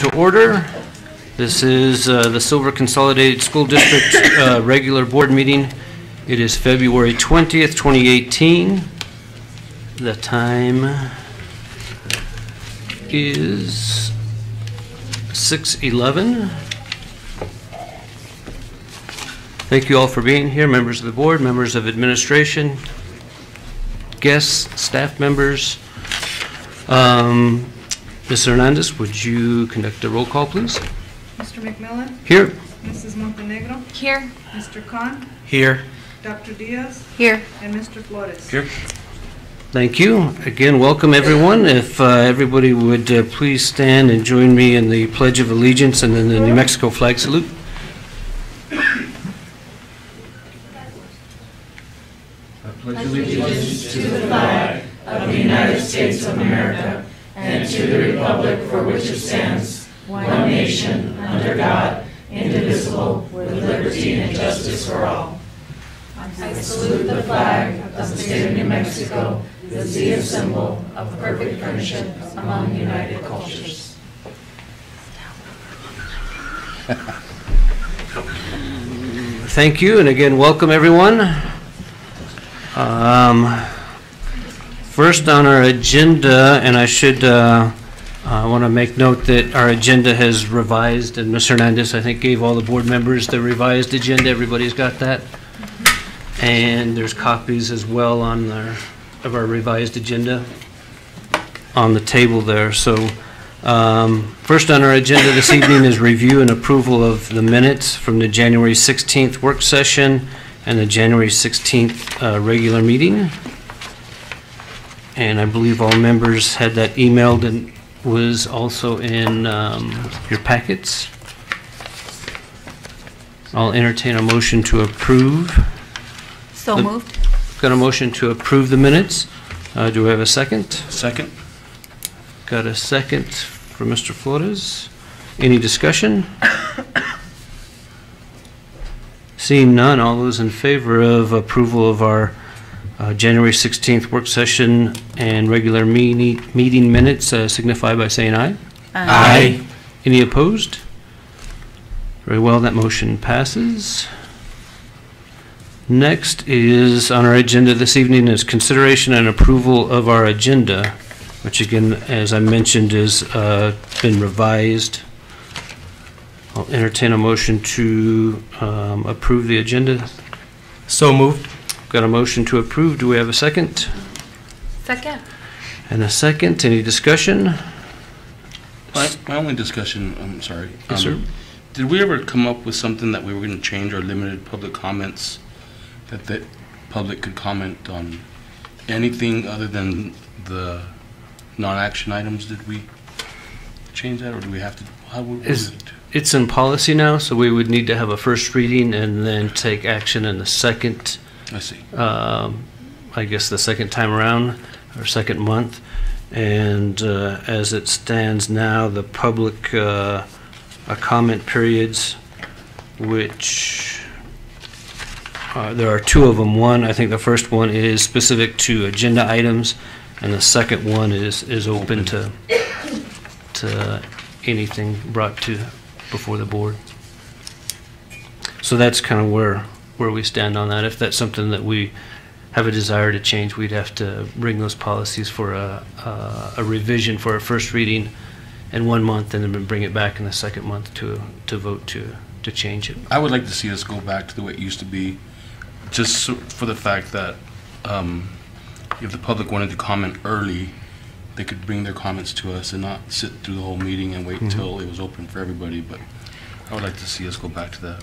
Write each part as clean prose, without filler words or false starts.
to order. This is the Silver Consolidated School District regular board meeting. It is February 20th, 2018. The time is 6:11. Thank you all for being here, members of the board, members of administration, guests, staff members. Ms. Hernandez, would you conduct a roll call, please? Mr. McMillan? Here. Mrs. Montenegro? Here. Mr. Khan? Here. Dr. Diaz? Here. And Mr. Flores? Here. Thank you. Again, welcome everyone. If everybody would please stand and join me in the Pledge of Allegiance and then the New Mexico flag salute. I pledge allegiance to the flag of the United States of America and to the republic for which it stands, one nation, under God, indivisible, with liberty and justice for all. I salute the flag of the state of New Mexico, the Zia symbol of perfect friendship among united cultures. Thank you, and again, welcome everyone. First on our agenda, and I want to make note that our agenda has revised, and Ms. Hernandez, I think, gave all the board members the revised agenda. Everybody's got that. And there's copies as well on of our revised agenda on the table there. So first on our agenda this evening is review and approval of the minutes from the January 16th work session and the January 16th regular meeting. And I believe all members had that emailed and was also in your packets. I'll entertain a motion to approve. So moved. Got a motion to approve the minutes. Do we have a second? Second. Got a second for Mr. Flores. Any discussion? Seeing none, all those in favor of approval of our January 16th work session and regular meeting minutes signify by saying aye. Aye. Any opposed? Very well, that motion passes. Next is on our agenda this evening is consideration and approval of our agenda, which again, as I mentioned, has been revised. I'll entertain a motion to approve the agenda. So moved. Got a motion to approve. Do we have a second? Second. And a second. Any discussion? My only discussion, I'm sorry. Yes, sir. Did we ever come up with something that we were going to change our limited public comments, that the public could comment on anything other than the non-action items? Did we change that, or do we have to? How would we? It's in policy now, so we would need to have a first reading and then take action in the second. I see. I guess the second time around, or second month. And as it stands now, the public comment periods, which there are two of them. One, I think the first one is specific to agenda items, and the second one is open to anything brought to before the board. So that's kind of where we stand on that. If that's something that we have a desire to change, we'd have to bring those policies for a revision for a first reading in 1 month, and then bring it back in the second month to vote to change it. I would like to see us go back to the way it used to be, just for the fact that if the public wanted to comment early, they could bring their comments to us and not sit through the whole meeting and wait until it was open for everybody. But I would like to see us go back to that.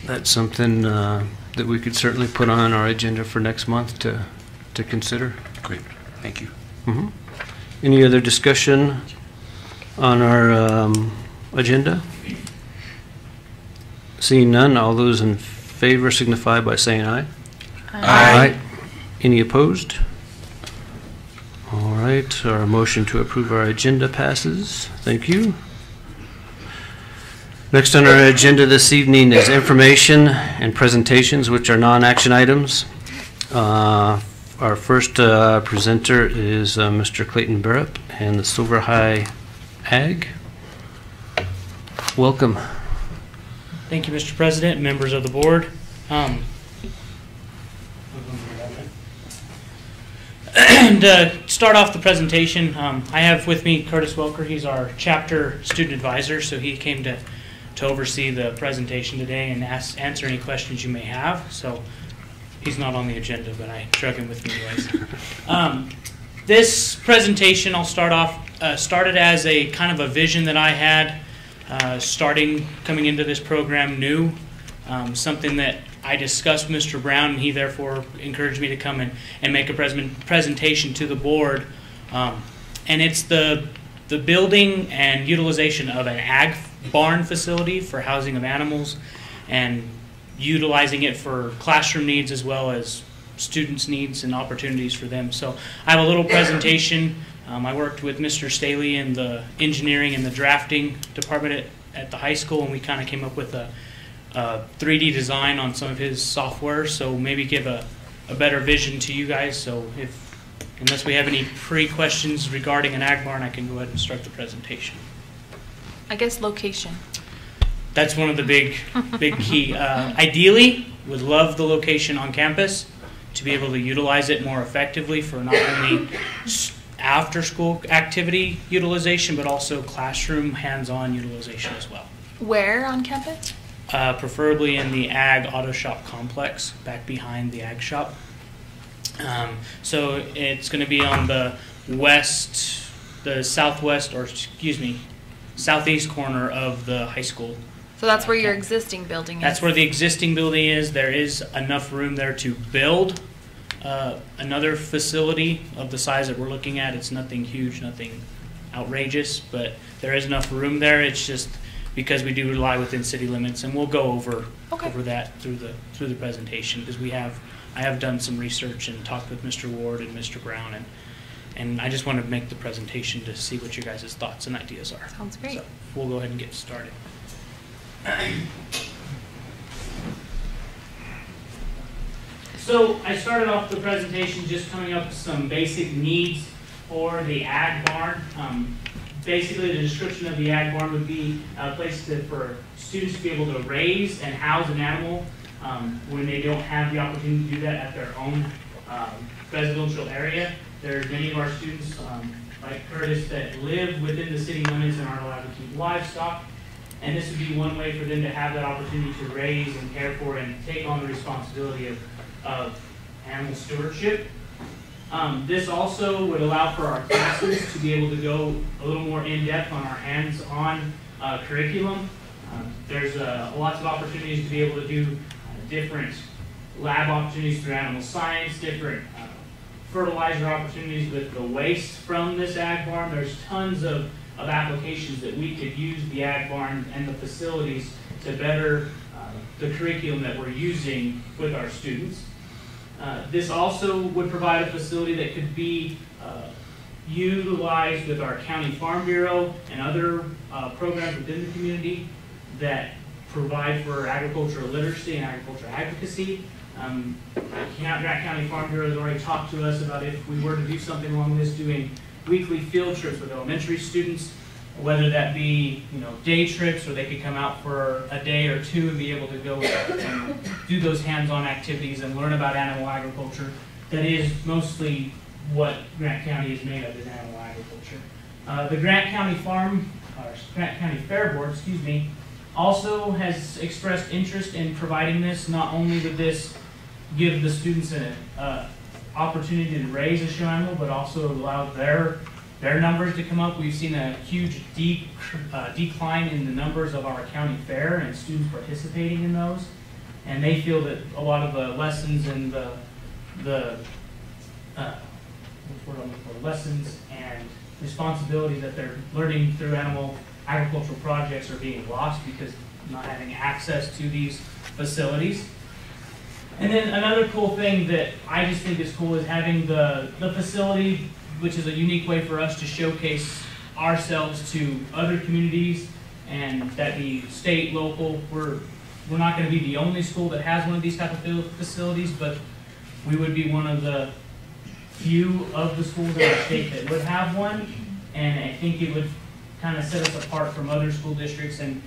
That's something that we could certainly put on our agenda for next month to consider. Great, thank you. Any other discussion on our agenda? Seeing none, all those in favor signify by saying aye. Aye. Any opposed? All right, our motion to approve our agenda passes. Thank you. Next on our agenda this evening is information and presentations, which are non-action items. Our first presenter is Mr. Clayton Barrett and the Silver High Ag. Welcome. Thank you, Mr. President, members of the board. And to start off the presentation, I have with me Curtis Welker. He's our chapter student advisor, so he came to oversee the presentation today and answer any questions you may have. So he's not on the agenda, but I drug him with me anyways. This presentation, I'll start off, started as a kind of a vision that I had coming into this program new, something that I discussed with Mr. Brown, and he therefore encouraged me to come and make a presentation to the board. And it's the building and utilization of an ag barn facility for housing of animals and utilizing it for classroom needs as well as students' needs and opportunities for them. So I have a little presentation. I worked with Mr. Staley in the engineering and the drafting department at the high school, and we kind of came up with a 3D design on some of his software, so maybe give a better vision to you guys. So unless we have any pre-questions regarding an ag barn, I can go ahead and start the presentation. I guess location. That's one of the big key. Ideally, would love the location on campus to be able to utilize it more effectively for not only after-school activity utilization, but also classroom hands-on utilization as well. Where on campus? Preferably in the Ag Auto Shop complex, back behind the Ag Shop. So it's going to be on the southeast corner of the high school. So that's where your existing building is? That's where the existing building is. There is enough room there to build another facility of the size that we're looking at. It's nothing huge, nothing outrageous, but there is enough room there. It's just because we do rely within city limits, and we'll go over that through the presentation, because I have done some research and talked with Mr. Ward and Mr. Brown, and I just want to make the presentation to see what your guys' thoughts and ideas are. Sounds great. So we'll go ahead and get started. So I started off the presentation just coming up with some basic needs for the ag barn. Basically, the description of the ag barn would be a place for students to be able to raise and house an animal when they don't have the opportunity to do that at their own residential area. There's many of our students, like Curtis, that live within the city limits and aren't allowed to keep livestock. And this would be one way for them to have that opportunity to raise and care for and take on the responsibility of animal stewardship. This also would allow for our classes to be able to go a little more in-depth on our hands-on curriculum. There's lots of opportunities to be able to do different lab opportunities through animal science, different fertilizer opportunities with the waste from this ag barn. There's tons of applications that we could use the ag barn and the facilities to better the curriculum that we're using with our students. This also would provide a facility that could be utilized with our County Farm Bureau and other programs within the community that provide for agricultural literacy and agricultural advocacy. Grant County Farm Bureau has already talked to us about if we were to do something along this, doing weekly field trips with elementary students, whether that be day trips, or they could come out for a day or two and be able to go and do those hands-on activities and learn about animal agriculture. That is mostly what Grant County is made of, is animal agriculture. The Grant County Fair Board, also has expressed interest in providing this. Not only would this give the students an opportunity to raise a show animal, but also allow their numbers to come up. We've seen a huge decline in the numbers of our county fair and students participating in those, and they feel that a lot of the lessons and lessons and responsibilities that they're learning through animal agricultural projects are being lost because not having access to these facilities. And then another cool thing that I just think is cool is having the facility, which is a unique way for us to showcase ourselves to other communities, and that be state, local. We're not going to be the only school that has one of these type of facilities, but we would be one of the few of the schools in our state that would have one, and I think it would kind of set us apart from other school districts and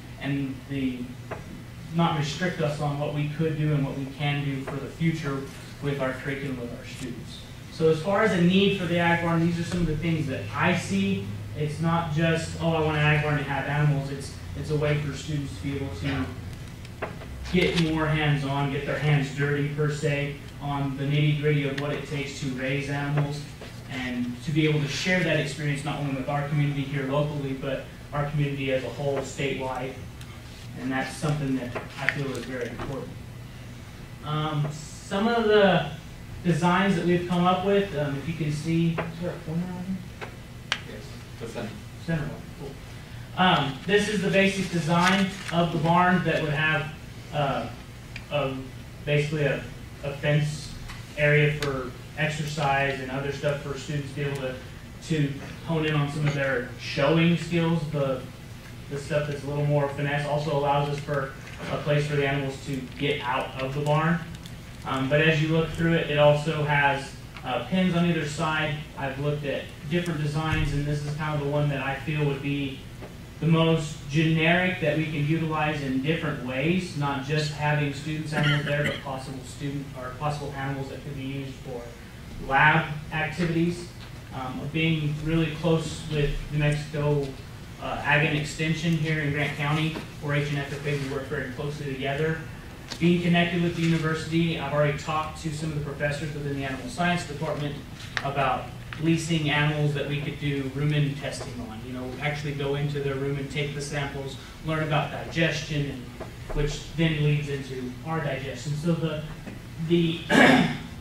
not restrict us on what we could do and what we can do for the future with our curriculum with our students. So as far as a need for the ag barn, these are some of the things that I see. It's not just, oh, I want an ag barn to have animals. It's a way for students to be able to get more hands-on, get their hands dirty per se, on the nitty-gritty of what it takes to raise animals, and to be able to share that experience not only with our community here locally, but our community as a whole statewide. And that's something that I feel is very important. Some of the designs that we've come up with, if you can see, is there a pointer on here? Yes, the center. Center one, cool. This is the basic design of the barn that would have basically a fence area for exercise and other stuff for students to be able to hone in on some of their showing skills. The stuff that's a little more finesse also allows us for a place for the animals to get out of the barn. But as you look through it, it also has pins on either side. I've looked at different designs, and this is kind of the one that I feel would be the most generic that we can utilize in different ways, not just having students' animals there, but possible animals that could be used for lab activities. Being really close with New Mexico Ag and Extension here in Grant County, 4-H and FFA, we work very closely together. Being connected with the university, I've already talked to some of the professors within the animal science department about leasing animals that we could do rumen testing on. You know, actually go into their rumen, take the samples, learn about digestion, and which then leads into our digestion. So the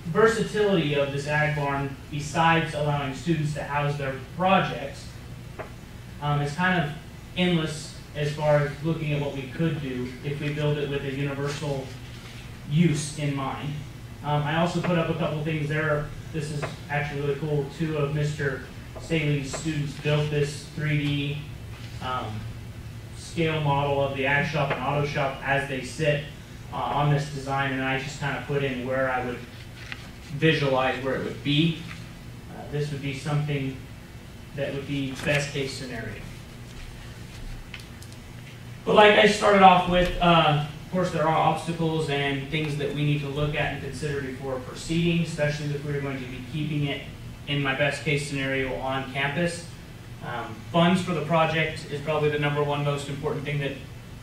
versatility of this ag barn, besides allowing students to house their projects, is kind of endless as far as looking at what we could do if we build it with a universal use in mind. I also put up a couple of things there. This is actually really cool. 2 of Mr. Staley's students built this 3D scale model of the ag shop and auto shop as they sit on this design, and I just kind of put in where I would visualize where it would be. This would be something that would be best case scenario. But like I started off with, of course there are obstacles and things that we need to look at and consider before proceeding, especially if we're going to be keeping it, in my best case scenario, on campus. Funds for the project is probably the #1 most important thing that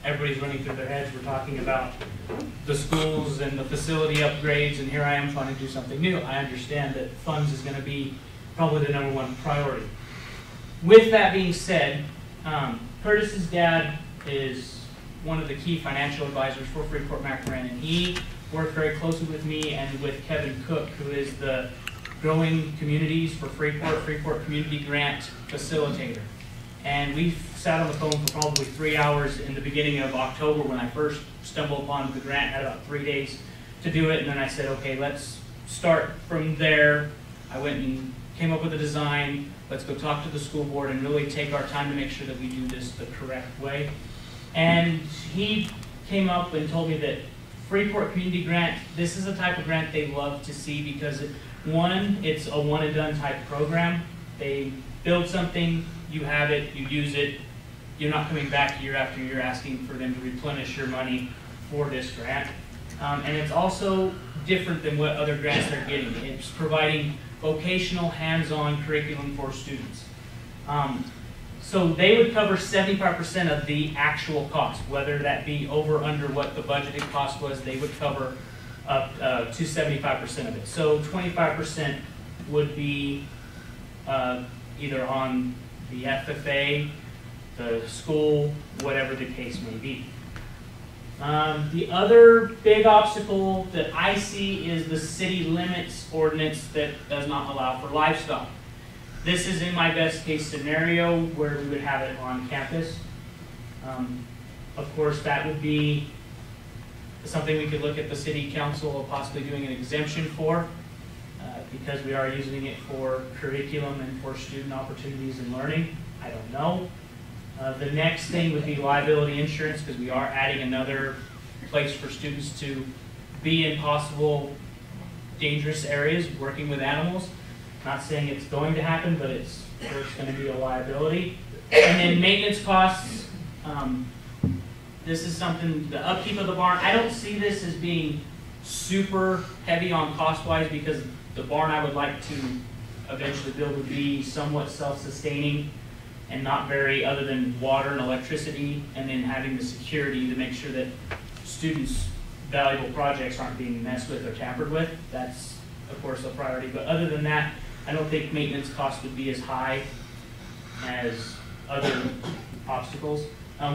everybody's running through their heads. We're talking about the schools and the facility upgrades, and here I am trying to do something new. I understand that funds is going to be probably the #1 priority. With that being said, Curtis's dad is one of the key financial advisors for Freeport-McMoRan, and he worked very closely with me and with Kevin Cook, who is the Growing Communities for Freeport Community Grant Facilitator. And we sat on the phone for probably 3 hours in the beginning of October when I first stumbled upon the grant. I had about 3 days to do it, and then I said, okay, let's start from there. I went and came up with a design. Let's go talk to the school board and really take our time to make sure that we do this the correct way. And he came up and told me that Freeport Community Grant, this is a type of grant they love to see because, it's a one and done type program. They build something, you have it, you use it, you're not coming back year after year asking for them to replenish your money for this grant. And it's also different than what other grants they're getting. It's providing vocational hands-on curriculum for students. So they would cover 75% of the actual cost, whether that be over or under what the budgeted cost was, they would cover up to 75% of it. So 25% would be either on the FFA, the school, whatever the case may be. The other big obstacle that I see is the city limits ordinance that does not allow for livestock. This is in my best case scenario where we would have it on campus. Of course, that would be something we could look at the city council possibly doing an exemption for because we are using it for curriculum and for student opportunities and learning. I don't know. The next thing would be liability insurance because we are adding another place for students to be in possible dangerous areas working with animals. Not saying it's going to happen, but there's going to be a liability. And then maintenance costs, this is something, the upkeep of the barn, I don't see this as being super heavy on cost-wise because the barn I would like to eventually build would be somewhat self-sustaining and not very, other than water and electricity, and then having the security to make sure that students' valuable projects aren't being messed with or tampered with. That's, of course, a priority. But other than that, I don't think maintenance costs would be as high as other obstacles.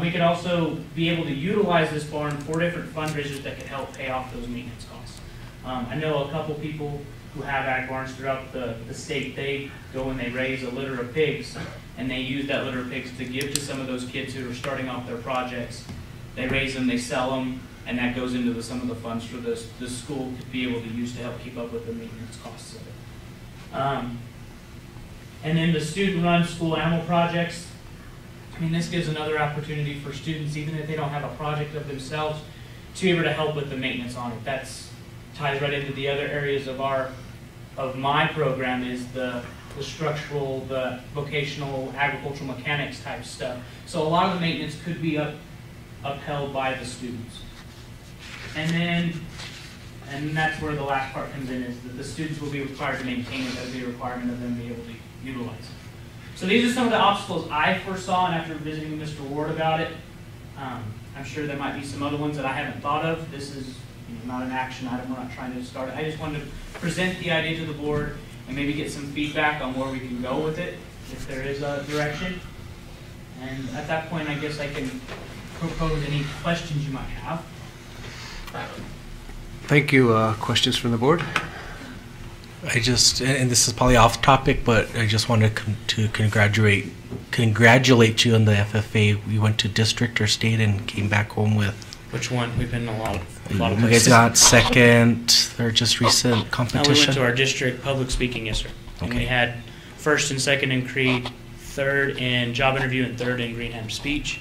We could also be able to utilize this barn for different fundraisers that could help pay off those maintenance costs. I know a couple people who have ag barns throughout the state. They go and they raise a litter of pigs, and they use that litter of pigs to give to some of those kids who are starting off their projects. They raise them, they sell them, and that goes into some of the funds for the school to be able to use to help keep up with the maintenance costs of it. And then the student-run school animal projects. I mean, this gives another opportunity for students, even if they don't have a project of themselves, to be able to help with the maintenance on it. That's ties right into the other areas of my program is the structural, the vocational, agricultural mechanics type stuff. So a lot of the maintenance could be upheld by the students. And that's where the last part comes in, is that the students will be required to maintain it as a requirement of them being able to utilize it. So these are some of the obstacles I foresaw, and after visiting with Mr. Ward about it, I'm sure there might be some other ones that I haven't thought of. This is not an action item. We're not trying to start it. I just wanted to present the idea to the board and maybe get some feedback on where we can go with it, if there is a direction. And at that point, I guess I can propose any questions you might have. Thank you. Questions from the board? I just, and this is probably off topic, but I just wanted to congratulate you on the FFA. We went to district or state and came back home with. Which one? We've been in a lot of You places. guys got second or just recent competition? We went to our district public speaking, yes, sir. And we had first and second in Creed, third in job interview, and third in Greenham speech.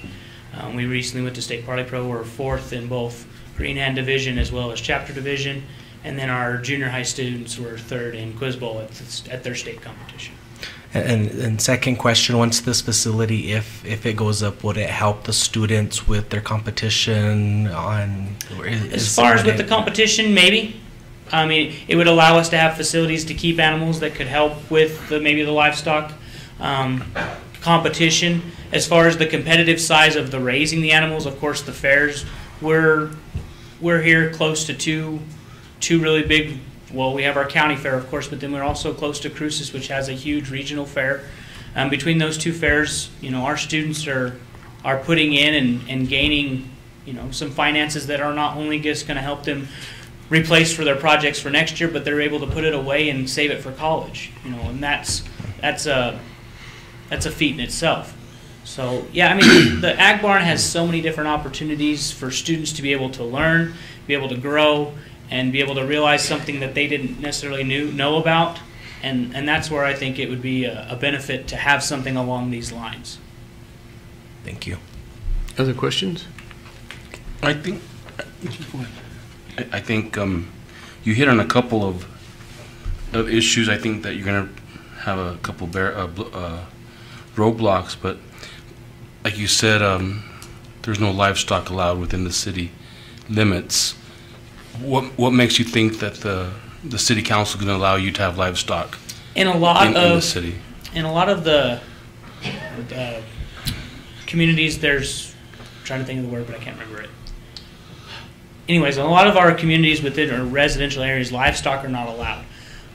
We recently went to state parley pro. We're fourth in both Greenham division as well as chapter division. And then our junior high students were third in quiz bowl at their state competition. And second question, once this facility, if it goes up, would it help the students with their competition on? As far as with the competition, maybe. I mean, it would allow us to have facilities to keep animals that could help with maybe the livestock competition. As far as the competitive size of the raising the animals, of course, the fairs, we're here close to two really big. Well, we have our county fair, of course, but then we're also close to Cruces, which has a huge regional fair. Between those two fairs, our students are putting in and gaining, some finances that are not only just going to help them replace for their projects for next year, but they're able to put it away and save it for college. And that's a feat in itself. So yeah, I mean, the Ag Barn has so many different opportunities for students to be able to learn, be able to grow, and be able to realize something that they didn't necessarily know about, and that's where I think it would be a benefit to have something along these lines. Thank you. Other questions? I think you hit on a couple of issues. I think that you're going to have a couple roadblocks, but like you said, there's no livestock allowed within the city limits. What makes you think that the city council is going to allow you to have livestock in the city? In a lot of the communities, there's, I'm trying to think of the word, but I can't remember it. Anyways, in a lot of our communities within our residential areas, livestock are not allowed.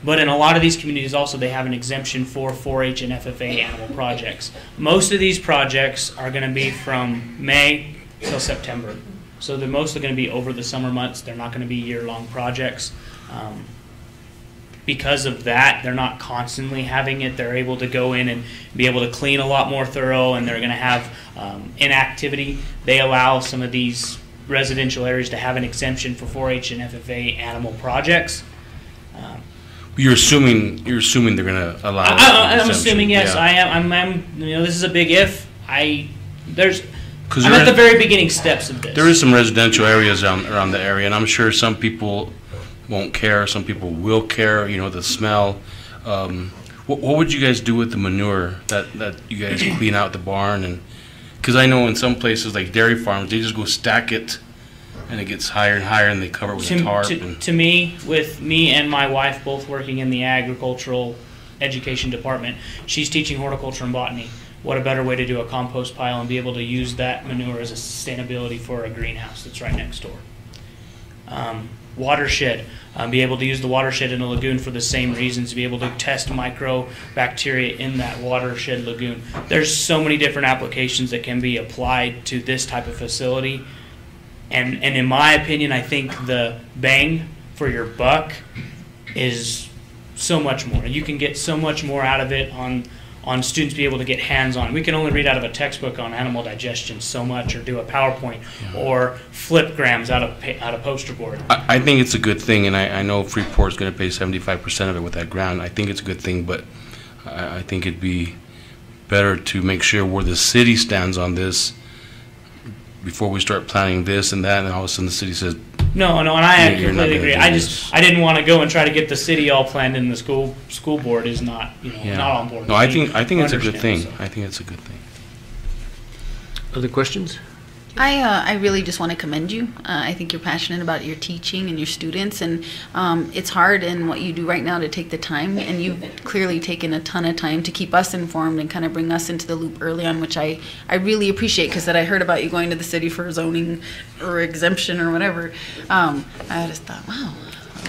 But in a lot of these communities also, they have an exemption for 4-H and FFA animal projects. Most of these projects are going to be from May till September. So they're mostly going to be over the summer months. They're not going to be year-long projects. Because of that, they're not constantly having it. They're able to go in and be able to clean a lot more thorough, and they're going to have inactivity. They allow some of these residential areas to have an exemption for 4-H and FFA animal projects. You're assuming they're going to allow. I'm assuming yes. Yeah. I am. I'm. This is a big if. I'm at the very beginning steps of this. There is some residential areas around the area, and I'm sure some people won't care. Some people will care. The smell. What What would you guys do with the manure that you guys clean out the barn? And because I know in some places like dairy farms, they just go stack it, and it gets higher and higher, and they cover it with a tarp. To me, with me and my wife both working in the agricultural education department, she's teaching horticulture and botany. What a better way to do a compost pile and be able to use that manure as a sustainability for a greenhouse that's right next door. Watershed, be able to use the watershed in a lagoon for the same reasons, to be able to test microbacteria in that watershed lagoon. There's so many different applications that can be applied to this type of facility. And in my opinion, I think the bang for your buck is so much more. You can get so much more out of it on students be able to get hands-on. We can only read out of a textbook on animal digestion so much, or do a PowerPoint, or flip grams out of poster board. I think it's a good thing, and I know Freeport's going to pay 75% of it with that grant. I think it's a good thing, but I think it'd be better to make sure where the city stands on this before we start planning this and that, and all of a sudden the city says, No, and I You're not completely gonna agree. do I this. didn't want to go and try to get the city all planned, and the school board is not, not on board. No, I think it's a good Understand, thing. so. I think it's a good thing. Other questions? I really just want to commend you. I think you're passionate about your teaching and your students, and it's hard in what you do right now to take the time, and you've clearly taken a ton of time to keep us informed and kind of bring us into the loop early on, which I really appreciate, because that I heard about you going to the city for zoning or exemption or whatever. I just thought, wow,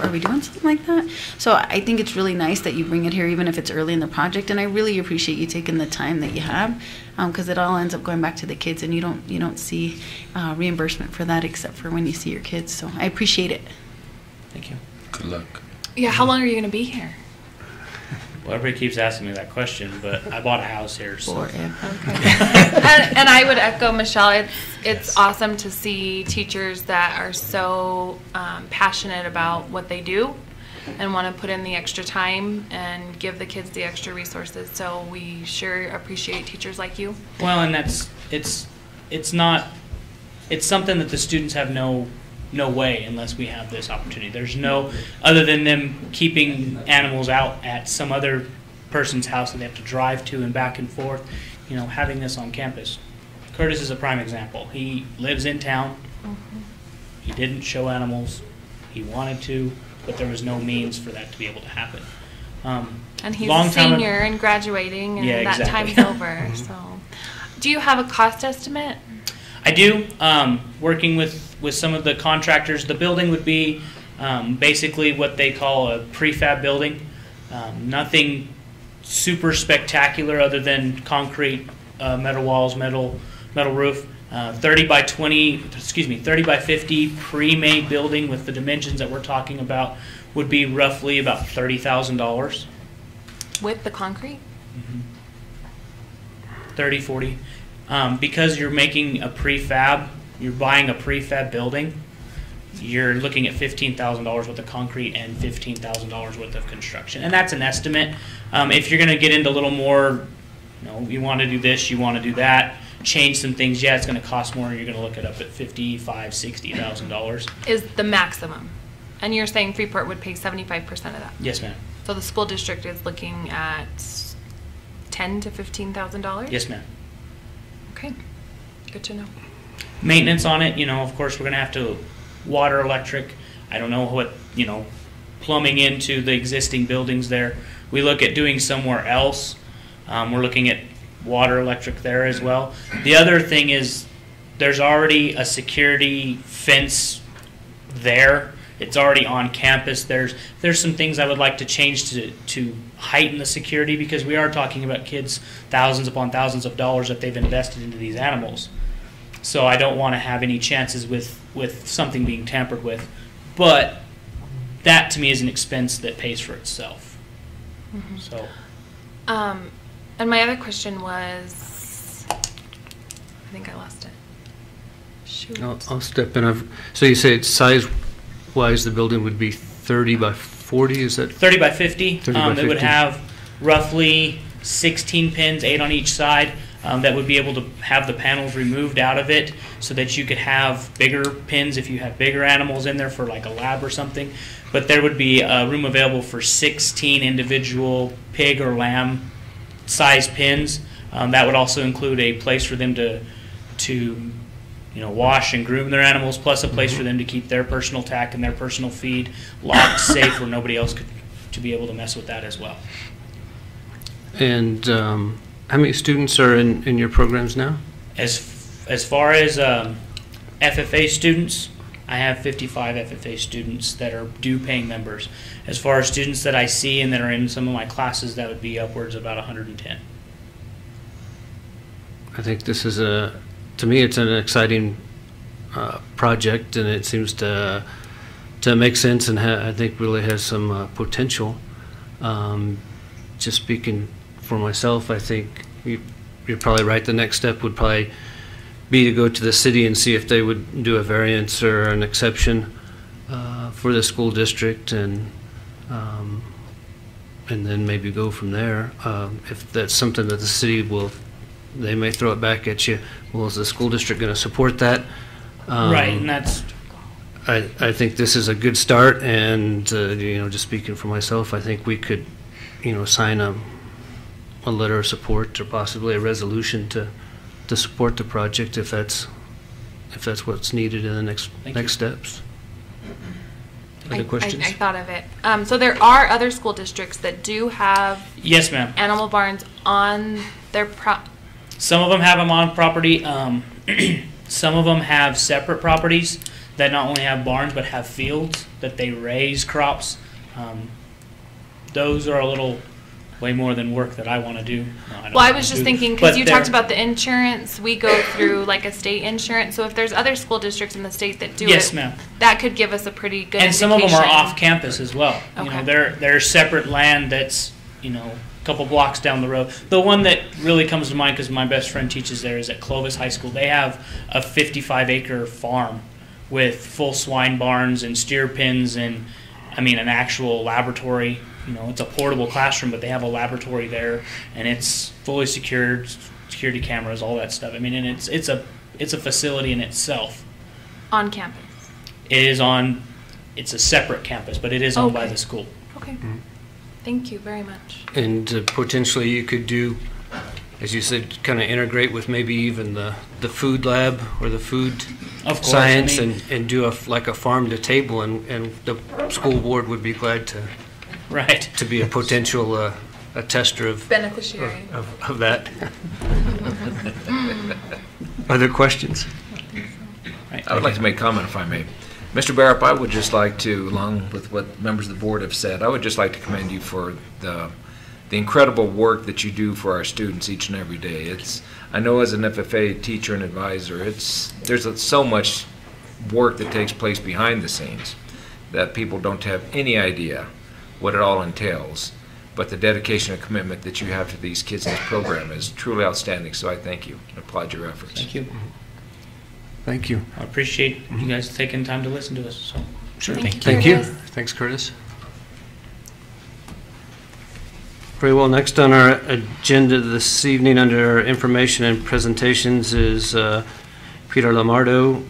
are we doing something like that? So I think it's really nice that you bring it here, even if it's early in the project, and I really appreciate you taking the time that you have, because it all ends up going back to the kids, and you don't see reimbursement for that except for when you see your kids. So I appreciate it. Thank you. Good luck. Yeah, how long are you going to be here? Well, everybody keeps asking me that question, but I bought a house here, so. Forever. And I would echo Michelle. It's Yes. awesome to see teachers that are so passionate about what they do and want to put in the extra time and give the kids the extra resources. So we sure appreciate teachers like you. Well, and it's something that the students have no way unless we have this opportunity. There's no, other than them keeping animals out at some other person's house that they have to drive to and back and forth, having this on campus. Curtis is a prime example. He lives in town. He didn't show animals. He wanted to, but there was no means for that to be able to happen. And he's Long a time senior and graduating, and Yeah, that exactly. time's over. So, do you have a cost estimate? I do. Working with some of the contractors, the building would be basically what they call a prefab building. Nothing super spectacular other than concrete, metal walls, metal roof. 30 by 50 pre-made building with the dimensions that we're talking about would be roughly about $30,000. With the concrete? 30, 40. Because you're making a prefab, you're buying a prefab building, you're looking at $15,000 worth of concrete and $15,000 worth of construction. And that's an estimate. If you're going to get into a little more, you want to do this, you want to do that, change some things, yeah, it's going to cost more. You're going to look it up at $55,000, $60,000. Is the maximum. And you're saying Freeport would pay 75% of that. Yes, ma'am. So the school district is looking at $10,000 to $15,000? Yes, ma'am. Okay, good to know. Maintenance on it, of course, we're going to have to water, electric. I don't know what, plumbing into the existing buildings there. We look at doing somewhere else. We're looking at water, electric there as well. The other thing is there's already a security fence there. It's already on campus. There's some things I would like to change to heighten the security, because we are talking about kids, thousands upon thousands of dollars that they've invested into these animals. So I don't want to have any chances with something being tampered with. But that to me is an expense that pays for itself. So. And my other question was, I think I lost it. Shoot. I'll step in. So you say it's size-wise, the building would be 30 by 40, is that? 30 by 50. 30 by It would 50. have roughly 16 pins, 8 on each side. that would be able to have the panels removed out of it so that you could have bigger pens if you have bigger animals in there for like a lab or something. But there would be a room available for 16 individual pig or lamb size pens. That would also include a place for them to wash and groom their animals, plus a place for them to keep their personal tack and their personal feed locked, safe, where nobody else could to be able to mess with that as well. And how many students are in your programs now? As far as FFA students, I have 55 FFA students that are due paying members. As far as students that I see and that are in some of my classes, that would be upwards of about 110. I think this is to me, it's an exciting project, and it seems to make sense, and I think really has some potential. Just speaking for myself, I think you're probably right. The next step would probably be to go to the city and see if they would do a variance or an exception for the school district, and then maybe go from there. If that's something that the city they may throw it back at you. Well, is the school district going to support that? Right, and that's... I think this is a good start, and just speaking for myself, I think we could, sign a letter of support or possibly a resolution to support the project if that's what's needed in the next steps. Other questions? I thought of it. So there are other school districts that do have Yes, ma'am. animal barns on their Some of them have them on property. Some of them have separate properties that not only have barns but have fields that they raise crops. Those are a little way more than work that I want to do. No, I was just thinking, because you talked they're- about the insurance, we go through like a state insurance. So if there's other school districts in the state that do Yes, it, ma'am. that could give us a pretty good And some of them are indication. off campus as well. Okay. They're separate land that's a couple blocks down the road. The one that really comes to mind because my best friend teaches there is at Clovis High School. They have a 55-acre farm with full swine barns and steer pens and an actual laboratory. It's a portable classroom, but they have a laboratory there, and it's fully secured, security cameras, all that stuff. And it's a facility in itself. On campus. It's a separate campus, but it is owned by Okay. the school. Okay. Thank you very much. And potentially you could do, as you said, kind of integrate with maybe even the food lab or the food Of course, science, and do like a farm to table, and the school board would be glad to be a potential a tester of Beneficiary. of that. Other questions? I would like to make a comment if I may. Mr. Barrett, I would just like to, along with what members of the board have said, I would just like to commend you for the incredible work that you do for our students each and every day. I know as an FFA teacher and advisor, there's so much work that takes place behind the scenes that people don't have any idea what it all entails. But the dedication and commitment that you have to these kids in this program is truly outstanding, so I thank you and applaud your efforts. Thank you. Thank you. I appreciate you guys taking time to listen to us. So. Sure. Thank you, Curtis. Thanks, Curtis. Very well. Next on our agenda this evening under information and presentations is Peter Lamardo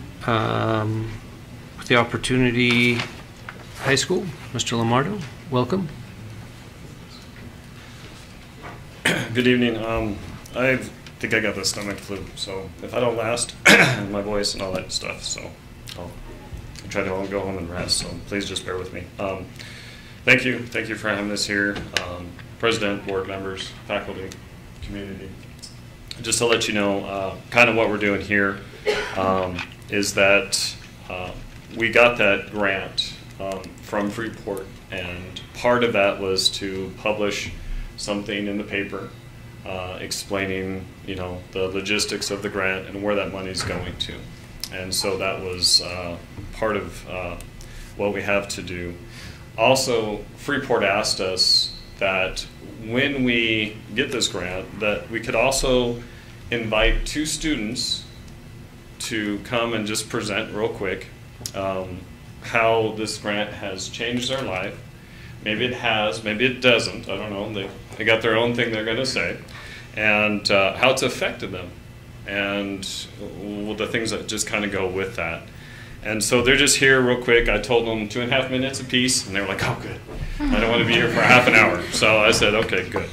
with the Opportunity High School. Mr. Lamardo, welcome. Good evening. I think I got the stomach flu, so if I don't last, my voice and all that stuff, so I'll try to go home and rest, so please just bear with me. Thank you for having us here, President, board members, faculty, community. Just to let you know, kind of what we're doing here is that we got that grant from Freeport, and part of that was to publish something in the paper explaining, the logistics of the grant and where that money's going to. And so that was part of what we have to do. Also, Freeport asked us that when we get this grant, that we could also invite 2 students to come and just present real quick how this grant has changed their life. Maybe it has, maybe it doesn't, I don't know. They got their own thing they're going to say. and how it's affected them, and the things that just kind of go with that. And so they're just here real quick. I told them 2.5 minutes apiece, and they were like, oh, good. I don't want to be here for half an hour. So I said, okay, good.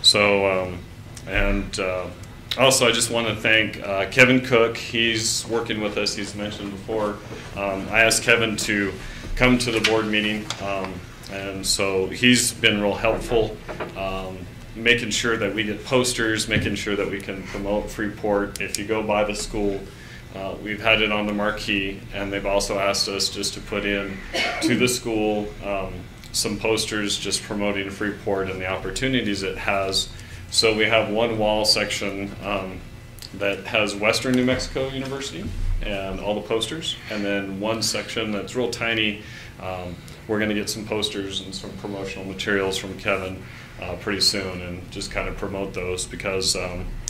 So, also I just want to thank Kevin Cook. He's working with us, he's mentioned before. I asked Kevin to come to the board meeting, and so he's been real helpful, making sure that we get posters, making sure that we can promote Freeport. If you go by the school, we've had it on the marquee, and they've also asked us just to put in to the school some posters just promoting Freeport and the opportunities it has. So we have one wall section that has Western New Mexico University and all the posters, and then one section that's real tiny. We're going to get some posters and some promotional materials from Kevin pretty soon, and just kind of promote those, because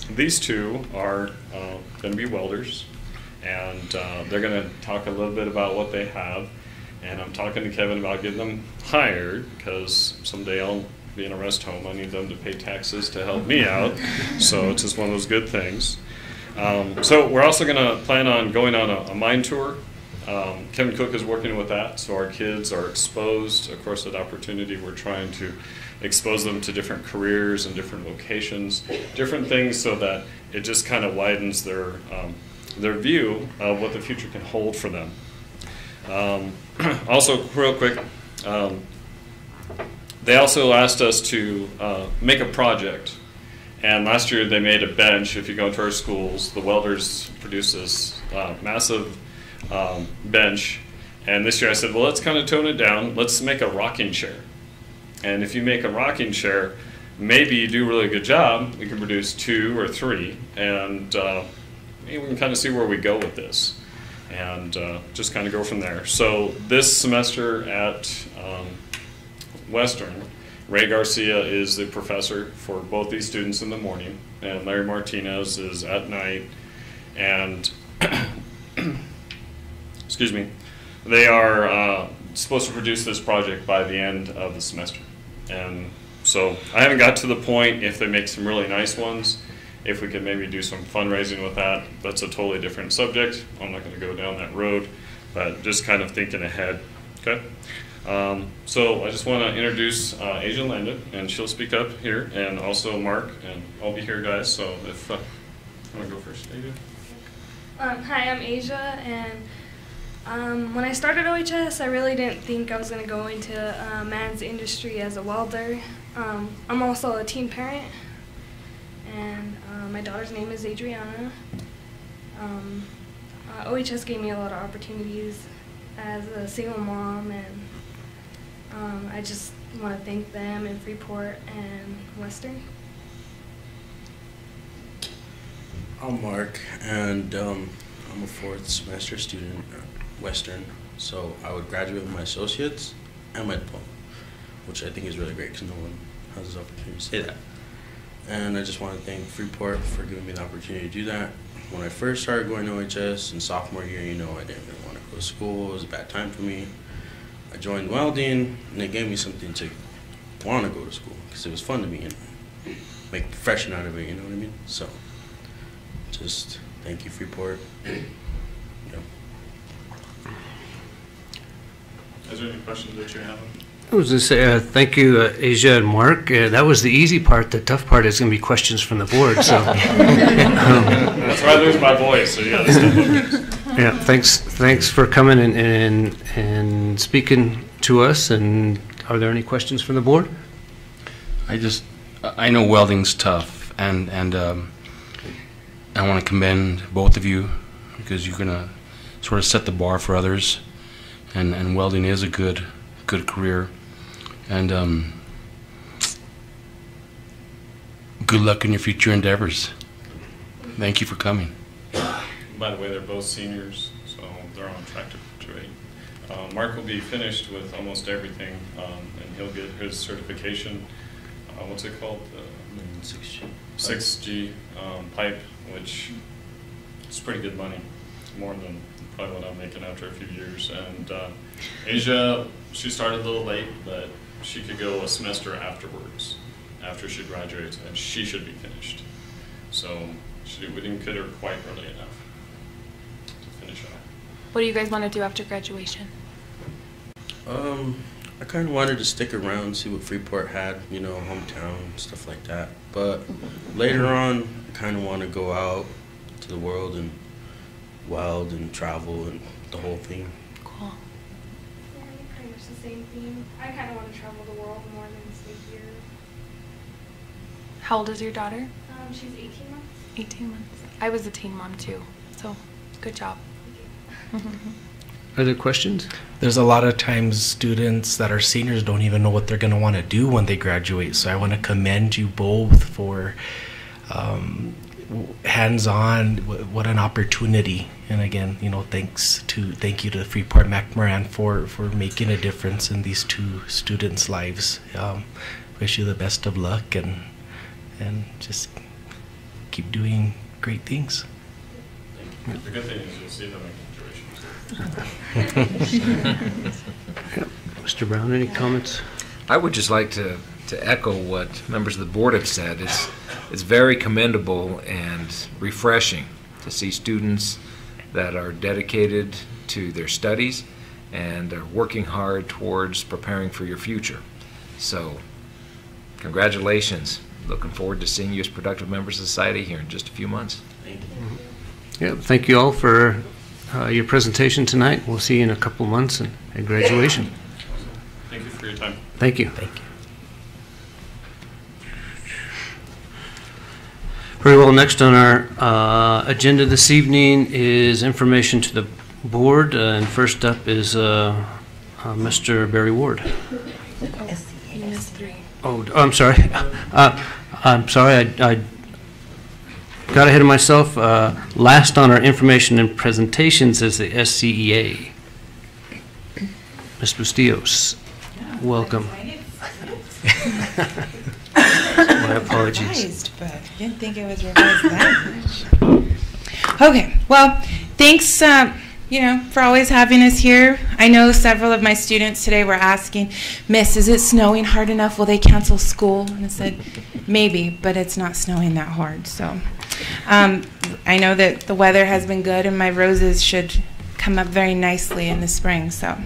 these two are going to be welders, and they're going to talk a little bit about what they have. And I'm talking to Kevin about getting them hired, because someday I'll be in a rest home. I need them to pay taxes to help me out. So it's just one of those good things. So we're also going to plan on going on a mine tour. Kevin Cook is working with that, so our kids are exposed. Of course, that opportunity, we're trying to expose them to different careers and different locations, different things, so that it just kind of widens their view of what the future can hold for them. Also, real quick, they also asked us to make a project. And last year they made a bench. If you go into our schools, the welders produce this massive bench. And this year I said, well, let's kind of tone it down. Let's make a rocking chair. And if you make a rocking chair, maybe you do a really good job. We can produce 2 or 3. And we can kind of see where we go with this. And just kind of go from there. So this semester at Western, Ray Garcia is the professor for both these students in the morning, and Larry Martinez is at night. And excuse me, they are supposed to produce this project by the end of the semester. And so I haven't got to the point if they make some really nice ones, if we could maybe do some fundraising with that. That's a totally different subject. I'm not going to go down that road, but just kind of thinking ahead. Okay. So I just want to introduce Asia Landon, and she'll speak up here, and also Mark, and I'll be here, guys. So if you want to go first, Asia. Hi, I'm Asia, and when I started OHS, I really didn't think I was going to go into man's industry as a welder. I'm also a teen parent, and my daughter's name is Adriana. OHS gave me a lot of opportunities as a single mom, and I just want to thank them and Freeport and Western. I'm Mark, and I'm a 4th semester student at Western, so I would graduate with my associates and my diploma, which I think is really great because no one has this opportunity to say that. And I just want to thank Freeport for giving me the opportunity to do that. When I first started going to OHS in sophomore year, I didn't really want to go to school. It was a bad time for me. I joined welding, and it gave me something to want to go to school because it was fun to me and make a profession out of it, you know what I mean? So, just thank you, Freeport. Is there any questions that you have? I was going to say, thank you, Asia and Mark. That was the easy part. The tough part is going to be questions from the board. So, that's why I lose my voice. So yeah, yeah. Thanks for coming and speaking to us. And are there any questions from the board? I know welding's tough, and I want to commend both of you, because you're gonna sort of set the bar for others, and welding is a good career. And good luck in your future endeavors. Thank you for coming. By the way, they're both seniors, so they're on track to graduate. Mark will be finished with almost everything, and he'll get his certification. What's it called? 6G. 6G pipe, which is pretty good money, more than probably what I'm making after a few years. And Asia, she started a little late, but she could go a semester afterwards, after she graduates, and she should be finished. So we didn't get her quite early enough to finish off. What do you guys want to do after graduation? I kind of wanted to stick around, see what Freeport had, you know, hometown, stuff like that. But later on, I kind of want to go out to the world and wild and travel and the whole thing. Cool. Yeah, pretty much the same theme. I kind of want to travel the world more than stay here. How old is your daughter? She's 18 months. 18 months. I was a teen mom too, so good job. Other questions? There's a lot of times students that are seniors don't even know what they're going to want to do when they graduate. So I want to commend you both for hands-on. What an opportunity! And again, you know, thank you to Freeport McMoran for making a difference in these two students' lives. Wish you the best of luck and just keep doing great things. The good thing is you'll see them at graduation. Mr. Brown, any comments? I would just like to echo what members of the board have said. It's very commendable and refreshing to see students that are dedicated to their studies and are working hard towards preparing for your future. So, congratulations. Looking forward to seeing you as productive members of society here in just a few months. Thank you. Yeah, thank you all for your presentation tonight. We'll see you in a couple of months at graduation. Thank you for your time. Thank you. Thank you. Very well, next on our agenda this evening is information to the board, and first up is Mr. Barry Ward. You missed 3. Oh, I'm sorry. I'm sorry, I got ahead of myself. Last on our information and presentations is the SCEA. Ms. Bustillos, welcome. My apologies. Revised, but I didn't think it was revised that much. Okay, well, thanks, for always having us here. I know several of my students today were asking, Miss, is it snowing hard enough? Will they cancel school? And I said, maybe, but it's not snowing that hard. So I know that the weather has been good, and my roses should come up very nicely in the spring. So.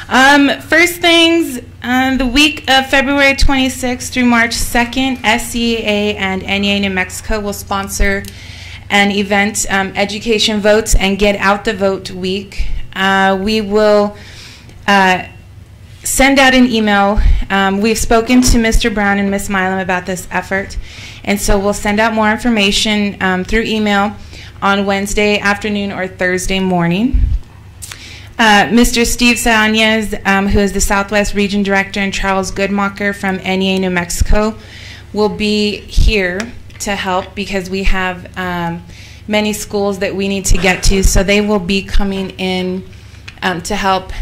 First things, the week of February 26th through March 2nd, SCA and NEA New Mexico will sponsor an event, Education Votes and Get Out the Vote Week. We will send out an email. We've spoken to Mr. Brown and Ms. Milam about this effort, and so we'll send out more information through email on Wednesday afternoon or Thursday morning. Mr. Steve Sañez, who is the Southwest Region Director, and Charles Goodmacher from NEA New Mexico will be here to help because we have many schools that we need to get to. So they will be coming in to help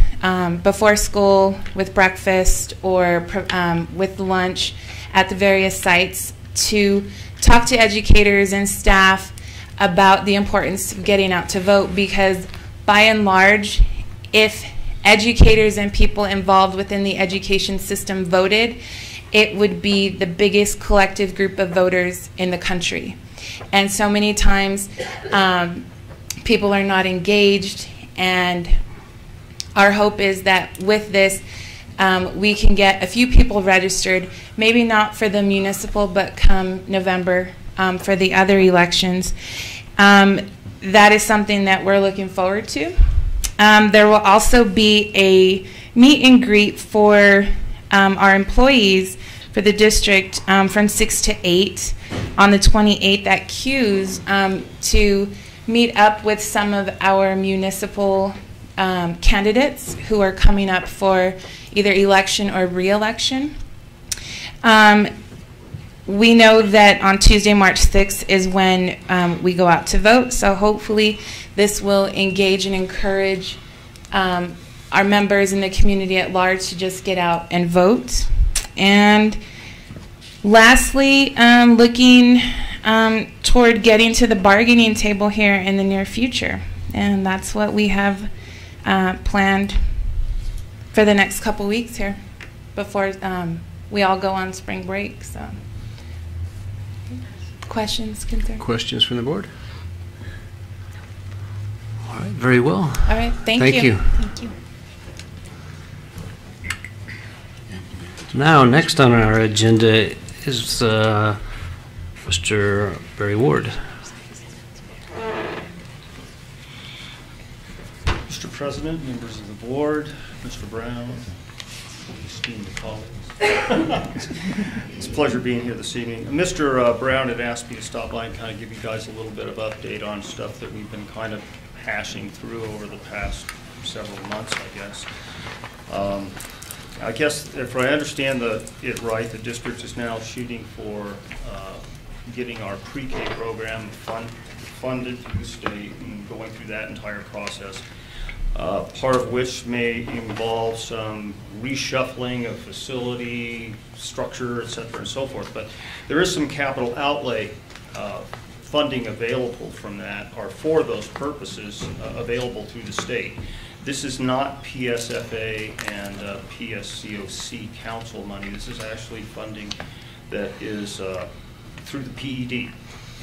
before school with breakfast or with lunch at the various sites to talk to educators and staff about the importance of getting out to vote, because by and large, if educators and people involved within the education system voted, it would be the biggest collective group of voters in the country. And so many times people are not engaged, and our hope is that with this we can get a few people registered, maybe not for the municipal, but come November for the other elections. That is something that we're looking forward to. There will also be a meet and greet for our employees for the district from 6 to 8 on the 28th at Q's to meet up with some of our municipal candidates who are coming up for either election or re-election. We know that on Tuesday, March 6th is when we go out to vote, so hopefully this will engage and encourage our members in the community at large to just get out and vote. And lastly, looking toward getting to the bargaining table here in the near future. And that's what we have planned for the next couple weeks here before we all go on spring break. So. Questions, concerns? Questions from the board? All right, very well. All right, thank Thank you. Thank you. Now, next on our agenda is Mr. Barry Ward. Mr. President, members of the board, Mr. Brown, esteemed colleagues. It's a pleasure being here this evening. Mr. Brown had asked me to stop by and kind of give you guys a little bit of update on stuff that we've been kind of hashing through over the past several months, I guess if I understand it right, the district is now shooting for getting our pre-K program funded through the state and going through that entire process. Part of which may involve some reshuffling of facility, structure, et cetera, and so forth. But there is some capital outlay funding available from that, or for those purposes available through the state. This is not PSFA and PSCOC council money. This is actually funding that is through the PED.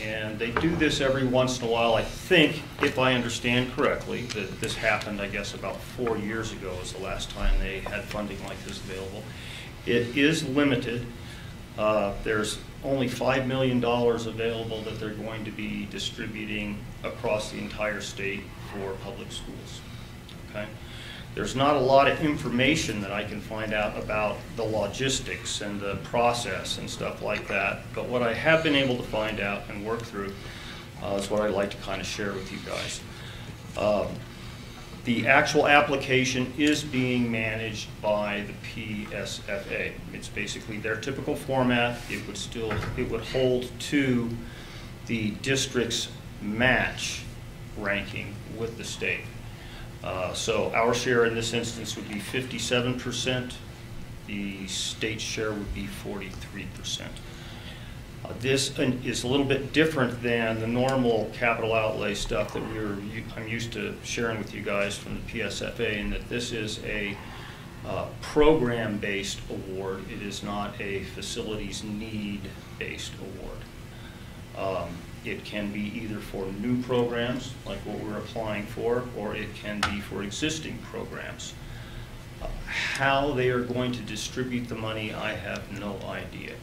And they do this every once in a while. I think, if I understand correctly, that this happened, I guess, about 4 years ago was the last time they had funding like this available. It is limited. There's only $5 million available that they're going to be distributing across the entire state for public schools. Okay? There's not a lot of information that I can find out about the logistics and the process and stuff like that, but what I have been able to find out and work through is what I'd like to kind of share with you guys. The actual application is being managed by the PSFA. It's basically their typical format. It would hold to the district's match ranking with the state. So our share in this instance would be 57%. The state share would be 43%. This is a little bit different than the normal capital outlay stuff that I'm used to sharing with you guys from the PSFA, in that this is a program-based award. It is not a facilities need-based award. It can be either for new programs, like what we're applying for, or it can be for existing programs. How they are going to distribute the money, I have no idea.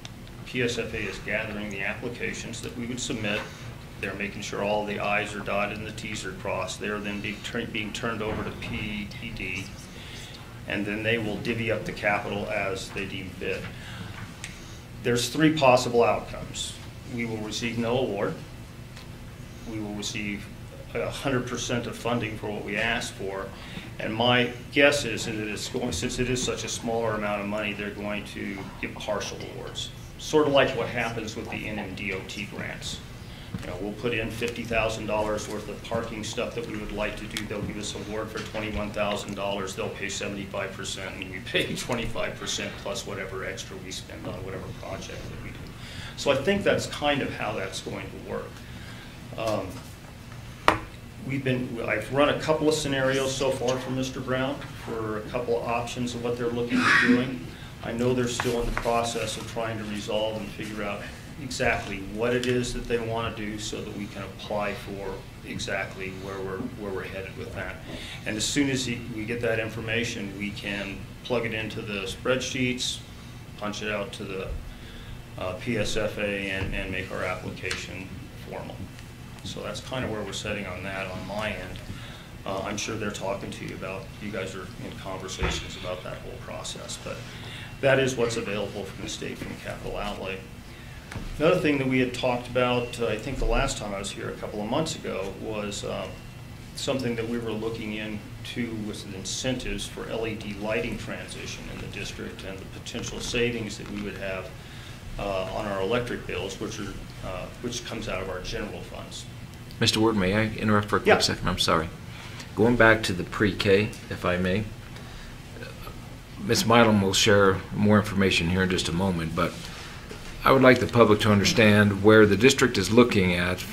PSFA is gathering the applications that we would submit. They're making sure all the I's are dotted and the T's are crossed. They're then being turned over to PED, and then they will divvy up the capital as they deem fit. There's 3 possible outcomes. We will receive no award. We will receive 100% of funding for what we asked for. And my guess is that it's going, since it is such a smaller amount of money, they're going to give partial awards. Sort of like what happens with the NMDOT grants. You know, we'll put in $50,000 worth of parking stuff that we would like to do. They'll give us an award for $21,000. They'll pay 75%, and we pay 25% plus whatever extra we spend on whatever project that we do. So I think that's kind of how that's going to work. I've run a couple of scenarios so far for Mr. Brown for a couple of options of what they're looking at doing. I know they're still in the process of trying to resolve and figure out exactly what it is that they want to do so that we can apply for exactly where we're headed with that. And as soon as we get that information, we can plug it into the spreadsheets, punch it out to the PSFA, and make our application formal. So that's kind of where we're setting on that on my end. I'm sure they're talking to you about, you guys are in conversations about that whole process, but that is what's available from the state from capital outlay. Another thing that we had talked about, I think the last time I was here a couple of months ago, was something that we were looking into with incentives for LED lighting transition in the district and the potential savings that we would have on our electric bills, which comes out of our general funds. Mr. Ward, may I interrupt for a quick second? I'm sorry. Going back to the pre-K, if I may, Ms. Milam will share more information here in just a moment, but I would like the public to understand where the district is looking at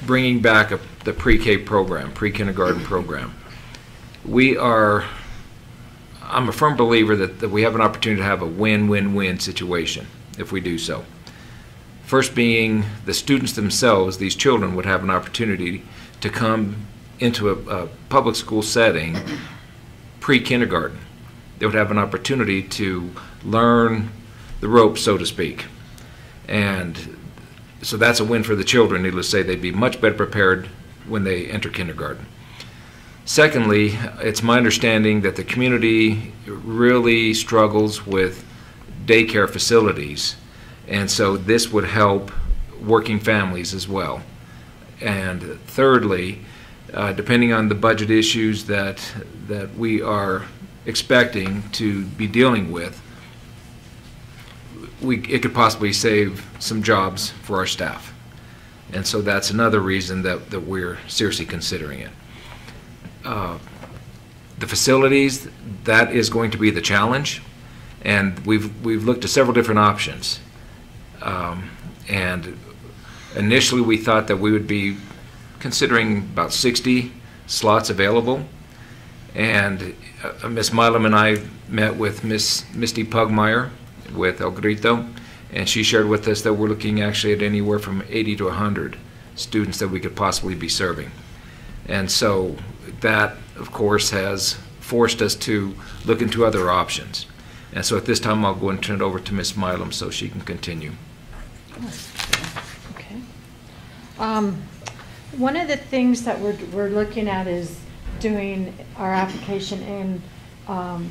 bringing back the pre-K program, pre-kindergarten program. I'm a firm believer that we have an opportunity to have a win-win-win situation if we do so. First being the students themselves, these children would have an opportunity to come into a public school setting pre-kindergarten. They would have an opportunity to learn the ropes, so to speak. And so that's a win for the children. Needless to say, they'd be much better prepared when they enter kindergarten. Secondly, it's my understanding that the community really struggles with daycare facilities, and so this would help working families as well. And thirdly, depending on the budget issues that we are expecting to be dealing with, it could possibly save some jobs for our staff. And so that's another reason that we're seriously considering it. The facilities, that is going to be the challenge, and we've looked at several different options. And initially we thought that we would be considering about 60 slots available, and Ms. Milam and I met with Miss Misty Pugmire with El Grito, and she shared with us that we're looking actually at anywhere from 80 to 100 students that we could possibly be serving. And so that, of course, has forced us to look into other options. And so at this time, I'll go and turn it over to Ms. Milam so she can continue. Okay. One of the things that we're looking at is doing our application in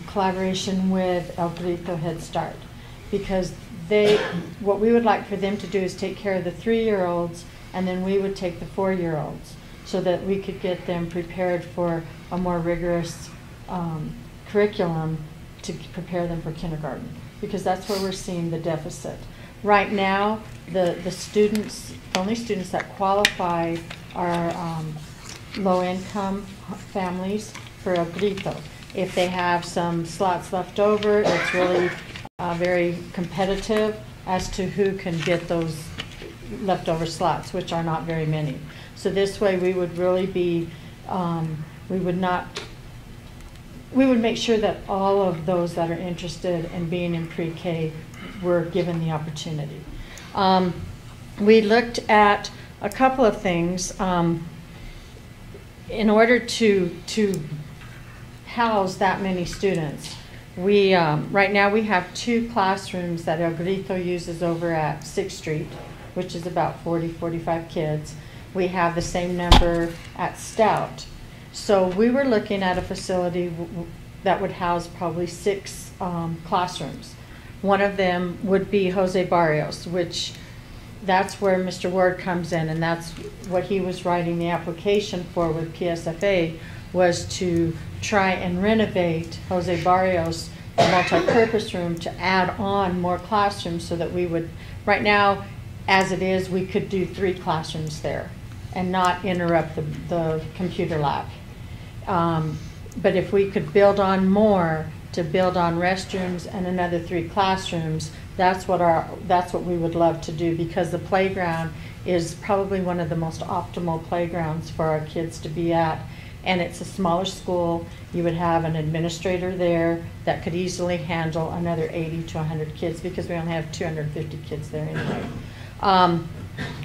collaboration with El Grito Head Start, because what we would like for them to do is take care of the 3-year-olds, and then we would take the 4-year-olds, so that we could get them prepared for a more rigorous curriculum to prepare them for kindergarten, because that's where we're seeing the deficit. Right now, the only students that qualify are low-income families for El Grito. If they have some slots left over, it's really very competitive as to who can get those leftover slots, which are not very many. So this way we would really be, we would make sure that all of those that are interested in being in pre-K were given the opportunity. We looked at a couple of things. In order to house that many students, we right now we have 2 classrooms that El Grito uses over at 6th Street, which is about 40-45 kids. We have the same number at Stout. So we were looking at a facility that would house probably 6 classrooms. One of them would be Jose Barrios, which that's where Mr. Ward comes in, and that's what he was writing the application for with PSFA, was to try and renovate Jose Barrios' multi-purpose room to add on more classrooms, so that we would, right now, as it is, we could do 3 classrooms there and not interrupt the computer lab. But if we could build on more, to build on restrooms and another 3 classrooms, that's what we would love to do, because the playground is probably one of the most optimal playgrounds for our kids to be at. And it's a smaller school. You would have an administrator there that could easily handle another 80 to 100 kids, because we only have 250 kids there anyway.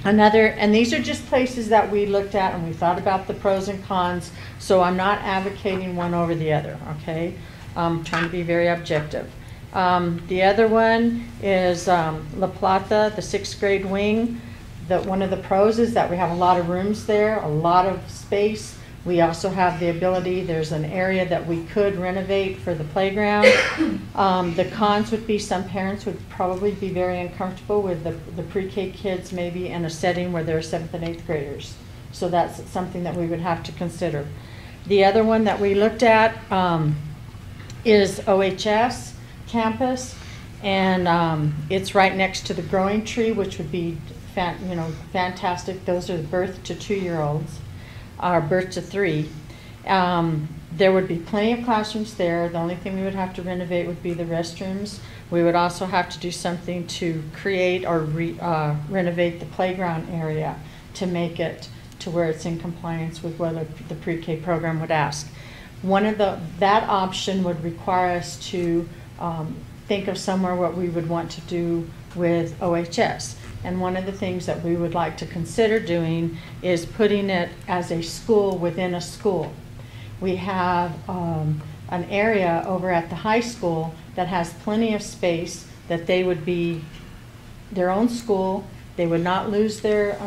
And these are just places that we looked at, and we thought about the pros and cons, so I'm not advocating one over the other, okay? I'm trying to be very objective. The other one is La Plata, the 6th grade wing. One of the pros is that we have a lot of rooms there, a lot of space. We also have the ability, there's an area that we could renovate for the playground. The cons would be some parents would probably be very uncomfortable with the pre-K kids maybe in a setting where there are 7th and 8th graders. So that's something that we would have to consider. The other one that we looked at is OHS campus, and it's right next to the growing tree, which would be fantastic. Those are birth to 2-year-olds. Our birth to 3. There would be plenty of classrooms there. The only thing we would have to renovate would be the restrooms. We would also have to do something to create or renovate the playground area to make it to where it's in compliance with what the pre-K program would ask. That option would require us to think of somewhere what we would want to do with OHS. And one of the things that we would like to consider doing is putting it as a school within a school. We have an area over at the high school that has plenty of space that they would be their own school. They would not lose their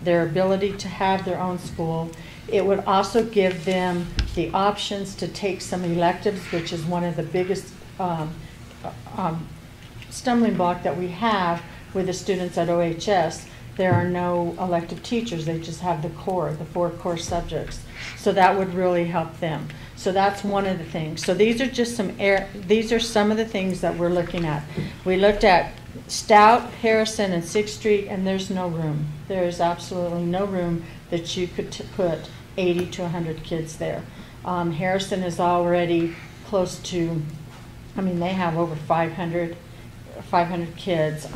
ability to have their own school. It would also give them the options to take some electives, which is one of the biggest stumbling block that we have with the students at OHS. There are no elective teachers. They just have the 4 core subjects. So that would really help them. So that's one of the things. So these are just these are some of the things that we're looking at. We looked at Stout, Harrison, and 6th Street, and there's no room. There is absolutely no room that you could put 80 to 100 kids there. Harrison is already close to, I mean, they have over 500 kids.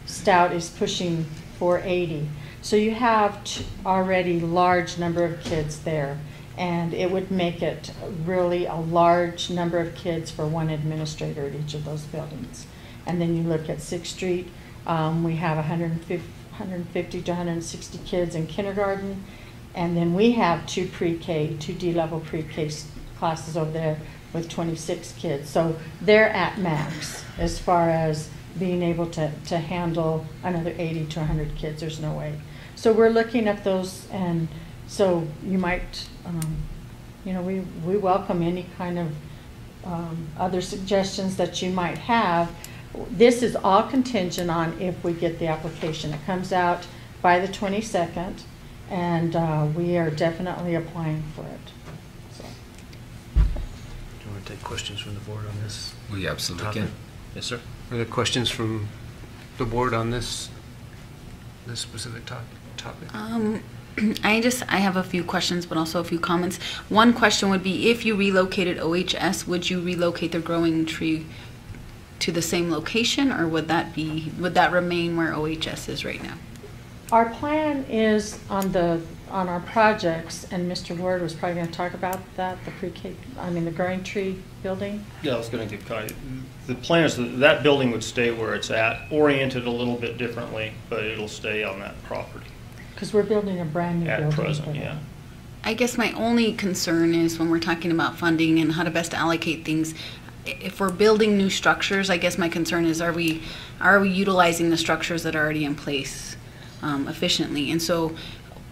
Stout is pushing 480. So you have already large number of kids there, and it would make it really a large number of kids for one administrator at each of those buildings. And then you look at 6th Street, we have 150 to 160 kids in kindergarten, and then we have 2 pre-K, 2 D-level pre-K classes over there with 26 kids. So they're at max as far as being able to handle another 80 to 100 kids. There's no way. So we're looking at those, and so you might, we welcome any kind of other suggestions that you might have. This is all contingent on if we get the application. It comes out by the 22nd, and we are definitely applying for it. So. Do you want to take questions from the board on this? We absolutely topic? can. Yes, sir. Are there questions from the board on this specific topic? I have a few questions, but also a few comments. One question would be, if you relocated OHS, would you relocate the growing tree to the same location, or would that remain where OHS is right now? Our plan is on our projects, and Mr. Ward was probably going to talk about that, the growing tree building. Yeah, I was going to give Kai. The plan is that building would stay where it's at, oriented a little bit differently, but it'll stay on that property. Because we're building a brand new building. At present, yeah. I guess my only concern is when we're talking about funding and how to best allocate things, if we're building new structures, I guess my concern is, are we utilizing the structures that are already in place efficiently? And so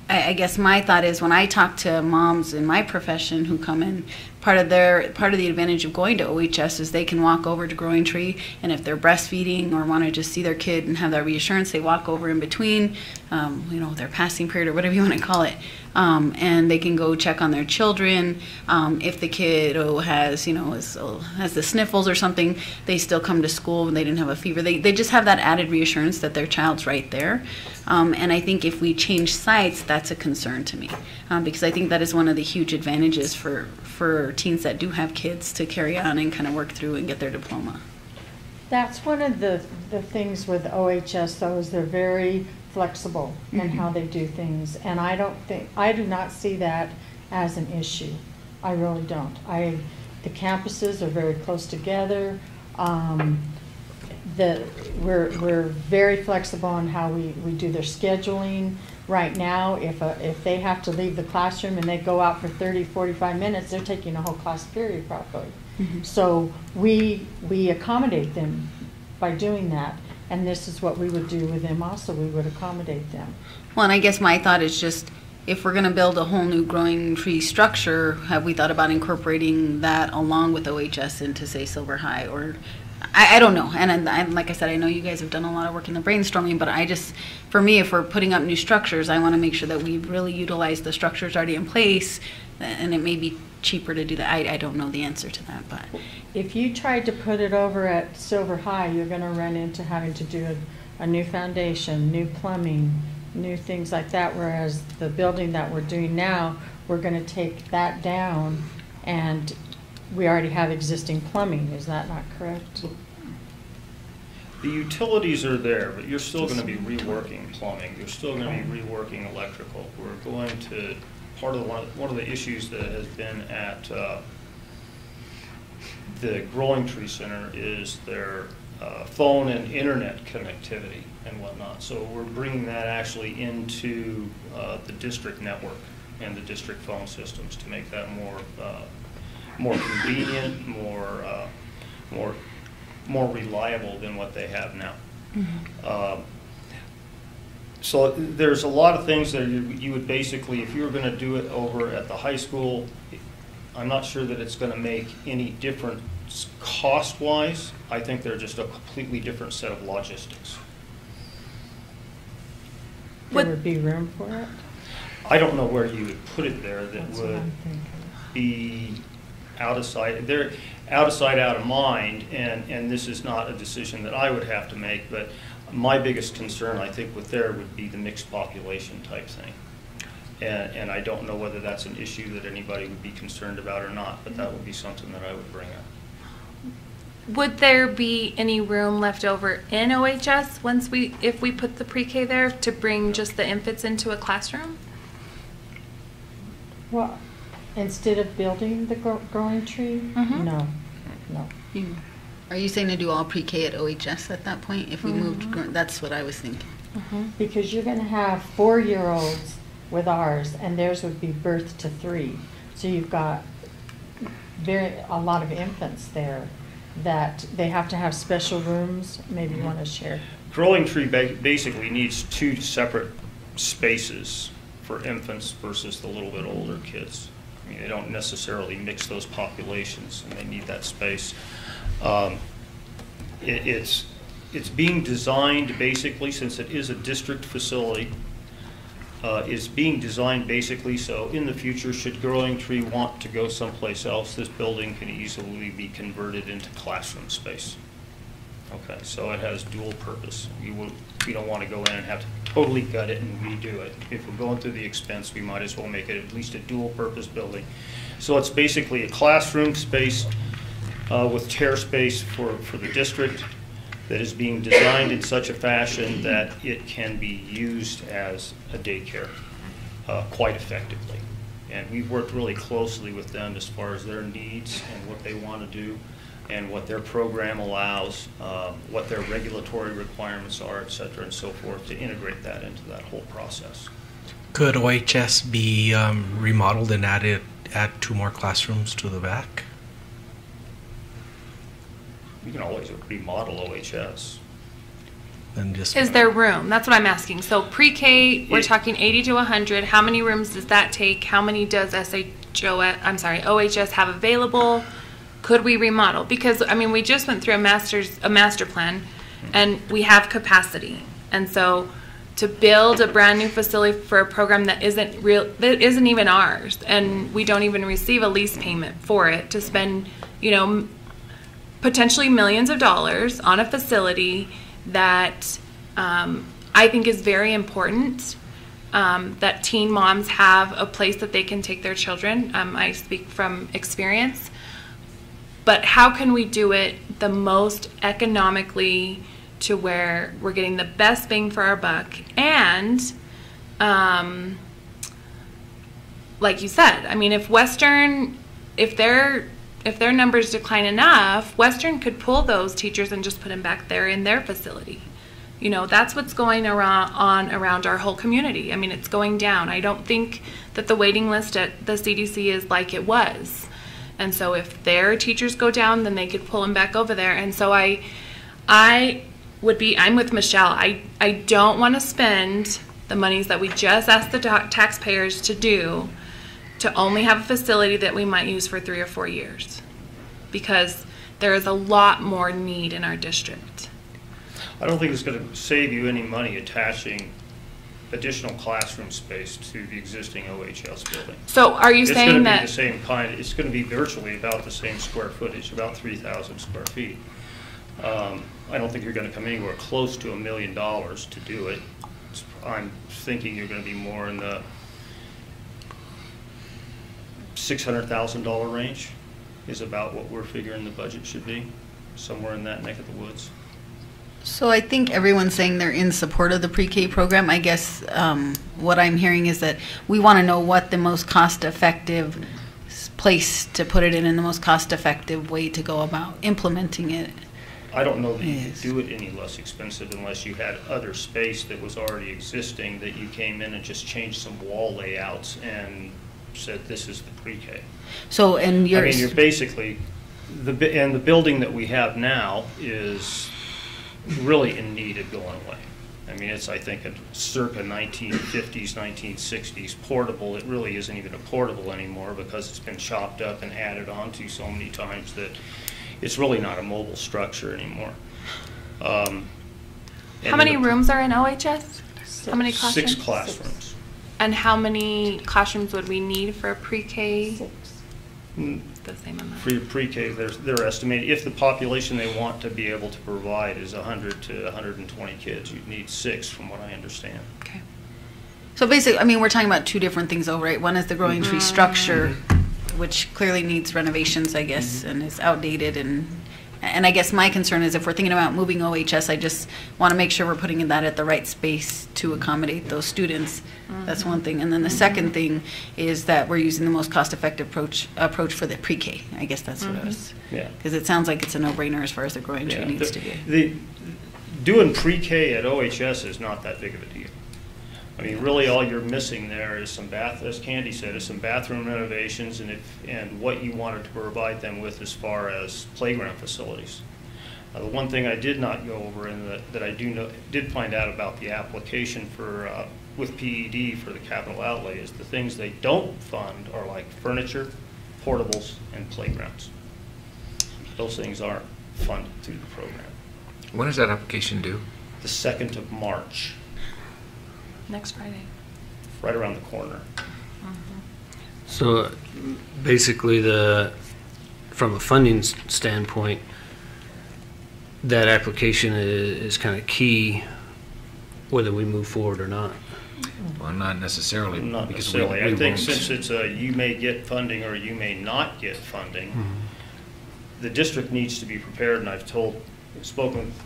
I guess my thought is, when I talk to moms in my profession who come in, part of the advantage of going to OHS is they can walk over to Growing Tree, and if they're breastfeeding or want to just see their kid and have that reassurance, they walk over in between, their passing period or whatever you want to call it, and they can go check on their children. If the kid has the sniffles or something, they still come to school when they didn't have a fever. They just have that added reassurance that their child's right there. And I think if we change sites, that's a concern to me, because I think that is one of the huge advantages for teens that do have kids to carry on and kind of work through and get their diploma. That's one of the things with OHS, though, is they're very flexible in how they do things, and I do not see that as an issue. I really don't. The campuses are very close together. We're very flexible on how we do their scheduling. Right now, if they have to leave the classroom and they go out for 30, 45 minutes, they're taking a whole class period probably. Mm-hmm. So we accommodate them by doing that, and this is what we would do with them also. We would accommodate them. Well, and I guess my thought is just, if we're going to build a whole new Growing Tree structure, have we thought about incorporating that along with OHS into, say, Silver High? Or I don't know. And like I said, I know you guys have done a lot of work in the brainstorming, but for me, if we're putting up new structures, I want to make sure that we really utilize the structures already in place, and it may be cheaper to do that. I don't know the answer to that, but if you tried to put it over at Silver High, you're going to run into having to do a new foundation, new plumbing, new things like that, whereas the building that we're doing now, we're going to take that down, and we already have existing plumbing. Is that not correct? The utilities are there, but you're still going to be reworking plumbing. You're still going to be reworking electrical. We're going to, one of the issues that has been at the Growing Tree Center is their phone and internet connectivity and whatnot. So we're bringing that actually into the district network and the district phone systems to make that more convenient, more reliable than what they have now. So there's a lot of things that you would basically, if you were going to do it over at the high school, I'm not sure that it's going to make any difference cost-wise. I think they're just a completely different set of logistics. There would be room for it? I don't know where you would put it there that That's what would I'm thinking. be out of sight. They're out of sight, out of mind, and this is not a decision that I would have to make, but my biggest concern, I think, with there would be the mixed population type thing. And I don't know whether that's an issue that anybody would be concerned about or not, but that would be something that I would bring up. Would there be any room left over in OHS if we put the pre-K there to bring just the infants into a classroom? Well, instead of building the growing tree? No. Are you saying to do all pre-K at OHS at that point? If we moved, that's what I was thinking. Because you're going to have 4-year-olds with ours, and theirs would be birth to 3. So you've got a lot of infants there that they have to have special rooms. Maybe you want to share. Growing tree basically needs 2 separate spaces for infants versus the little bit older kids. I mean, they don't necessarily mix those populations, and they need that space. It's being designed basically, since it is a district facility, is being designed basically so in the future, should Growing Tree want to go someplace else, this building can easily be converted into classroom space. Okay, so it has dual purpose. We don't want to go in and have to totally gut it and redo it. If we're going through the expense, we might as well make it at least a dual purpose building. So it's basically a classroom space with chair space for the district that is being designed in such a fashion that it can be used as a daycare quite effectively. And we've worked really closely with them as far as their needs and what they want to do and what their program allows, what their regulatory requirements are, et cetera, and so forth, to integrate that into that whole process. Could OHS be remodeled and add 2 more classrooms to the back? You can always remodel OHS. And just Is there room? That's what I'm asking. So pre-K, we're talking 80 to 100. How many rooms does that take? How many does OHS have available? Could we remodel? Because I mean, we just went through a master plan, and we have capacity. And so, to build a brand new facility for a program that isn't even ours, and we don't even receive a lease payment for it, to spend, potentially millions of dollars on a facility that I think is very important, that teen moms have a place that they can take their children. I speak from experience. But how can we do it the most economically to where we're getting the best bang for our buck? And like you said, I mean, if their numbers decline enough, Western could pull those teachers and just put them back there in their facility. That's what's going around our whole community. I mean, it's going down. I don't think that the waiting list at the CDC is like it was. And so if their teachers go down, then they could pull them back over there. And so I'm with Michelle. I don't want to spend the monies that we just asked the taxpayers to do to only have a facility that we might use for 3 or 4 years, because there is a lot more need in our district. I don't think it's going to save you any money attaching additional classroom space to the existing OHS building. So are you saying that it's going to be the same kind? It's going to be virtually about the same square footage, about 3,000 square feet. I don't think you're going to come anywhere close to $1 million to do it. I'm thinking you're going to be more in the $600,000 range is about what we're figuring the budget should be, somewhere in that neck of the woods. So I think everyone's saying they're in support of the pre-K program. I guess what I'm hearing is that we want to know what the most cost-effective place to put it in the most cost-effective way to go about implementing it. I don't know that you could do it any less expensive unless you had other space that was already existing, that you came in and just changed some wall layouts and said, this is the pre-K. So, and I mean, you're basically, and the building that we have now is really in need of going away. I mean, it's, I think, a circa 1950s, 1960s portable. It really isn't even a portable anymore because it's been chopped up and added onto so many times that it's really not a mobile structure anymore. How many rooms are in OHS? How many classrooms? 6 classrooms. And how many classrooms would we need for a pre-K? 6. The same amount. For your pre-K, they're estimated, if the population they want to be able to provide is 100 to 120 kids, you'd need 6 from what I understand. Okay. So basically, I mean, we're talking about 2 different things though, right? One is the growing tree structure, which clearly needs renovations, I guess, and is outdated. And I guess my concern is if we're thinking about moving OHS, I just want to make sure we're putting that at the right space to accommodate those students. That's one thing. And then the second thing is that we're using the most cost-effective approach for the pre-K. I guess that's what I was. Yeah. Because it sounds like it's a no-brainer as far as the growing tree needs to be. Doing pre-K at OHS is not that big of a deal. I mean, really, all you're missing there is some as Candy said, is some bathroom renovations and what you wanted to provide them with as far as playground facilities. The one thing I did not go over and that I did find out about the application for with PED for the capital outlay is the things they don't fund are like furniture, portables, and playgrounds. Those things aren't funded through the program. When is that application due? The 2nd of March. Next Friday. Right around the corner. So basically, from a funding standpoint, that application is kind of key whether we move forward or not. Well, not necessarily. Not because necessarily. we I think won't. since it's you may get funding or you may not get funding, the district needs to be prepared, and I've spoken with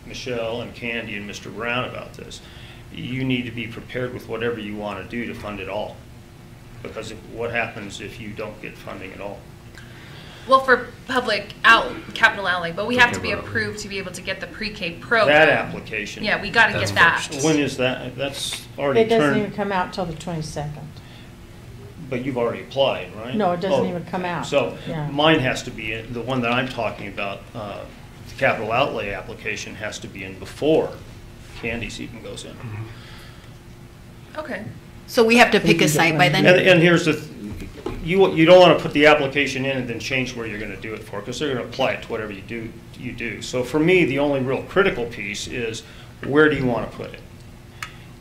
Michelle and Candy and Mr. Brown about this. You need to be prepared with whatever you want to do to fund it all. Because what happens if you don't get funding at all? Well, for capital outlay, but we have to be approved to be able to get the pre-K program. That application. Yeah, we got to get that. When is that? That's already It doesn't turned. even come out till the 22nd. But you've already applied, right? No, it doesn't even come out. So Yeah. mine has to be, the one that I'm talking about, the capital outlay application has to be in before Candy's even goes in. Okay. So we have to pick a site by then? And here's you don't want to put the application in and then change where you're going to do it for, because they're going to apply it to whatever you do. So for me, the only real critical piece is where do you want to put it?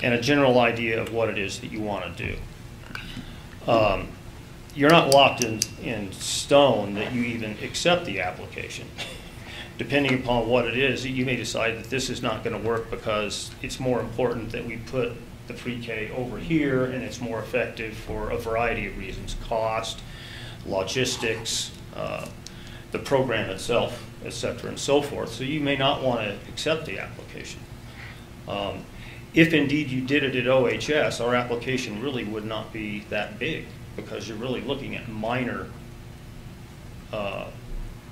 And a general idea of what it is that you want to do. You're not locked in stone that you even accept the application. Depending upon what it is, you may decide that this is not going to work because it's more important that we put the pre-K over here and it's more effective for a variety of reasons: cost, logistics, the program itself, et cetera, and so forth. So you may not want to accept the application. If indeed you did it at OHS, our application really would not be that big because you're really looking at minor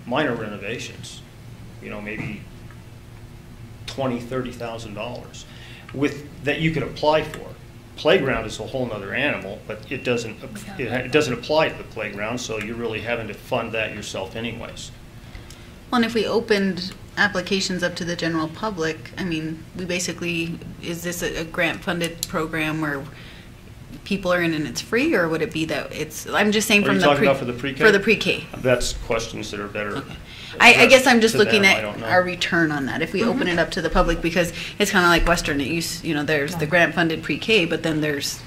renovations. Maybe $20,000, $30,000 that you could apply for. Playground is a whole nother animal, but it doesn't apply to the playground, so you're really having to fund that yourself anyways. Well, and if we opened applications up to the general public, I mean, is this a grant-funded program where people are in and it's free, or would it be that I'm just saying Are from you the talking about for the pre-K? For the pre-K. That's questions that are better. Okay. I guess I'm just looking them. at our return on that. If we open it up to the public, because it's kind of like Western, there's the grant-funded pre-K, but then there's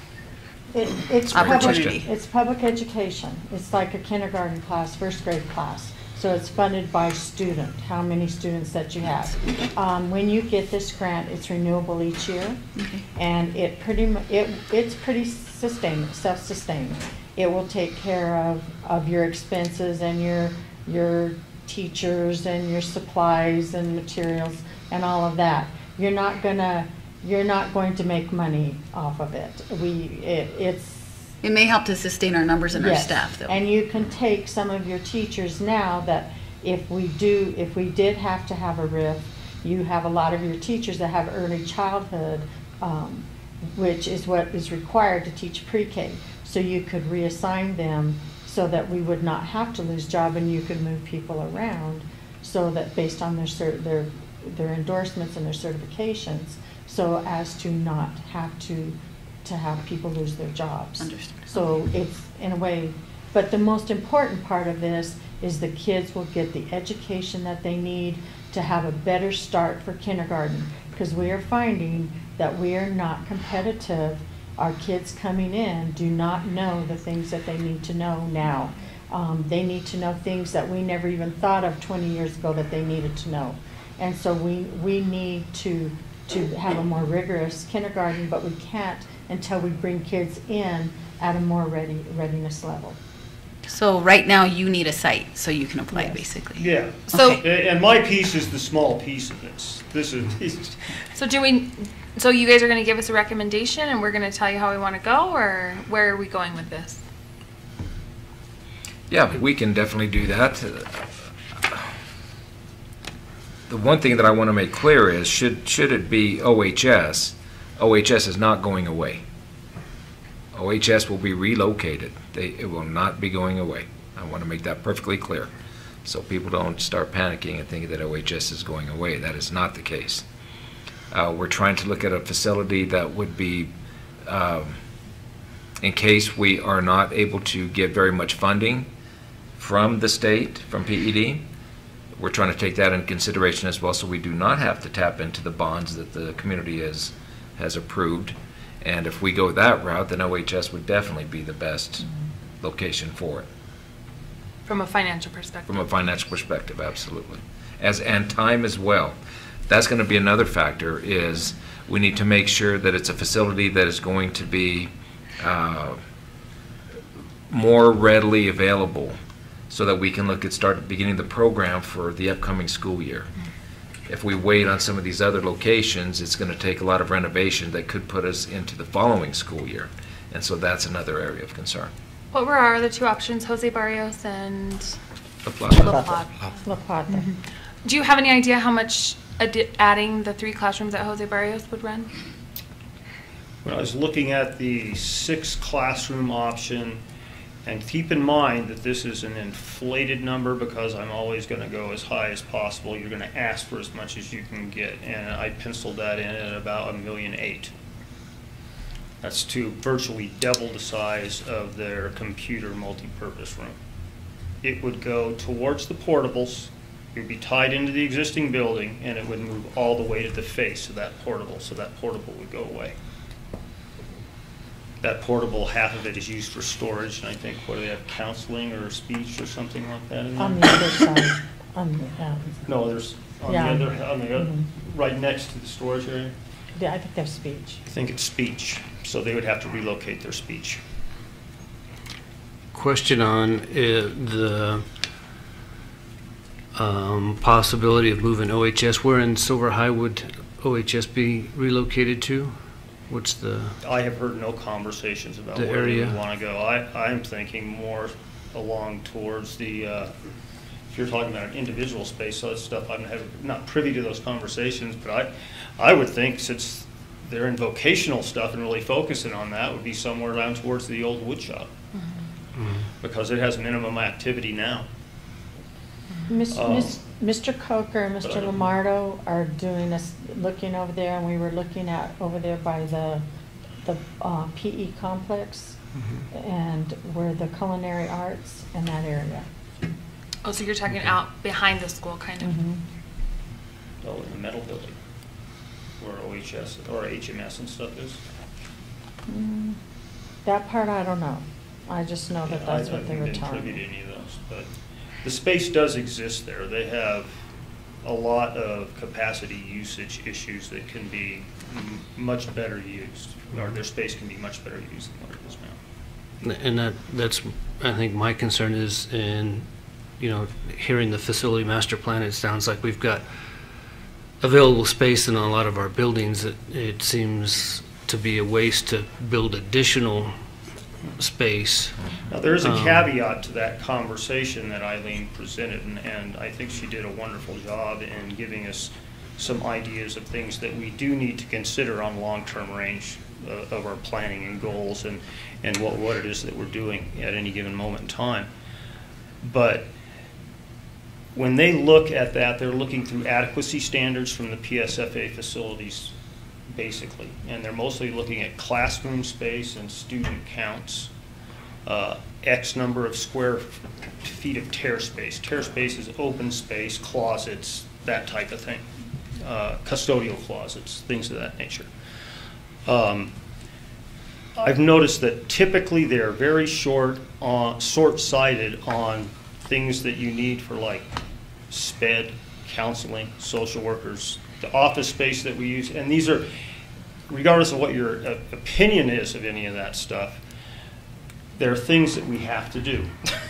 it's opportunity. It's public education. It's like a kindergarten class, first grade class. So it's funded by student, how many students that you have. When you get this grant, it's renewable each year, and it's pretty self-sustaining. It will take care of your expenses and your teachers and your supplies and materials and all of that. You're not going to make money off of it. It may help to sustain our numbers and our staff, though. And you can take some of your teachers now that if we did have to have a RIF, you have a lot of your teachers that have early childhood, which is what is required to teach pre-K. So you could reassign them so that we would not have to lose job, and you could move people around so that based on their endorsements and their certifications, so as to not have to have people lose their jobs. Understood. So it's in a way, but the most important part of this is the kids will get the education that they need to have a better start for kindergarten, because we are finding that we are not competitive. Our kids coming in do not know the things that they need to know now. They need to know things that we never even thought of 20 years ago that they needed to know. And so we need to have a more rigorous kindergarten, but we can't until we bring kids in at a more readiness level. So right now you need a site so you can apply, Yes. basically. Yeah. So- And my piece is the small piece of this. This is, So you guys are going to give us a recommendation and we're going to tell you how we want to go, or where are we going with this? Yeah, we can definitely do that. The one thing that I want to make clear is, should it be OHS, OHS is not going away. OHS will be relocated. It will not be going away. I want to make that perfectly clear, so people don't start panicking and thinking that OHS is going away. That is not the case. We're trying to look at a facility that would be, in case we are not able to get very much funding from the state, from PED, we're trying to take that into consideration as well, so we do not have to tap into the bonds that the community has approved. And if we go that route, then OHS would definitely be the best location for it. From a financial perspective. From a financial perspective, absolutely. And time as well. That's going to be another factor, is we need to make sure that it's a facility that is going to be more readily available, so that we can start beginning the program for the upcoming school year. If we wait on some of these other locations, it's going to take a lot of renovation that could put us into the following school year. And so that's another area of concern. What were our other two options, Jose Barrios and La Plata. La Plata? La Plata. Do you have any idea how much adding the 3 classrooms at Jose Barrios would run? when I was looking at the 6 classroom option, and keep in mind that this is an inflated number because I'm always going to go as high as possible. You're going to ask for as much as you can get, and I penciled that in at about $1.8 million. That's to virtually double the size of their computer multi-purpose room. It would go towards the portables. It would be tied into the existing building, and it would move all the way to the face of that portable, so that portable would go away. That portable, half of it is used for storage, and I think, what do they have, counseling or speech or something like that in there? On the other side. No, there's on the other, right next to the storage area. Yeah, I think that's speech. I think it's speech, so they would have to relocate their speech. Question on the possibility of moving OHS. Where in Silver High would OHS be relocated to? What's the... I have heard no conversations about the where area? they would want to go. I'm thinking more along towards the, if you're talking about an individual space, so that's stuff I'm not privy to those conversations, but I would think, since they're in vocational stuff and really focusing on that, would be somewhere down towards the old wood shop. Because it has minimum activity now. Mr. Coker and Mr. Lamardo are doing this, looking over there, and we were looking at over there by the PE complex and where the culinary arts in that area. Oh, so you're talking out behind the school, kind of. Oh, in the metal building, where OHS or HMS and stuff is. That part I don't know. I just know that that's what they were telling I haven't been privy me. to any of those, but the space does exist there. They have a lot of capacity usage issues that can be much better used, or their space can be much better used than what it is now. And that's, I think my concern is in, hearing the facility master plan, it sounds like we've got available space in a lot of our buildings. It seems to be a waste to build additional space. Now, there is a caveat to that conversation that Eileen presented, and I think she did a wonderful job in giving us some ideas of things that we do need to consider on long-term range of our planning and goals and what it is that we're doing at any given moment in time. But when they look at that, they're looking through adequacy standards from the PSFA facilities, basically. And they're mostly looking at classroom space and student counts, X number of square feet of tear space. Tear space is open space, closets, that type of thing. Custodial closets, things of that nature. I've noticed that typically they're very short-sighted on things that you need for like SPED, counseling, social workers, the office space that we use, and these are, regardless of what your opinion is of any of that stuff, there are things that we have to do.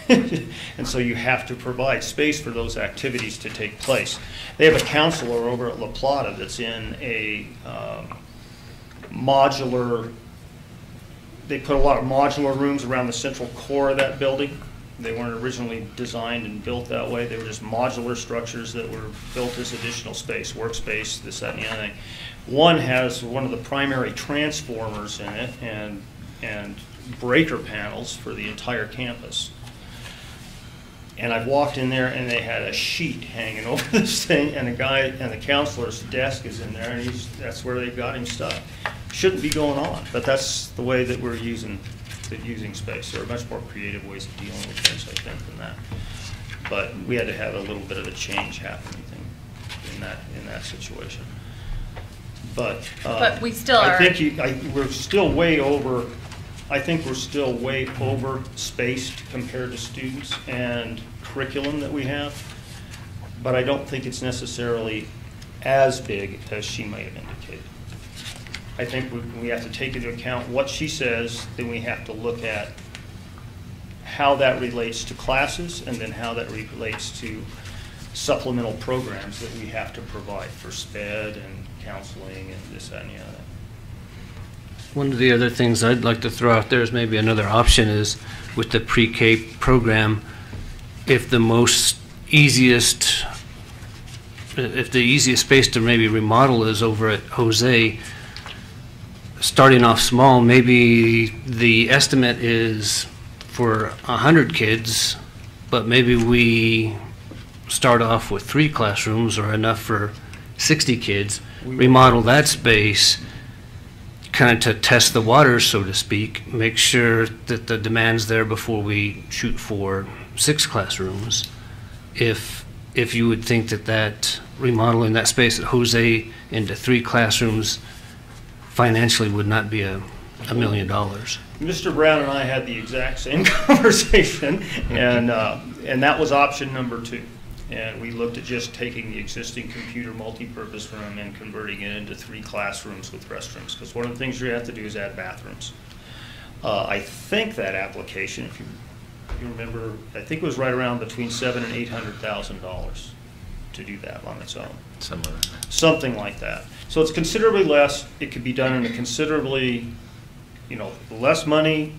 And so you have to provide space for those activities to take place. They have a counselor over at La Plata that's in a modular, they put a lot of modular rooms around the central core of that building. They weren't originally designed and built that way. They were just modular structures that were built as additional space, workspace, this, that, and the other thing. One has one of the primary transformers in it and breaker panels for the entire campus. And I've walked in there and they had a sheet hanging over this thing, and the counselor's desk is in there, and that's where they've got him stuck. Shouldn't be going on, but that's the way that we're using space. There are much more creative ways of dealing with things, I think, than that. But we had to have a little bit of a change happening in that situation. But we still are. I think we're still way over. I think we're still way over spaced compared to students and curriculum that we have. But I don't think it's necessarily as big as she may have indicated. I think we have to take into account what she says, then we have to look at how that relates to classes and then how that relates to supplemental programs that we have to provide for SPED and counseling and this, that, and the other. One of the other things I'd like to throw out there is maybe another option is with the pre-K program, if the easiest space to maybe remodel is over at Jose, starting off small, maybe the estimate is for 100 kids, but maybe we start off with 3 classrooms or enough for 60 kids, remodel that space, kind of to test the waters, so to speak, make sure that the demand's there before we shoot for 6 classrooms. If you would think that remodeling that space at Jose into 3 classrooms financially would not be $1 million. Mr. Brown and I had the exact same conversation, and that was option number 2. And we looked at just taking the existing computer multi-purpose room and converting it into 3 classrooms with restrooms, because one of the things you have to do is add bathrooms. I think that application, if you remember, I think it was right around between $700,000 and $800,000 to do that on its own. Something like that. So it's considerably less. It could be done in a considerably, less money.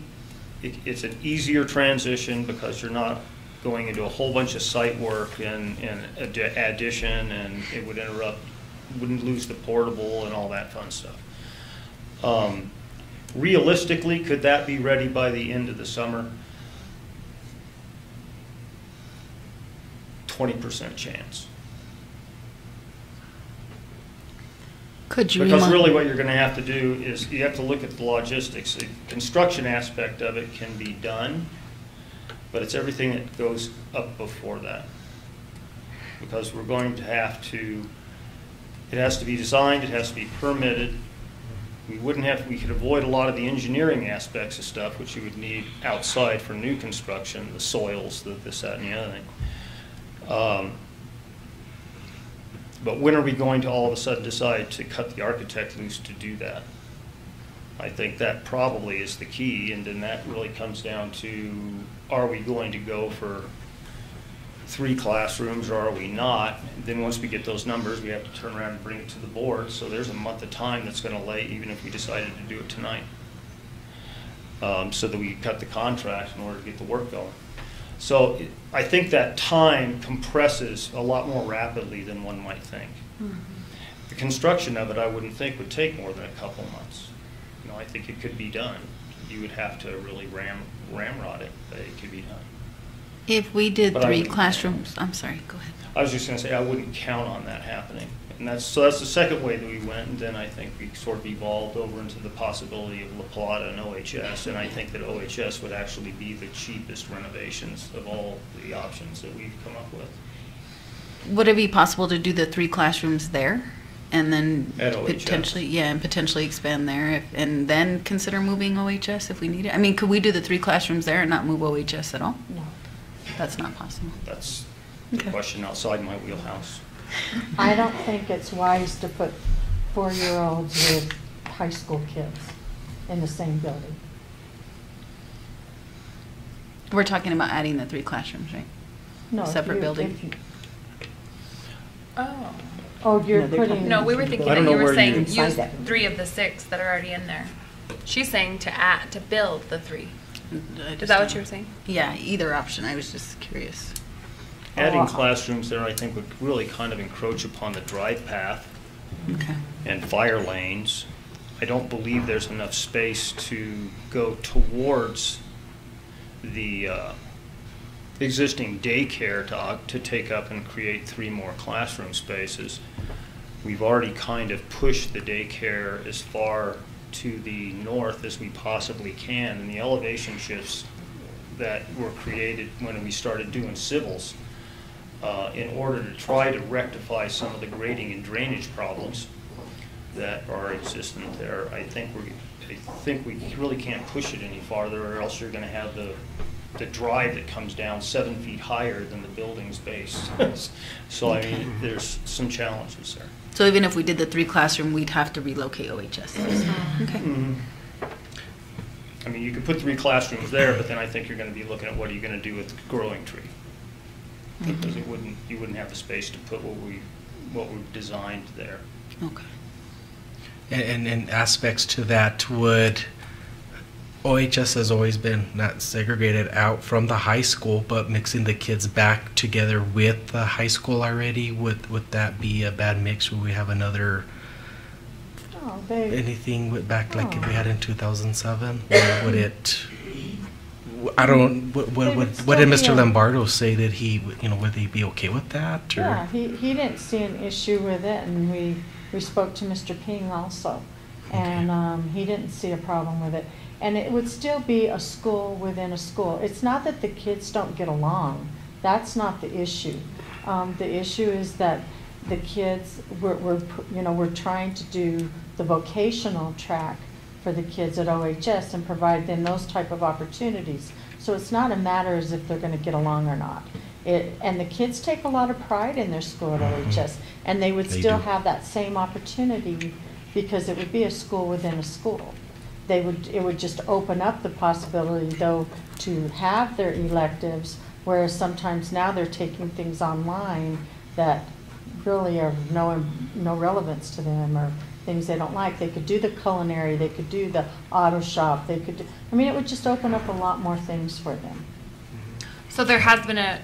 It's an easier transition because you're not going into a whole bunch of site work and addition, and it would wouldn't lose the portable and all that fun stuff. Realistically, could that be ready by the end of the summer? 20% chance. Because really what you're going to have to do is you have to look at the logistics. The construction aspect of it can be done, but it's everything that goes up before that. Because we're going to have to, it has to be designed, it has to be permitted. We could avoid a lot of the engineering aspects of stuff, which you would need outside for new construction, the soils, this, that, and the other thing. But when are we going to all of a sudden decide to cut the architect loose to do that? I think that probably is the key, and then that really comes down to, are we going to go for 3 classrooms or are we not? And then once we get those numbers, we have to turn around and bring it to the board. So there's a month of time that's going to lay, even if we decided to do it tonight. so that we cut the contract in order to get the work going. So I think that time compresses a lot more rapidly than one might think. Mm-hmm. The construction of it, I wouldn't think would take more than a couple months. You know, I think it could be done. You would have to really ramrod it, but it could be done. If we did But I 3 wouldn't- classrooms, I'm sorry, go ahead. I was just going to say I wouldn't count on that happening, and that's the second way that we went. And then I think we sort of evolved over into the possibility of La Plata and OHS, and I think that OHS would actually be the cheapest renovations of all the options that we've come up with. Would it be possible to do the 3 classrooms there? And then At OHS. potentially expand there, and then consider moving OHS if we need it? I mean, could we do the 3 classrooms there and not move OHS at all? No. That's not possible. That's the question outside my wheelhouse. I don't think it's wise to put 4-year-olds with high school kids in the same building. We're talking about adding the 3 classrooms, right? No, if Separate you- building? if you- Oh. Oh, you're No, they're putting. talking- No, we were thinking I that don't you know were where saying you- use Inside that. 3 of the 6 that are already in there. She's saying to build the 3. I Is just that what don't- you were saying? Yeah, either option. I was just curious. Adding Oh. classrooms there, I think, would really kind of encroach upon the drive path Okay. and fire lanes. I don't believe there's enough space to go towards the existing daycare to take up and create 3 more classroom spaces. We've already kind of pushed the daycare as far to the north as we possibly can, and the elevation shifts that were created when we started doing civils in order to try to rectify some of the grading and drainage problems that are existent there. I think we really can't push it any farther, or else you're going to have the drive that comes down 7 feet higher than the building's base. So I mean, there's some challenges there. So even if we did the 3 classroom, we'd have to relocate OHS. Okay. I mean, you could put 3 classrooms there, but then I think you're going to be looking at what are you going to do with the growing tree, because you wouldn't have the space to put what we've designed there. Okay. And aspects to that would, OHS has always been not segregated out from the high school, but mixing the kids back together with the high school already. Would that be a bad mix? Would we have another Oh, anything with back like if we had in 2007? Or would it? I don't. What did Mr. Lombardo say? That he, would he be okay with that? Or? Yeah, he didn't see an issue with it, and we spoke to Mr. Ping also, and he didn't see a problem with it. And it would still be a school within a school. It's not that the kids don't get along. That's not the issue. The issue is that the kids, we're trying to do the vocational track for the kids at OHS and provide them those type of opportunities. So it's not a matter as if they're going to get along or not. And the kids take a lot of pride in their school at OHS, and they would still have that same opportunity because it would be a school within a school. It would just open up the possibility, though, to have their electives, whereas sometimes now they're taking things online that really are no relevance to them, or things they don't like. They could do the culinary, they could do the auto shop, they could do, I mean, it would just open up a lot more things for them. So there has been a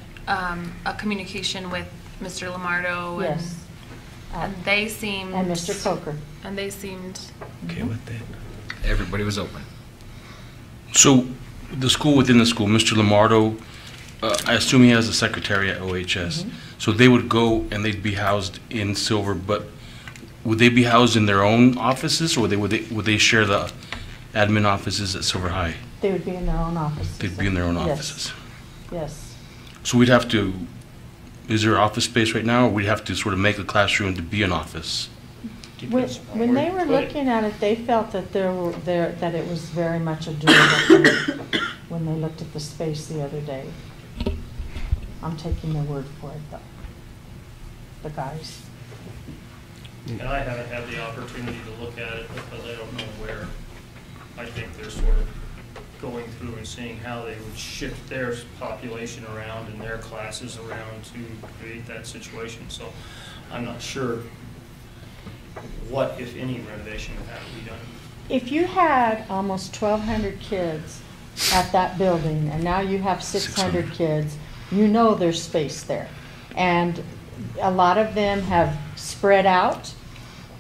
communication with Mr. Lombardo. Yes. And they seemed. And Mr. Coker. And they seemed. Okay with that. Everybody was open. So the school within the school, Mr. Lombardo, I assume he has a secretary at OHS. So they would go and they'd be housed in Silver, but would they be housed in their own offices, or would they share the admin offices at Silver High? They would be in their own offices. They'd be in their own Yes. offices. Yes. So we'd have to, is there office space right now, or we'd have to sort of make a classroom to be an office? When they were looking at it, they felt that that it was very much a doable thing when they looked at the space the other day. I'm taking their word for it, though. The guys. And I haven't had the opportunity to look at it because I don't know where. I think they're sort of going through and seeing how they would shift their population around and their classes around to create that situation. So I'm not sure what, if any, renovation would have to be done. if you had almost 1,200 kids at that building, and now you have 600 kids, you know there's space there. And a lot of them have spread out.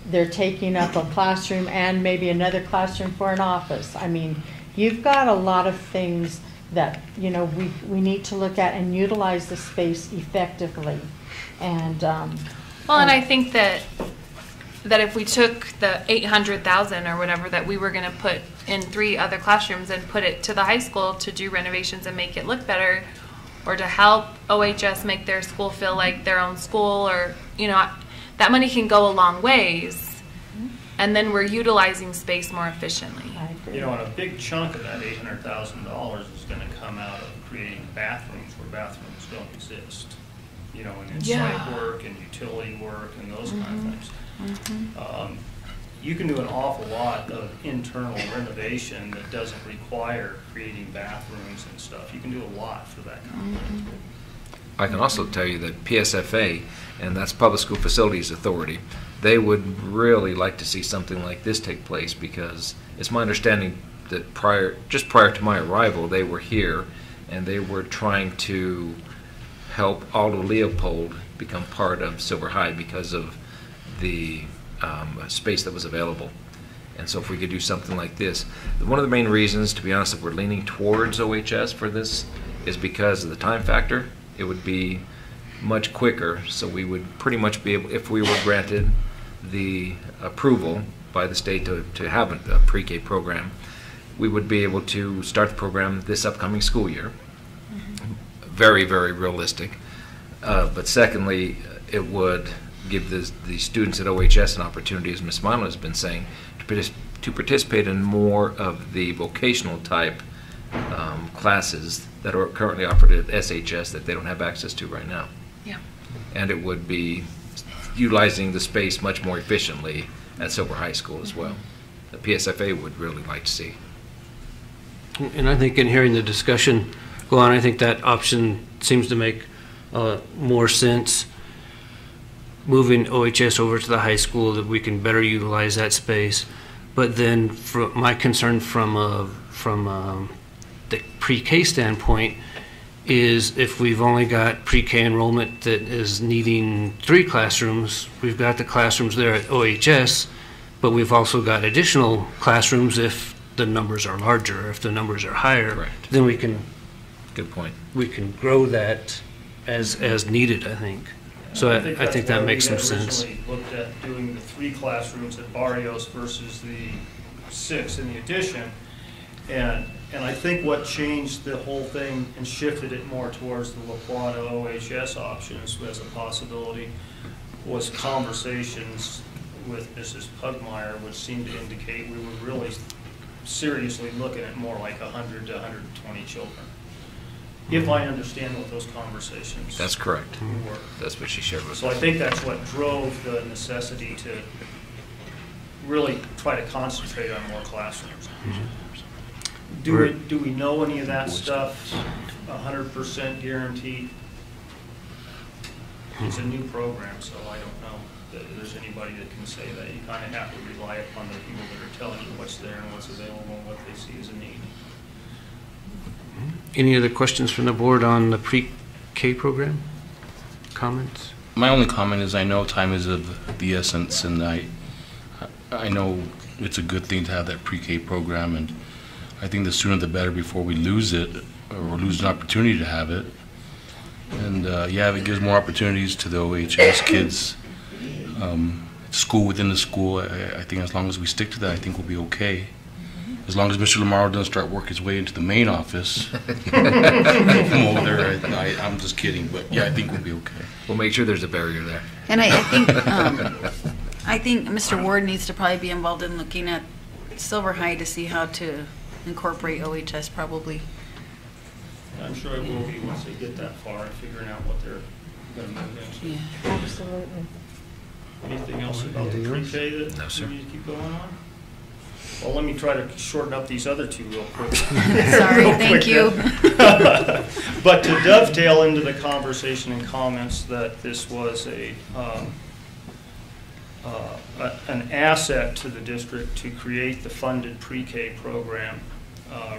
They're taking up a classroom and maybe another classroom for an office. I mean, you've got a lot of things that, you know, we need to look at and utilize the space effectively. And well, and I think that if we took the 800,000 or whatever that we were going to put in 3 other classrooms and put it to the high school to do renovations and make it look better, or to help OHS make their school feel like their own school, or, you know, that money can go a long ways, and then we're utilizing space more efficiently. You know, and a big chunk of that $800,000 is going to come out of creating bathrooms where bathrooms don't exist. You know, and site work and utility work and those kind of things. You can do an awful lot of internal renovation that doesn't require creating bathrooms and stuff. You can do a lot for that kind of thing. I can also tell you that PSFA, and that's Public School Facilities Authority, they would really like to see something like this take place, because it's my understanding that just prior to my arrival, they were here and they were trying to help Aldo Leopold become part of Silver High because of the space that was available. And so if we could do something like this, one of the main reasons, to be honest, if we're leaning towards OHS for this is because of the time factor. It would be much quicker, so we would pretty much be able, if we were granted the approval by the state to have a pre-K program, we would be able to start the program this upcoming school year. Very, very realistic. But secondly, it would give the students at OHS an opportunity, as Ms. Milo has been saying, to participate in more of the vocational type classes that are currently offered at SHS that they don't have access to right now. Yeah. And it would be utilizing the space much more efficiently at Silver High School as well. The PSFA would really like to see. And I think in hearing the discussion go on, I think that option seems to make more sense. Moving OHS over to the high school, that we can better utilize that space. But then, from my concern from the pre-K standpoint is if we've only got pre-K enrollment that is needing 3 classrooms, we've got the classrooms there at OHS, but we've also got additional classrooms if the numbers are larger, if the numbers are higher. Correct. Then we can. Good point. We can grow that as needed, I think. So I think that makes some sense. We looked at doing the 3 classrooms at Barrios versus the 6 in the addition, and I think what changed the whole thing and shifted it more towards the La Plata OHS options as a possibility was conversations with Mrs. Pugmire, which seemed to indicate we were really seriously looking at more like 100 to 120 children. If I understand what those conversations That's correct. were. That's what she shared with us. So I think that's what drove the necessity to really try to concentrate on more classrooms. Do we know any of that stuff 100% guaranteed? It's a new program, so I don't know that there's anybody that can say that. You kind of have to rely upon the people that are telling you what's there and what's available and what they see as a need. Any other questions from the board on the pre-K program? Comments? My only comment is I know time is of the essence, and I know it's a good thing to have that pre-K program, and I think the sooner the better before we lose it or lose an opportunity to have it. And yeah, if it gives more opportunities to the OHS kids, school within the school, I think as long as we stick to that, I think we'll be okay. As long as Mr. Lamaro doesn't start working his way into the main office from over there, I'm just kidding. But yeah, I think we'll be okay. We'll make sure there's a barrier there. And I think Mr. Ward needs to probably be involved in looking at Silver High to see how to incorporate OHS probably. I'm sure it will be once they get that far and figuring out what they're going to move into. Yeah, absolutely. Anything else about the pre-K that No, sir. we need to keep going on? Well, let me try to shorten up these other 2 real quick. Sorry, thank you. But to dovetail into the conversation and comments that this was a an asset to the district to create the funded pre-K program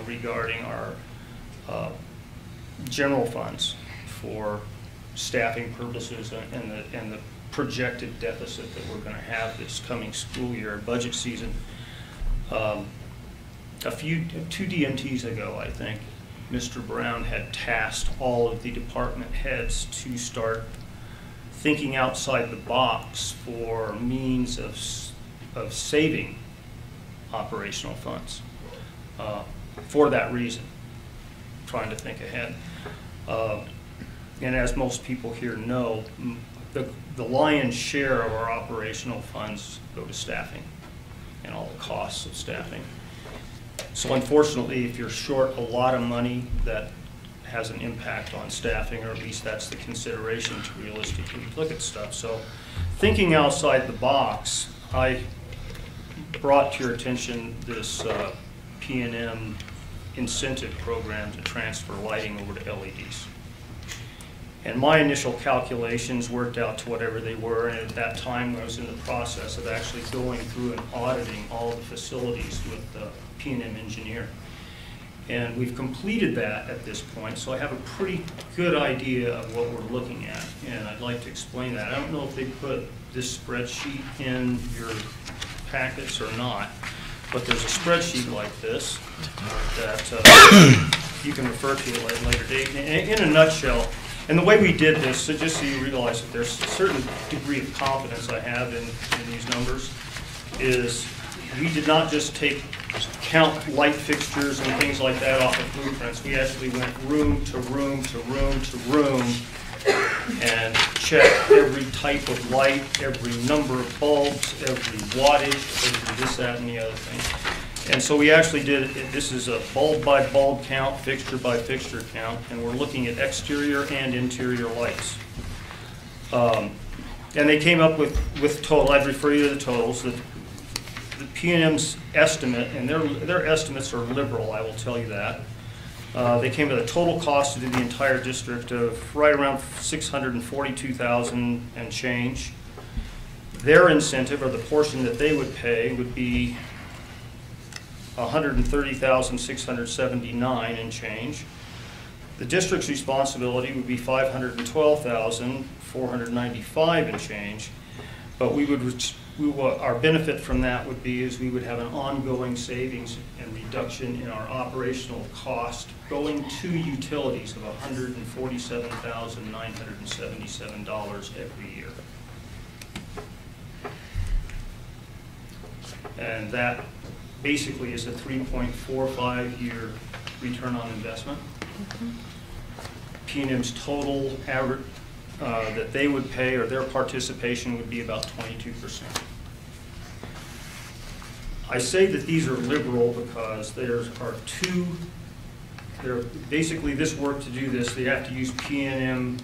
regarding our general funds for staffing purposes and the projected deficit that we're going to have this coming school year, budget season. Two DMTs ago, I think, Mr. Brown had tasked all of the department heads to start thinking outside the box for means of saving operational funds for that reason, trying to think ahead. And as most people here know, the lion's share of our operational funds go to staffing and all the costs of staffing. So unfortunately, if you're short a lot of money, that has an impact on staffing, or at least that's the consideration to realistically look at stuff. So thinking outside the box, I brought to your attention this P&M incentive program to transfer lighting over to LEDs. And my initial calculations worked out to whatever they were, and at that time I was in the process of actually going through and auditing all the facilities with the P&M engineer. And we've completed that at this point, so I have a pretty good idea of what we're looking at, and I'd like to explain that. I don't know if they put this spreadsheet in your packets or not, but there's a spreadsheet like this that you can refer to at a later date. In a nutshell, and the way we did this, so just so you realize that there's a certain degree of confidence I have in these numbers, is we did not just count light fixtures and things like that off of blueprints. We actually went room to room to room to room and checked every type of light, every number of bulbs, every wattage, every this, that, and the other thing. And so we actually did, this is a bulb by bulb count, fixture by fixture count, and we're looking at exterior and interior lights. And they came up with total, I'd refer you to the totals. The P&M's estimate, and their estimates are liberal, I will tell you that. They came to a total cost to the entire district of right around $642,000 and change. Their incentive, or the portion that they would pay, would be $130,679 and change. The district's responsibility would be $512,495 and change. But our benefit from that would be is we would have an ongoing savings and reduction in our operational cost going to utilities of $147,977 every year. And that basically is a 3.45-year return on investment. P&M's total average that they would pay, or their participation, would be about 22%. I say that these are liberal because there are basically this work to do this, they have to use P&M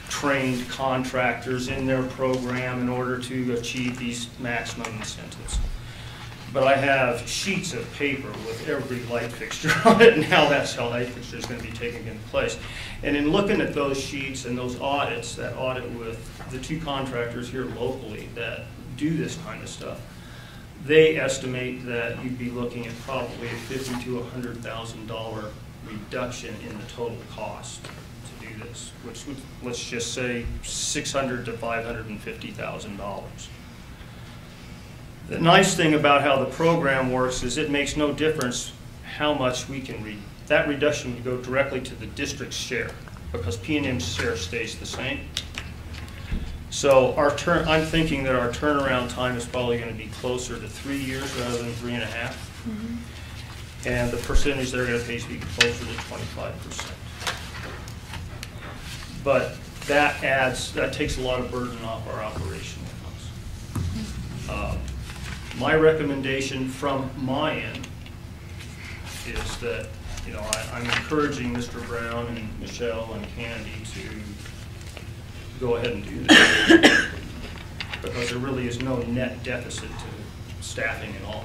trained contractors in their program in order to achieve these maximum incentives. But I have sheets of paper with every light fixture on it and how that light fixture is going to be taken into place. And in looking at those sheets and those audits, that audit with the two contractors here locally that do this kind of stuff, they estimate that you'd be looking at probably a $50,000 to $100,000 reduction in the total cost to do this, which would, let's just say, $600,000 to $550,000. The nice thing about how the program works is it makes no difference how much we can read. That reduction would go directly to the district's share because P&M's share stays the same. So I'm thinking that our turnaround time is probably going to be closer to 3 years rather than 3.5. Mm-hmm. And the percentage they're going to pay is be closer to 25%. But that takes a lot of burden off our operational costs. My recommendation from my end is that, I'm encouraging Mr. Brown and Michelle and Candy to go ahead and do this because there really is no net deficit to staffing at all.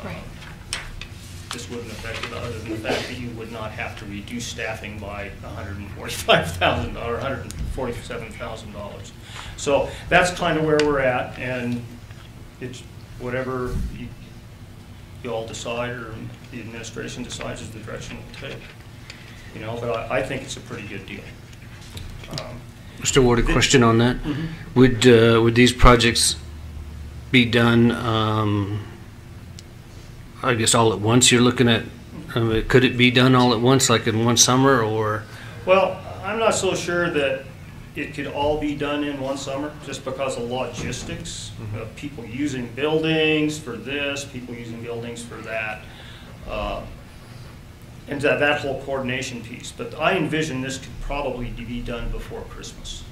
Right. this wouldn't affect it, other than the fact that you would not have to reduce staffing by $145,000 or $147,000. So that's kind of where we're at, and it's whatever you all decide or the administration decides is the direction we'll take. You know, but I think it's a pretty good deal. Mr. Ward, a question on that. Mm-hmm. Would these projects be done, I guess, all at once? You're looking at, could it be done all at once, like in one summer, or? Well, I'm not so sure that it could all be done in one summer, just because of logistics, of people using buildings for this, people using buildings for that, and that whole coordination piece. But I envision this could probably be done before Christmas,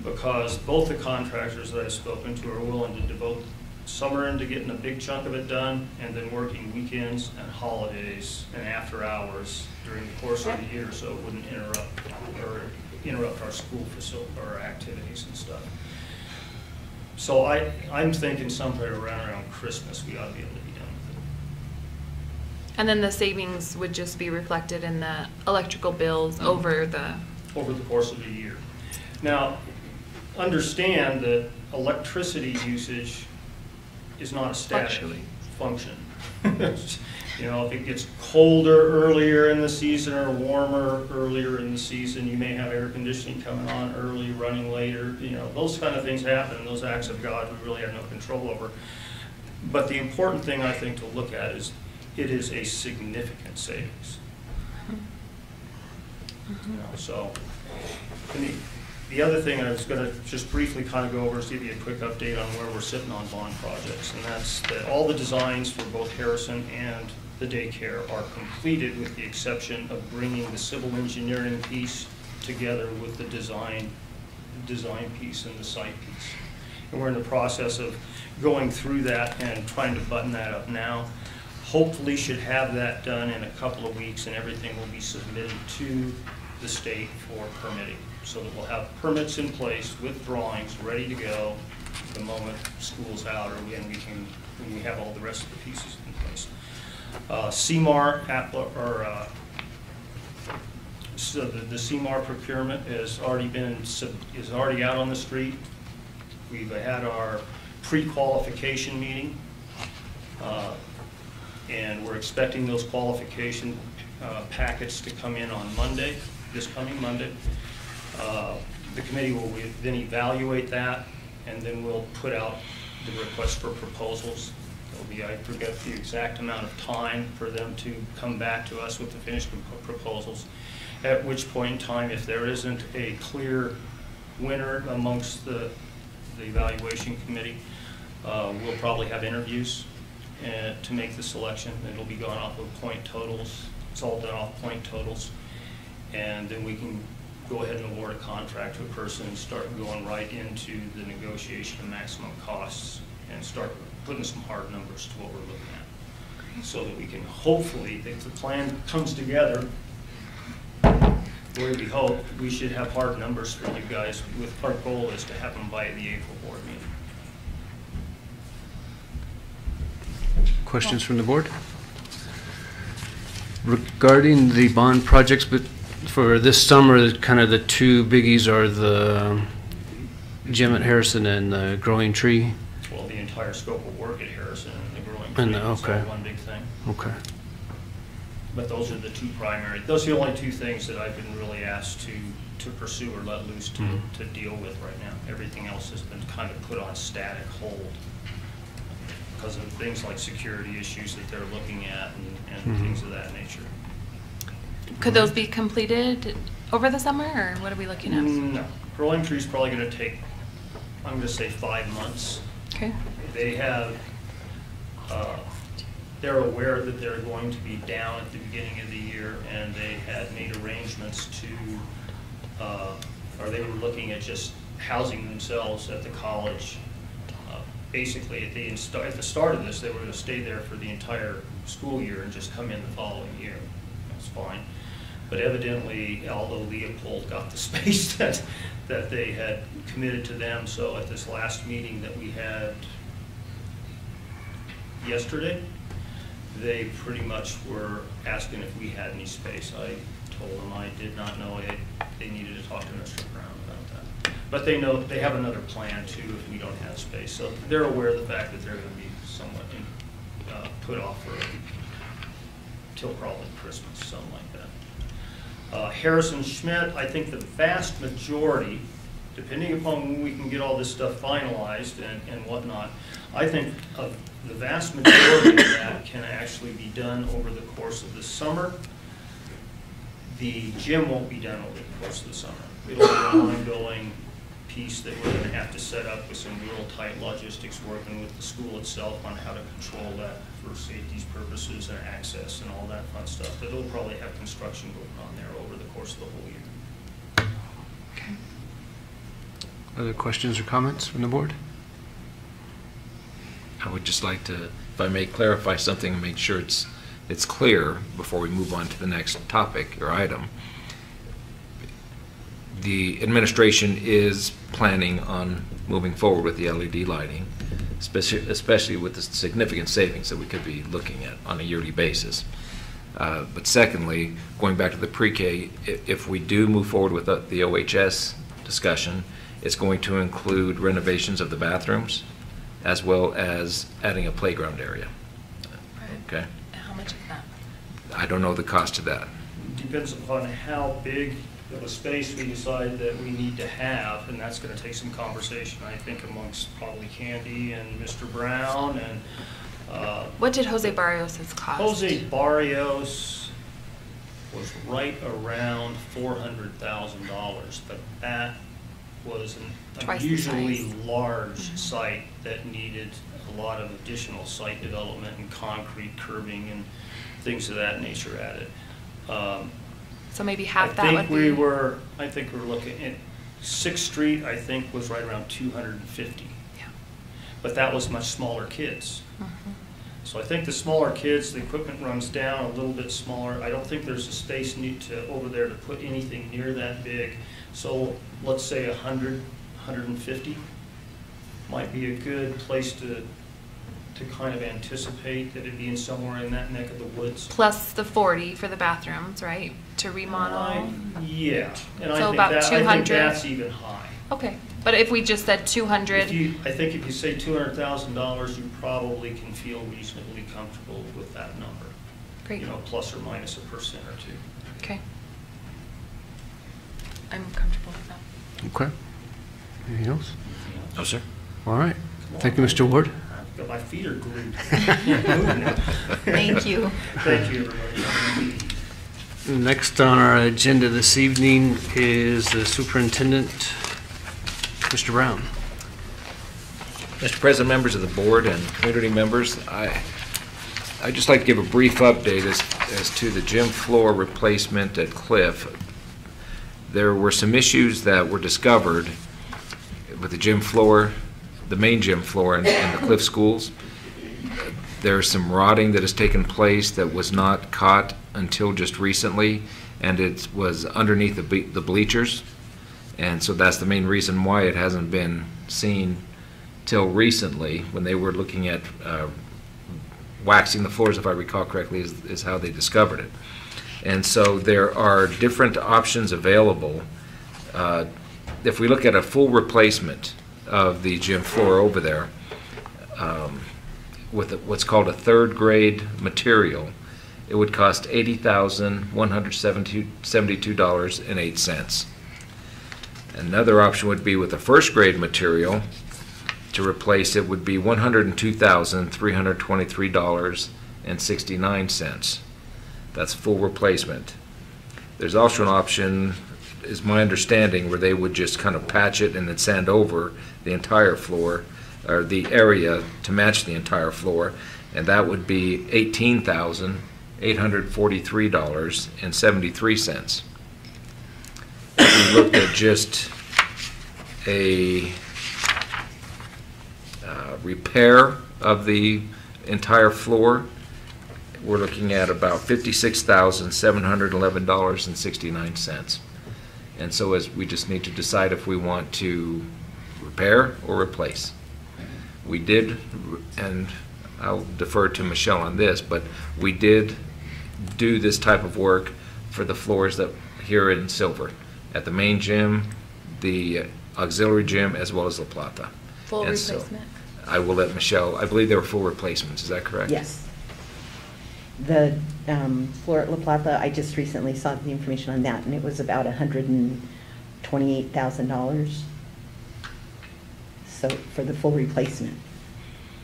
because both the contractors that I've spoken to are willing to devote summer into getting a big chunk of it done, and then working weekends and holidays and after hours during the course of the year, so it wouldn't interrupt our school facility, our activities and stuff. So I'm thinking somewhere around Christmas we ought to be able to be done with it. And then the savings would just be reflected in the electrical bills over the course of the year. Now, understand that electricity usage is not a static function. You know, if it gets colder earlier in the season or warmer earlier in the season, you may have air conditioning coming on early, running later. You know, those kind of things happen. Those acts of God we really have no control over. But the important thing I think to look at is it is a significant savings. You know, so the other thing I was going to just briefly kind of go over is give you a quick update on where we're sitting on bond projects, and that's that all the designs for both Harrison and the daycare are completed, with the exception of bringing the civil engineering piece together with the design piece and the site piece. And we're in the process of going through that and trying to button that up now. Hopefully should have that done in a couple of weeks, and everything will be submitted to the state for permitting, so that we'll have permits in place with drawings ready to go the moment school's out, or when we have all the rest of the pieces in place. CMAR, so the CMAR procurement is already out on the street. We've had our pre-qualification meeting, and we're expecting those qualification packets to come in on Monday, this coming Monday. The committee will then evaluate that, and then we'll put out the request for proposals. There'll be, I forget the exact amount of time for them to come back to us with the finished proposals, at which point in time, if there isn't a clear winner amongst the evaluation committee, we'll probably have interviews to make the selection. It'll be gone off of point totals. It's all done off point totals. And then we can go ahead and award a contract to a person and start going right into the negotiation of maximum costs and start putting some hard numbers to what we're looking at, so that we can hopefully, if the plan comes together, where we hope, we should have hard numbers for you guys. With our goal is to have them by the April board meeting. Questions from the board? Regarding the bond projects, but for this summer, kind of the two biggies are the gym at Harrison and the growing tree. Well, the entire scope of work at Harrison and the growing tree is all one big thing. Okay. But those are the two primary. Those are the only two things that I've been really asked to pursue or let loose to deal with right now. Everything else has been kind of put on static hold because of things like security issues that they're looking at and things of that nature. Could those be completed over the summer, or what are we looking at? No. Growing tree is probably going to take, I'm going to say, 5 months. Okay. They have, they're aware that they're going to be down at the beginning of the year, and they had made arrangements to, or they were looking at just housing themselves at the college. Basically, at the start of this, they were going to stay there for the entire school year and just come in the following year. That's fine. But evidently, although Leopold got the space that they had committed to them, so at this last meeting that we had yesterday, they pretty much were asking if we had any space. I told them I did not know it. They needed to talk to Mr. Brown about that. But they know they have another plan too if we don't have space. So they're aware of the fact that they're going to be somewhat put off for till probably Christmas, something like that. Harrison Schmidt, I think the vast majority, depending upon when we can get all this stuff finalized and whatnot, I think of the vast majority of that can actually be done over the course of the summer. The gym won't be done over the course of the summer. It'll be an ongoing piece that we're going to have to set up with some real tight logistics, working with the school itself on how to control that for safety purposes and access and all that fun stuff. But it'll probably have construction going on there over the course of the whole year. Okay. Other questions or comments from the board? I would just like to, if I may, clarify something and make sure it's clear before we move on to the next topic or item. The administration is planning on moving forward with the LED lighting, especially with the significant savings that we could be looking at on a yearly basis. But secondly, going back to the pre-K, if we do move forward with the OHS discussion, it's going to include renovations of the bathrooms as well as adding a playground area. Okay? How much is that? I don't know the cost of that. Depends upon how big of a space we decide that we need to have, and that's going to take some conversation, I think, amongst probably Candy and Mr. Brown and what did Jose Barrios' cost? Jose Barrios was right around $400,000, but that was an unusually large site that needed a lot of additional site development and concrete curbing and things of that nature added. So maybe half that would be. I think we're looking at 6th Street, I think, was right around 250. Yeah. But that was much smaller kids. So I think the smaller kids, the equipment runs down a little bit smaller. I don't think there's a space over there to put anything near that big. So let's say 100, 150 might be a good place to kind of anticipate that it'd be in somewhere in that neck of the woods. Plus the 40 for the bathrooms, right? To remodel? Yeah. And So about 200? I think that's even high. Okay. But if we just said 200? I think if you say $200,000, you probably can feel reasonably comfortable with that number. Great. You know, plus or minus a % or two. Okay. I'm comfortable with that. Okay. Anything else? No, sir. All right. Thank you, Mr. Ward. My feet are glued. Thank you. Thank you, everybody. Next on our agenda this evening is the superintendent, Mr. Brown. Mr. President, members of the board and community members, I'd just like to give a brief update as to the gym floor replacement at Cliff. There were some issues that were discovered with the gym floor, the main gym floor in the Cliff schools. There's some rotting that has taken place that was not caught until just recently, and it was underneath the bleachers. And so that's the main reason why it hasn't been seen till recently, when they were looking at waxing the floors, if I recall correctly, is how they discovered it. And so there are different options available. If we look at a full replacement of the gym floor over there, with what's called a third grade material, it would cost $80,172.08. Another option would be with a first grade material. To replace it would be $102,323.69. That's full replacement. There's also an option, is my understanding, where they would just kind of patch it and then sand over the entire floor, or the area to match the entire floor, and that would be $18,843.73. If we looked at just a repair of the entire floor, we're looking at about $56,711.69. And so as we just need to decide if we want to repair or replace. We did, and I'll defer to Michelle on this, but we did do this type of work for the floors that here in Silver, at the main gym, the auxiliary gym, as well as La Plata. Full And so replacement? I will let Michelle, I believe they were full replacements, is that correct? Yes. The floor at La Plata, I just recently saw the information on that, and it was about $128,000. So for the full replacement.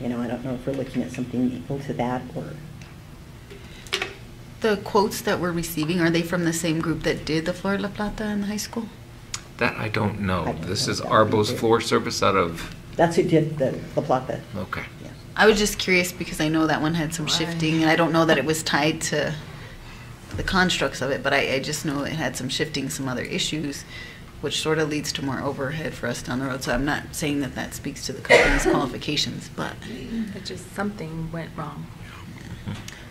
You know, I don't know if we're looking at something equal to that or. The quotes that we're receiving, are they from the same group that did the floor at La Plata in the high school? That I don't know. I don't This know is that Arbo's either. floor service out of, That's who did the La Plata. okay. I was just curious because I know that one had some shifting, and I don't know that it was tied to the constructs of it, but I just know it had some shifting, some other issues, which sort of leads to more overhead for us down the road. So I'm not saying that that speaks to the company's qualifications, but It just, something went wrong.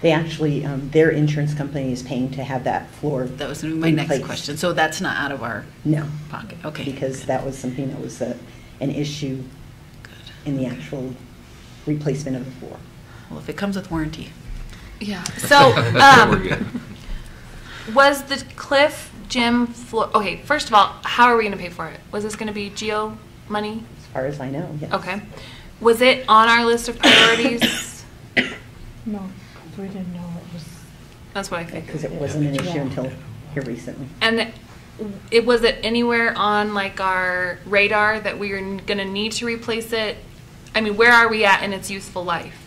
They actually, their insurance company is paying to have that floor. that was my next replaced. question. So that's not out of our No, pocket. Okay. because that was something that was an issue in the actual replacement of the floor. Well, if it comes with warranty. Yeah. So, We're good. was the Cliff Gym floor, okay, first of all, how are we going to pay for it? Was this going to be GEO money? As far as I know, yes. Okay. Was it on our list of priorities? No, we didn't know it was. That's what I figured. Because it wasn't an issue until here recently. And was it anywhere on like our radar that we were going to need to replace it? I mean, where are we at in its useful life?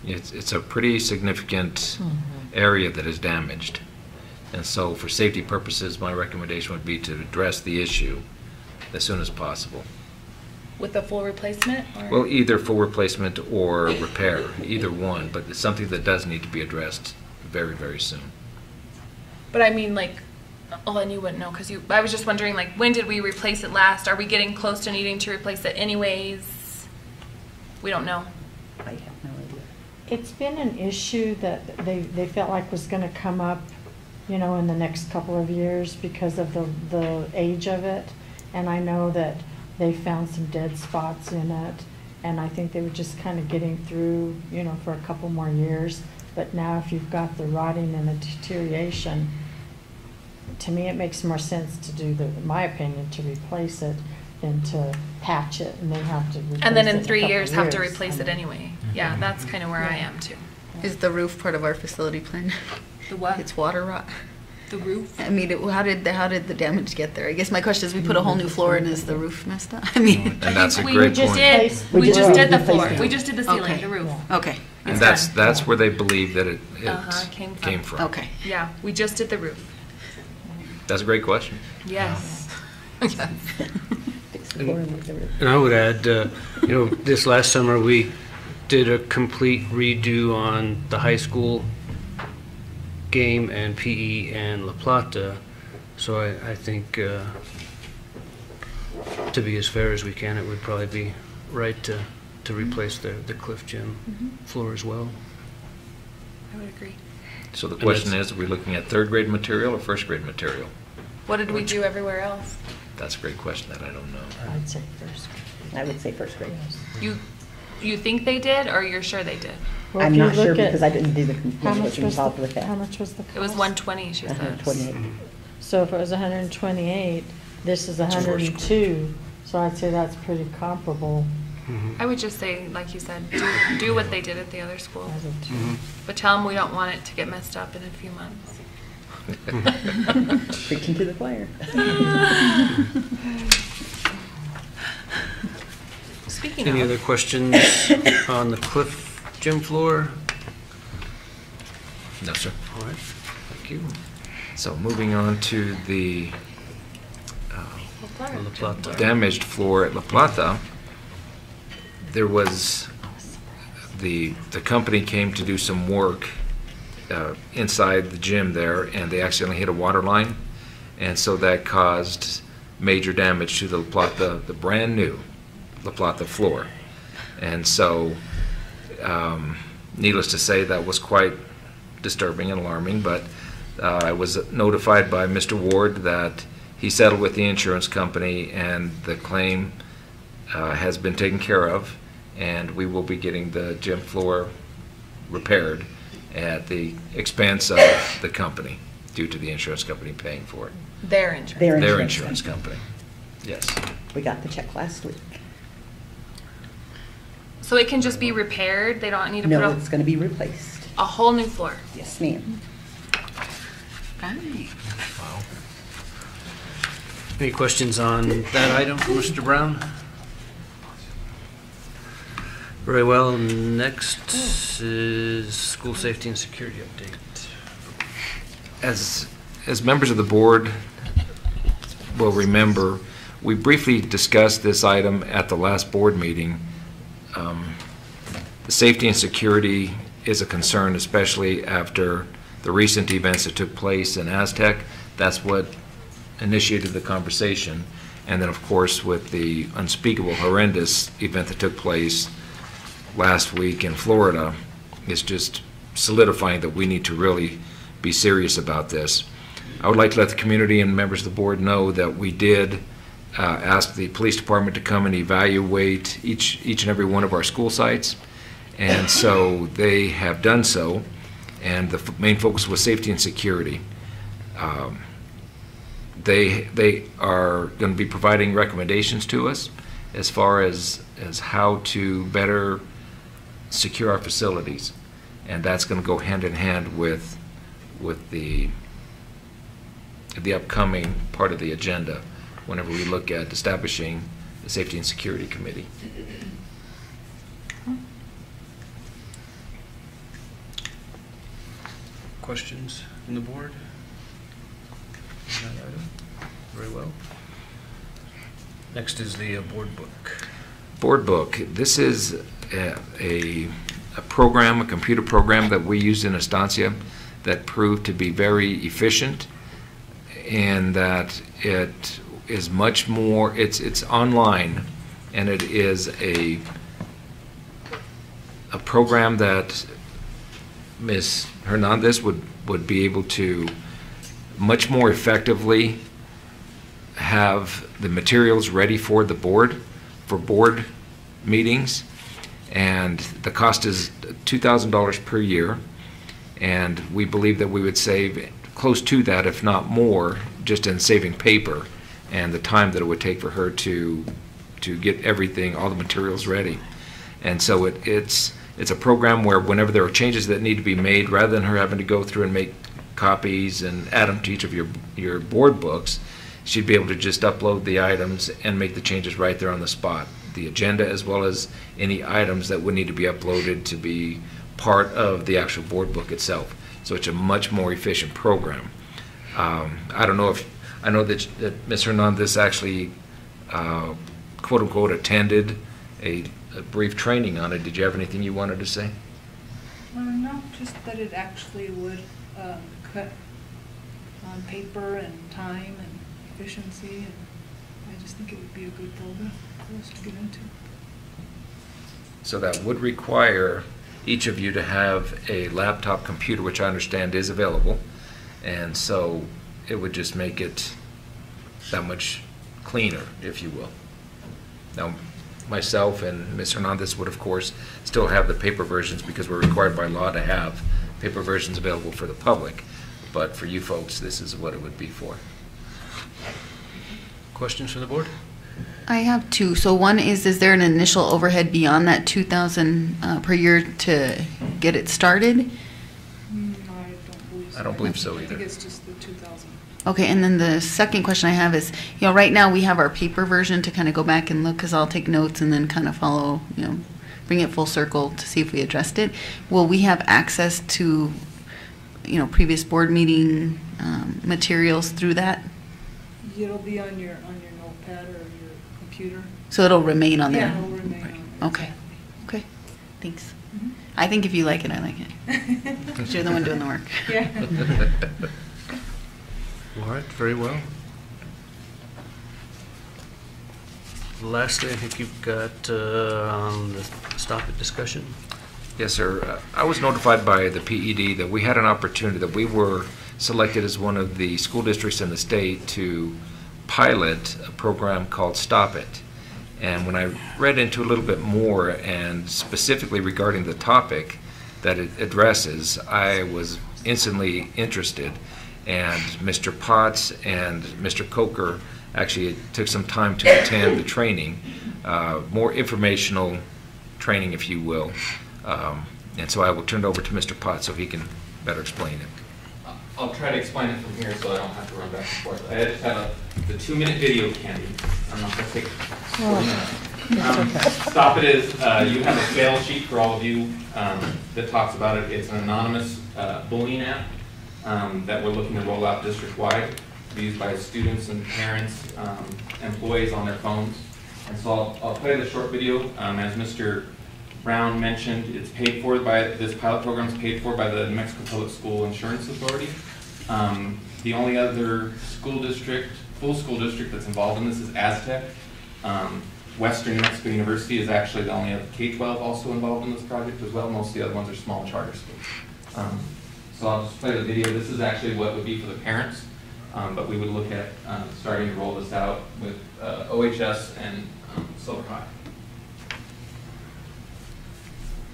It's a pretty significant area that is damaged. And so for safety purposes, my recommendation would be to address the issue as soon as possible. With a full replacement? Or? Well, either full replacement or repair, either one, but it's something that does need to be addressed very, very soon. But I mean, like, oh, and you wouldn't know because I was just wondering, like, when did we replace it last? Are we getting close to needing to replace it anyways? We don't know. I have no idea. It's been an issue that they felt like was going to come up, you know, in the next couple of years because of the age of it. And I know that they found some dead spots in it. And I think they were just kind of getting through, you know, for a couple more years. But now if you've got the rotting and the deterioration, to me it makes more sense to do, in my opinion, to replace it than to patch it and then have to replace it. And then in a 3 couple years have to years. replace it anyway. Yeah, that's kind of where I am too. Is the roof part of our facility plan? The what? It's water rot. The roof? I mean, how did the damage get there? I guess my question is, we put a whole new floor in, is the roof messed up? I mean. And that's a we great just point. did. We just did the floor. replaced it. We just did the ceiling, Okay. the roof. Okay. And It's that's done. where they believe that it Came from. Okay. Yeah, we just did the roof. That's a great question. Yes. Fix the floor and leave the roof. And I would add, this last summer, we did a complete redo on the high school game and PE and La Plata. So I think, to be as fair as we can, it would probably be right to replace the Cliff Gym floor as well. I would agree. So the And question that's- is, are we looking at third grade material or first grade material? What did we do everywhere else? That's a great question that I don't know. I'd say first. I would say first grade. You think they did, or you're sure they did? Well, I'm if you not sure look at because I didn't do the, how much what's was involved the, with that. how much was the cost? It was 120, she said. 128. So if it was 128, this is 102, so I'd say that's pretty comparable. I would just say, like you said, do what they did at the other school. As of two. But tell them we don't want it to get messed up in a few months. Preaching to the choir. Speaking Any of, other questions on the Cliff Gym floor? No, sir. All right. Thank you. So moving on to the On La Plata. damaged floor at La Plata, there was, the company came to do some work inside the gym there, and they accidentally hit a water line, and so that caused major damage to the La Plata, the brand new La Plata floor. And so, needless to say, that was quite disturbing and alarming, but I was notified by Mr. Ward that he settled with the insurance company and the claim has been taken care of, and we will be getting the gym floor repaired at the expense of the company due to the insurance company paying for it. Their insurance. Their insurance company. Yes. We got the check last week. So it can just be repaired? They don't need to No, put it's going to be replaced. a whole new floor? Yes, ma'am. Right. Wow. Any questions on that item for Mr. Brown? Very well. Next is school safety and security update. As members of the board will remember, we briefly discussed this item at the last board meeting. The safety and security is a concern, especially after the recent events that took place in Aztec. That's what initiated the conversation. And then, of course, with the unspeakable, horrendous event that took place last week in Florida, it's just solidifying that we need to really be serious about this. I would like to let the community and members of the board know that we did ask the police department to come and evaluate each and every one of our school sites. And so they have done so, and the main focus was safety and security. They are going to be providing recommendations to us as far as how to better secure our facilities, and that's going to go hand in hand with the upcoming part of the agenda whenever we look at establishing the Safety and Security Committee. Questions from the board? On that item? Very well. Next is the board book. Board book. This is a program, a computer program that we used in Estancia that proved to be very efficient, and that it is much more, it's online, and it is a program that Ms. Hernandez would be able to much more effectively have the materials ready for the board, for board meetings, and the cost is $2,000 per year, and we believe that we would save close to that, if not more, just in saving paper and the time that it would take for her to get everything, all the materials ready. And so it's a program where whenever there are changes that need to be made, rather than her having to go through and make copies and add them to each of your board books, she'd be able to just upload the items and make the changes right there on the spot. The agenda, as well as any items that would need to be uploaded to be part of the actual board book itself. So it's a much more efficient program. I don't know if, I know that Ms. Hernandez actually, quote unquote, attended a brief training on it. Did you have anything you wanted to say? No, just that it actually would cut on paper and time and efficiency, and I just think it would be a good program for us to get into. So that would require each of you to have a laptop computer, which I understand is available, and so it would just make it that much cleaner, if you will. Now, myself and Ms. Hernandez would, of course, still have the paper versions because we're required by law to have paper versions available for the public, but for you folks, this is what it would be for. Questions from the board? I have two. So one is there an initial overhead beyond that $2,000 per year to get it started? I don't believe so I either. think it's just the 2,000. Okay, and then the second question I have is, right now we have our paper version to kind of go back and look, because I'll take notes and then kind of follow, bring it full circle to see if we addressed it. Will we have access to, previous board meeting materials through that? It'll be on your notepad or your computer. So it'll remain on there? Yeah, it'll remain on there. Okay. Okay. Thanks. I think if you like it, I like it. You're the one doing the work. Yeah. All right, very well. Lastly, I think you've got on the stop it discussion. Yes, sir. I was notified by the PED that we had an opportunity, that we were selected as one of the school districts in the state to pilot a program called Stop It. And when I read into a little bit more, and specifically regarding the topic that it addresses, I was instantly interested. And Mr. Potts and Mr. Coker actually took some time to attend the training, more informational training, if you will. And so I will turn it over to Mr. Potts so he can better explain it. I'll try to explain it from here so I don't have to run back and forth. I just have the 2-minute video, Candy. I'm not going to take 40 minutes. Stop It is, you have a fail sheet for all of you that talks about it. It's an anonymous bullying app that we're looking to roll out district-wide, to be used by students and parents, employees on their phones. And so I'll play the short video. As Mr. Brown mentioned, it's paid for by, this pilot program is paid for by the New Mexico Public School Insurance Authority. The only other school district, full school district that's involved in this is Aztec. Western New Mexico University is actually the only other K-12 also involved in this project as well. Most of the other ones are small charter schools. So I'll just play the video. This is actually what would be for the parents, but we would look at starting to roll this out with OHS and Silver High.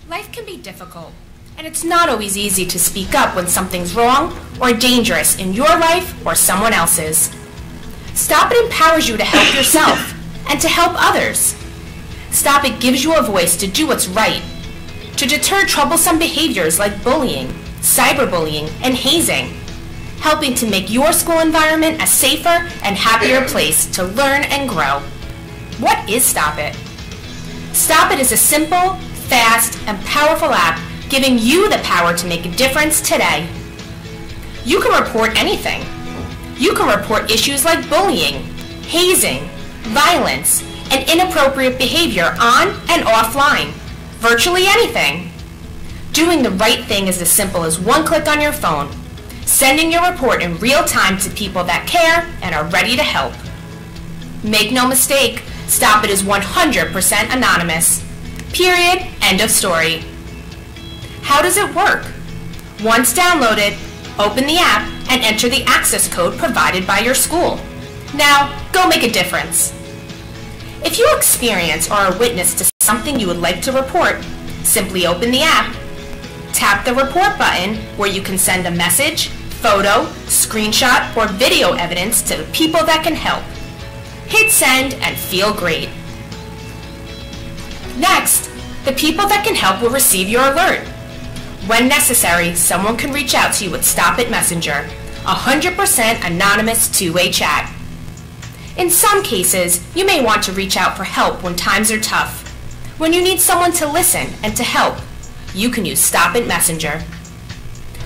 Life can be difficult, and it's not always easy to speak up when something's wrong or dangerous in your life or someone else's. Stop It empowers you to help yourself and to help others. Stop It gives you a voice to do what's right, to deter troublesome behaviors like bullying, cyberbullying, and hazing, helping to make your school environment a safer and happier place to learn and grow. What is Stop It? Stop It is a simple, fast, and powerful app giving you the power to make a difference today. You can report anything. You can report issues like bullying, hazing, violence, and inappropriate behavior on and offline. Virtually anything. Doing the right thing is as simple as one click on your phone, sending your report in real time to people that care and are ready to help. Make no mistake, Stop It is 100% anonymous. Period. End of story. How does it work? Once downloaded, open the app and enter the access code provided by your school. Now, go make a difference. If you experience or are witness to something you would like to report, simply open the app, tap the report button where you can send a message, photo, screenshot, or video evidence to the people that can help. Hit send and feel great. Next, the people that can help will receive your alert. When necessary, someone can reach out to you with Stop It Messenger, 100% anonymous two-way chat. In some cases, you may want to reach out for help when times are tough. When you need someone to listen and to help, you can use Stop It Messenger.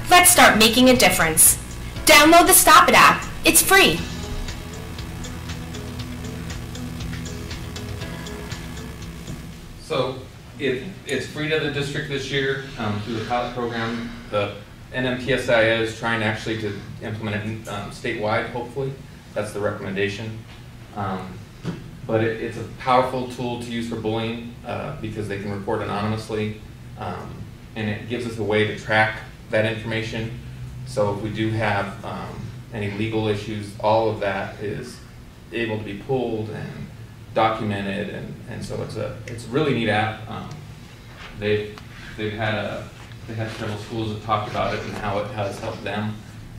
Let's start making a difference. Download the Stop It app. It's free. So it's free to the district this year through the pilot program. The NMTSIA is trying actually to implement it statewide, hopefully. That's the recommendation. But it's a powerful tool to use for bullying because they can report anonymously. And it gives us a way to track that information. So if we do have any legal issues, all of that is able to be pulled and documented, and so it's a really neat app. They've had several schools that talked about it and how it has helped them,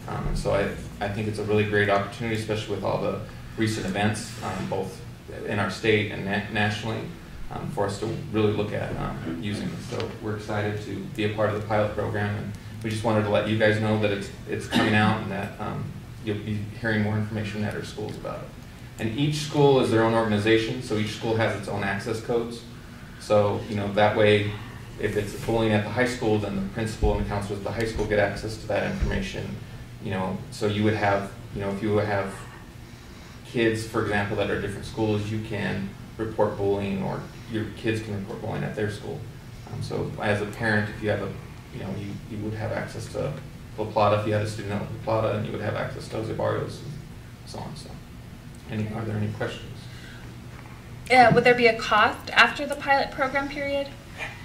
and so I think it's a really great opportunity, especially with all the recent events, both in our state and nationally, for us to really look at using it. So we're excited to be a part of the pilot program, and we just wanted to let you guys know that it's coming out and that you'll be hearing more information at our schools about it. And each school is their own organization, so each school has its own access codes. So, that way, if it's bullying at the high school, then the principal and the counselors at the high school get access to that information. So you would have, if you have kids, for example, that are different schools, you can report bullying, or your kids can report bullying at their school. So as a parent, if you have you would have access to La Plata if you had a student at La Plata, and you would have access to Jose Barrios and so on. So. Are there any questions? Would there be a cost after the pilot program period?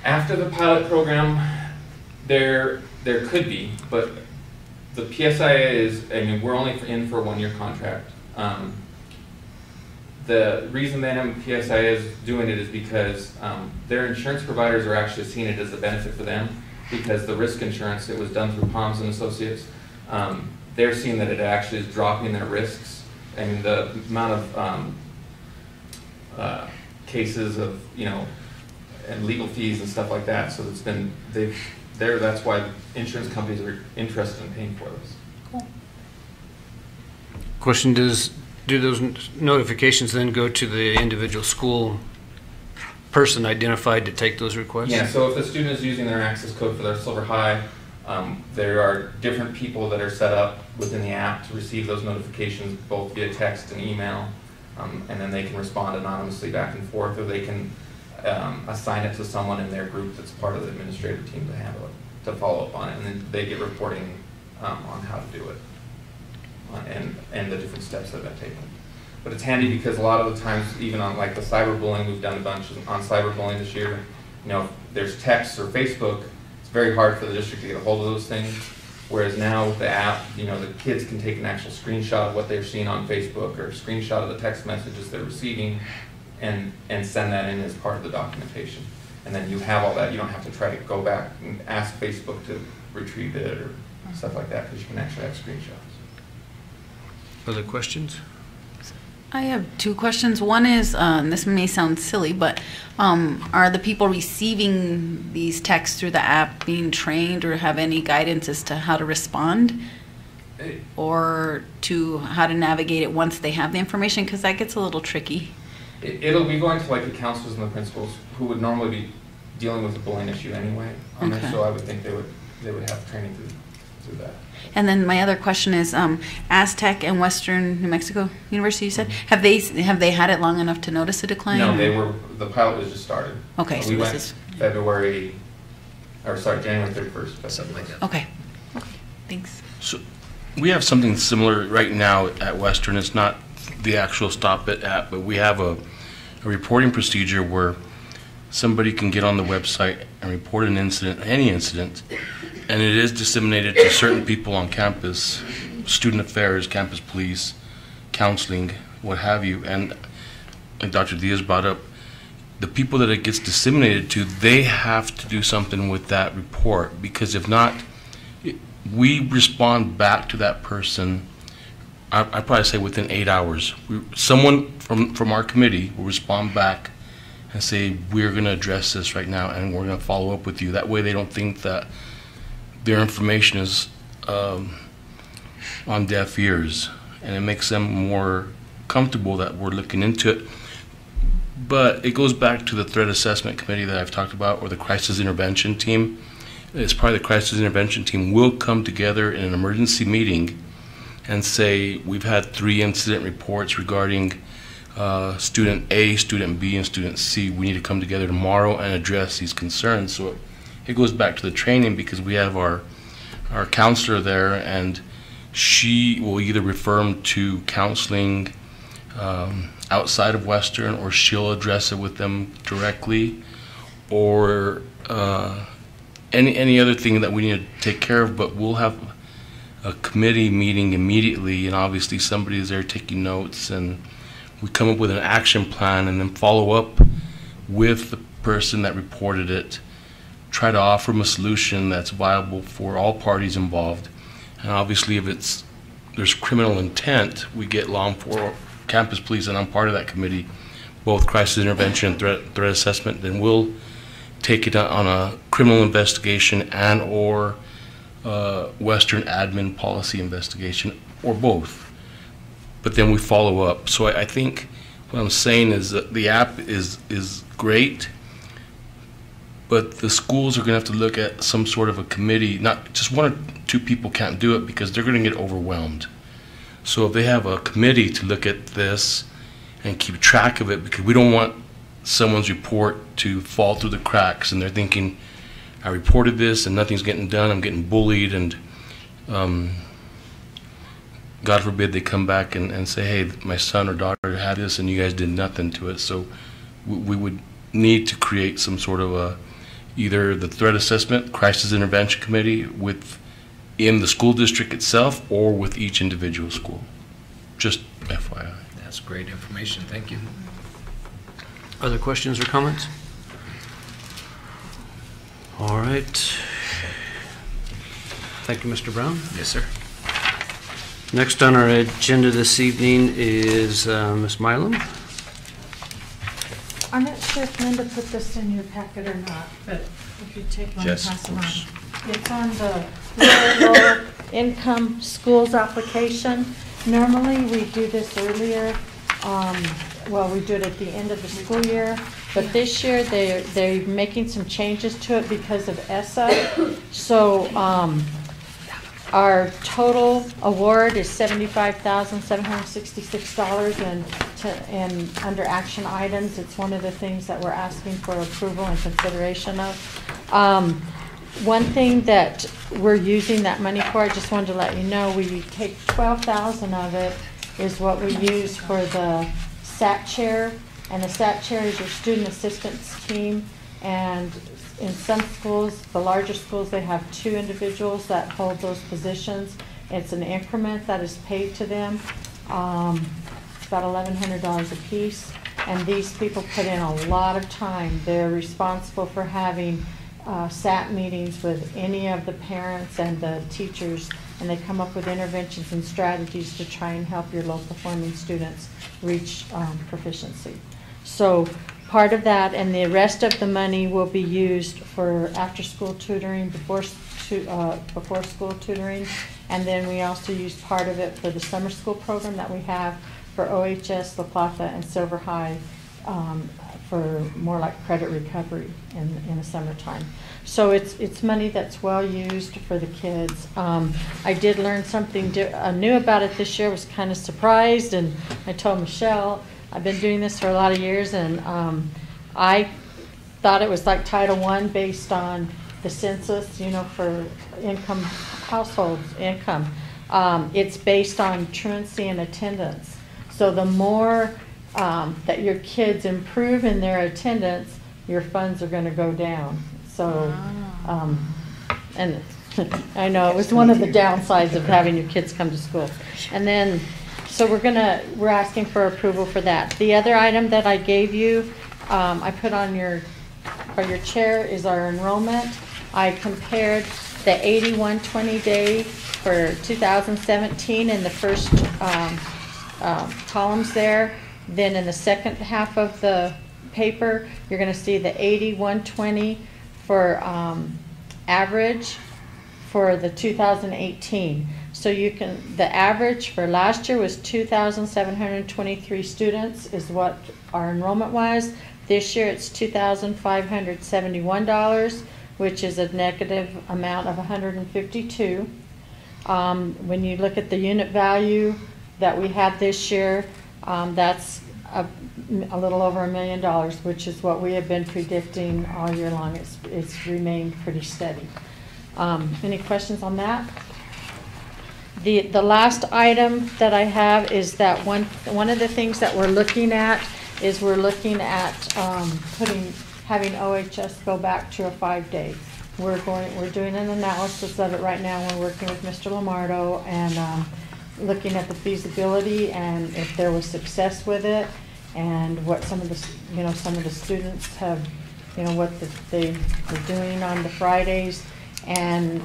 After the pilot program, there could be, but the PSIA is, we're only in for a 1-year contract. The reason the NMPSI is doing it is because their insurance providers are actually seeing it as a benefit for them, because the risk insurance, it was done through Palms and Associates, they're seeing that it actually is dropping their risks. I mean, the amount of cases of, you know, and legal fees and stuff like that. So it's been, that's why insurance companies are interested in paying for this. Cool. Question, do those notifications then go to the individual school person identified to take those requests? Yeah, so if the student is using their access code for their Silver High, there are different people that are set up within the app to receive those notifications, both via text and email, and then they can respond anonymously back and forth, or they can assign it to someone in their group that's part of the administrative team to handle it, to follow up on it, and then they get reporting on how to do it and the different steps that have been taken. But it's handy because a lot of the times, even on like the cyberbullying, we've done a bunch on cyberbullying this year. You know, if there's text or Facebook, it's very hard for the district to get a hold of those things. Whereas now with the app, you know, the kids can take an actual screenshot of what they're seeing on Facebook or a screenshot of the text messages they're receiving and send that in as part of the documentation. And then you have all that. You don't have to try to go back and ask Facebook to retrieve it or stuff like that, because you can actually have screenshots. Other questions? I have two questions. One is, and this may sound silly, but are the people receiving these texts through the app being trained or have any guidance as to how to respond or to how to navigate it once they have the information? Because that gets a little tricky. It'll be going to like the counselors and the principals who would normally be dealing with the bullying issue anyway. Okay. So I would think they would have training through that. And then my other question is, Aztec and Western New Mexico University, you said, have they had it long enough to notice a decline? No, the pilot was just started. Okay, so we this went is January 31st. Something like that. Okay, thanks. So we have something similar right now at Western. It's not the actual Stop It app, but we have a reporting procedure where somebody can get on the website and report an incident, any incident, and it is disseminated to certain people on campus, student affairs, campus police, counseling, what have you. And like Dr. Diaz brought up, the people that it gets disseminated to, they have to do something with that report, because if not, we respond back to that person, I'd probably say within 8 hours. Someone from our committee will respond back and say, we're going to address this right now and we're going to follow up with you. That way they don't think that their information is on deaf ears, and it makes them more comfortable that we're looking into it. But it goes back to the threat assessment committee that I've talked about, or the crisis intervention team. As part of the crisis intervention team, we'll come together in an emergency meeting and say, we've had 3 incident reports regarding student A, student B, and student C. We need to come together tomorrow and address these concerns. So it goes back to the training, because we have our counselor there, and she will either refer them to counseling outside of Western, or she'll address it with them directly, or any other thing that we need to take care of. But we'll have a committee meeting immediately, and obviously somebody is there taking notes, and we come up with an action plan and then follow up with the person that reported it, try to offer them a solution that's viable for all parties involved. And obviously if there's criminal intent, we get law enforcement, campus police, and I'm part of that committee, both crisis intervention and threat assessment. Then we'll take it on a criminal investigation and or Western admin policy investigation, or both. But then we follow up. So I think what I'm saying is that the app is great, but the schools are going to have to look at some sort of a committee. Not just 1 or 2 people can't do it, because they're going to get overwhelmed. So if they have a committee to look at this and keep track of it, because we don't want someone's report to fall through the cracks and they're thinking, I reported this and nothing's getting done, I'm getting bullied, and God forbid they come back and say, hey, my son or daughter had this and you guys did nothing to it. So we would need to create some sort of either the threat assessment, crisis intervention committee in the school district itself, or with each individual school. Just FYI. That's great information. Thank you. Other questions or comments? All right. Thank you, Mr. Brown. Yes, sir. Next on our agenda this evening is Ms. Milam. I'm not sure if Linda put this in your packet or not, but if you take one and Yes, pass of it on. course. It's on the lower income schools application. Normally, we do this earlier. Well, we do it at the end of the school year, but this year they're making some changes to it because of ESSA. So our total award is $75,766, and under action items, it's one of the things that we're asking for approval and consideration of. One thing that we're using that money for, I just wanted to let you know, we take 12,000 of it is what we use for the SAT chair, and the SAT chair is your student assistance team, and in some schools, the larger schools, they have 2 individuals that hold those positions. It's an increment that is paid to them. It's about $1,100 a piece, and these people put in a lot of time. They're responsible for having SAT meetings with any of the parents and the teachers, and they come up with interventions and strategies to try and help your low-performing students reach proficiency. So part of that and the rest of the money will be used for after-school tutoring, before school tutoring, and then we also use part of it for the summer school program that we have for OHS, La Plata, and Silver High, for more like credit recovery in the summertime. So it's money that's well used for the kids. I did learn something new about it this year. I was kind of surprised, and I told Michelle, I've been doing this for a lot of years, and I thought it was like Title I based on the census, you know, for income, households income. It's based on truancy and attendance. So the more that your kids improve in their attendance, your funds are going to go down. So, and I know it was one of the downsides of having your kids come to school. And then, so we're asking for approval for that. The other item that I gave you, I put on your chair, is our enrollment. I compared the 8120 day for 2017 in the first columns there. Then in the second half of the paper, you're going to see the 80-120 for average for the 2018. So you can, the average for last year was 2,723 students is what our enrollment was. This year it's $2,571, which is a negative amount of 152. When you look at the unit value that we had this year, that's a little over $1 million, which is what we have been predicting all year long. It's remained pretty steady. Any questions on that? The last item that I have is that one of the things that we're looking at is having OHS go back to a 5-day. We're doing an analysis of it right now. We're working with Mr. Lamardo and looking at the feasibility and if there was success with it, and what some of the students have, what they were doing on the Fridays. And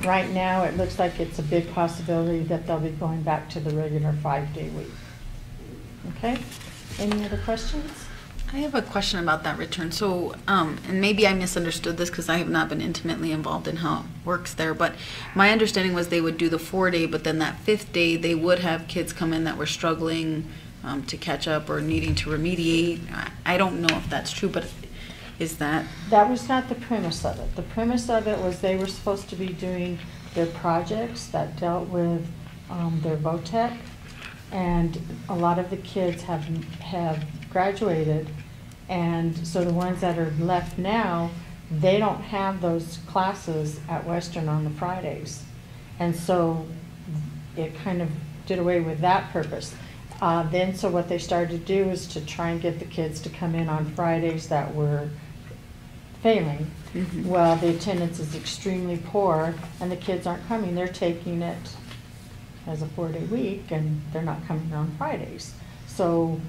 right now it looks like it's a big possibility that they'll be going back to the regular 5-day week. Okay, any other questions? I have a question about that return. So, and maybe I misunderstood this because I have not been intimately involved in how it works there, but my understanding was they would do the 4-day, but then that 5th day they would have kids come in that were struggling to catch up or needing to remediate. I don't know if that's true, but is that? That was not the premise of it. The premise of it was they were supposed to be doing their projects that dealt with their VOTEC, and a lot of the kids have graduated, and so the ones that are left now, they don't have those classes at Western on the Fridays, and so it kind of did away with that purpose. Then so what they started to do is to try and get the kids to come in on Fridays that were failing. Mm-hmm. Well, the attendance is extremely poor and the kids aren't coming. They're taking it as a 4-day week and they're not coming on Fridays. So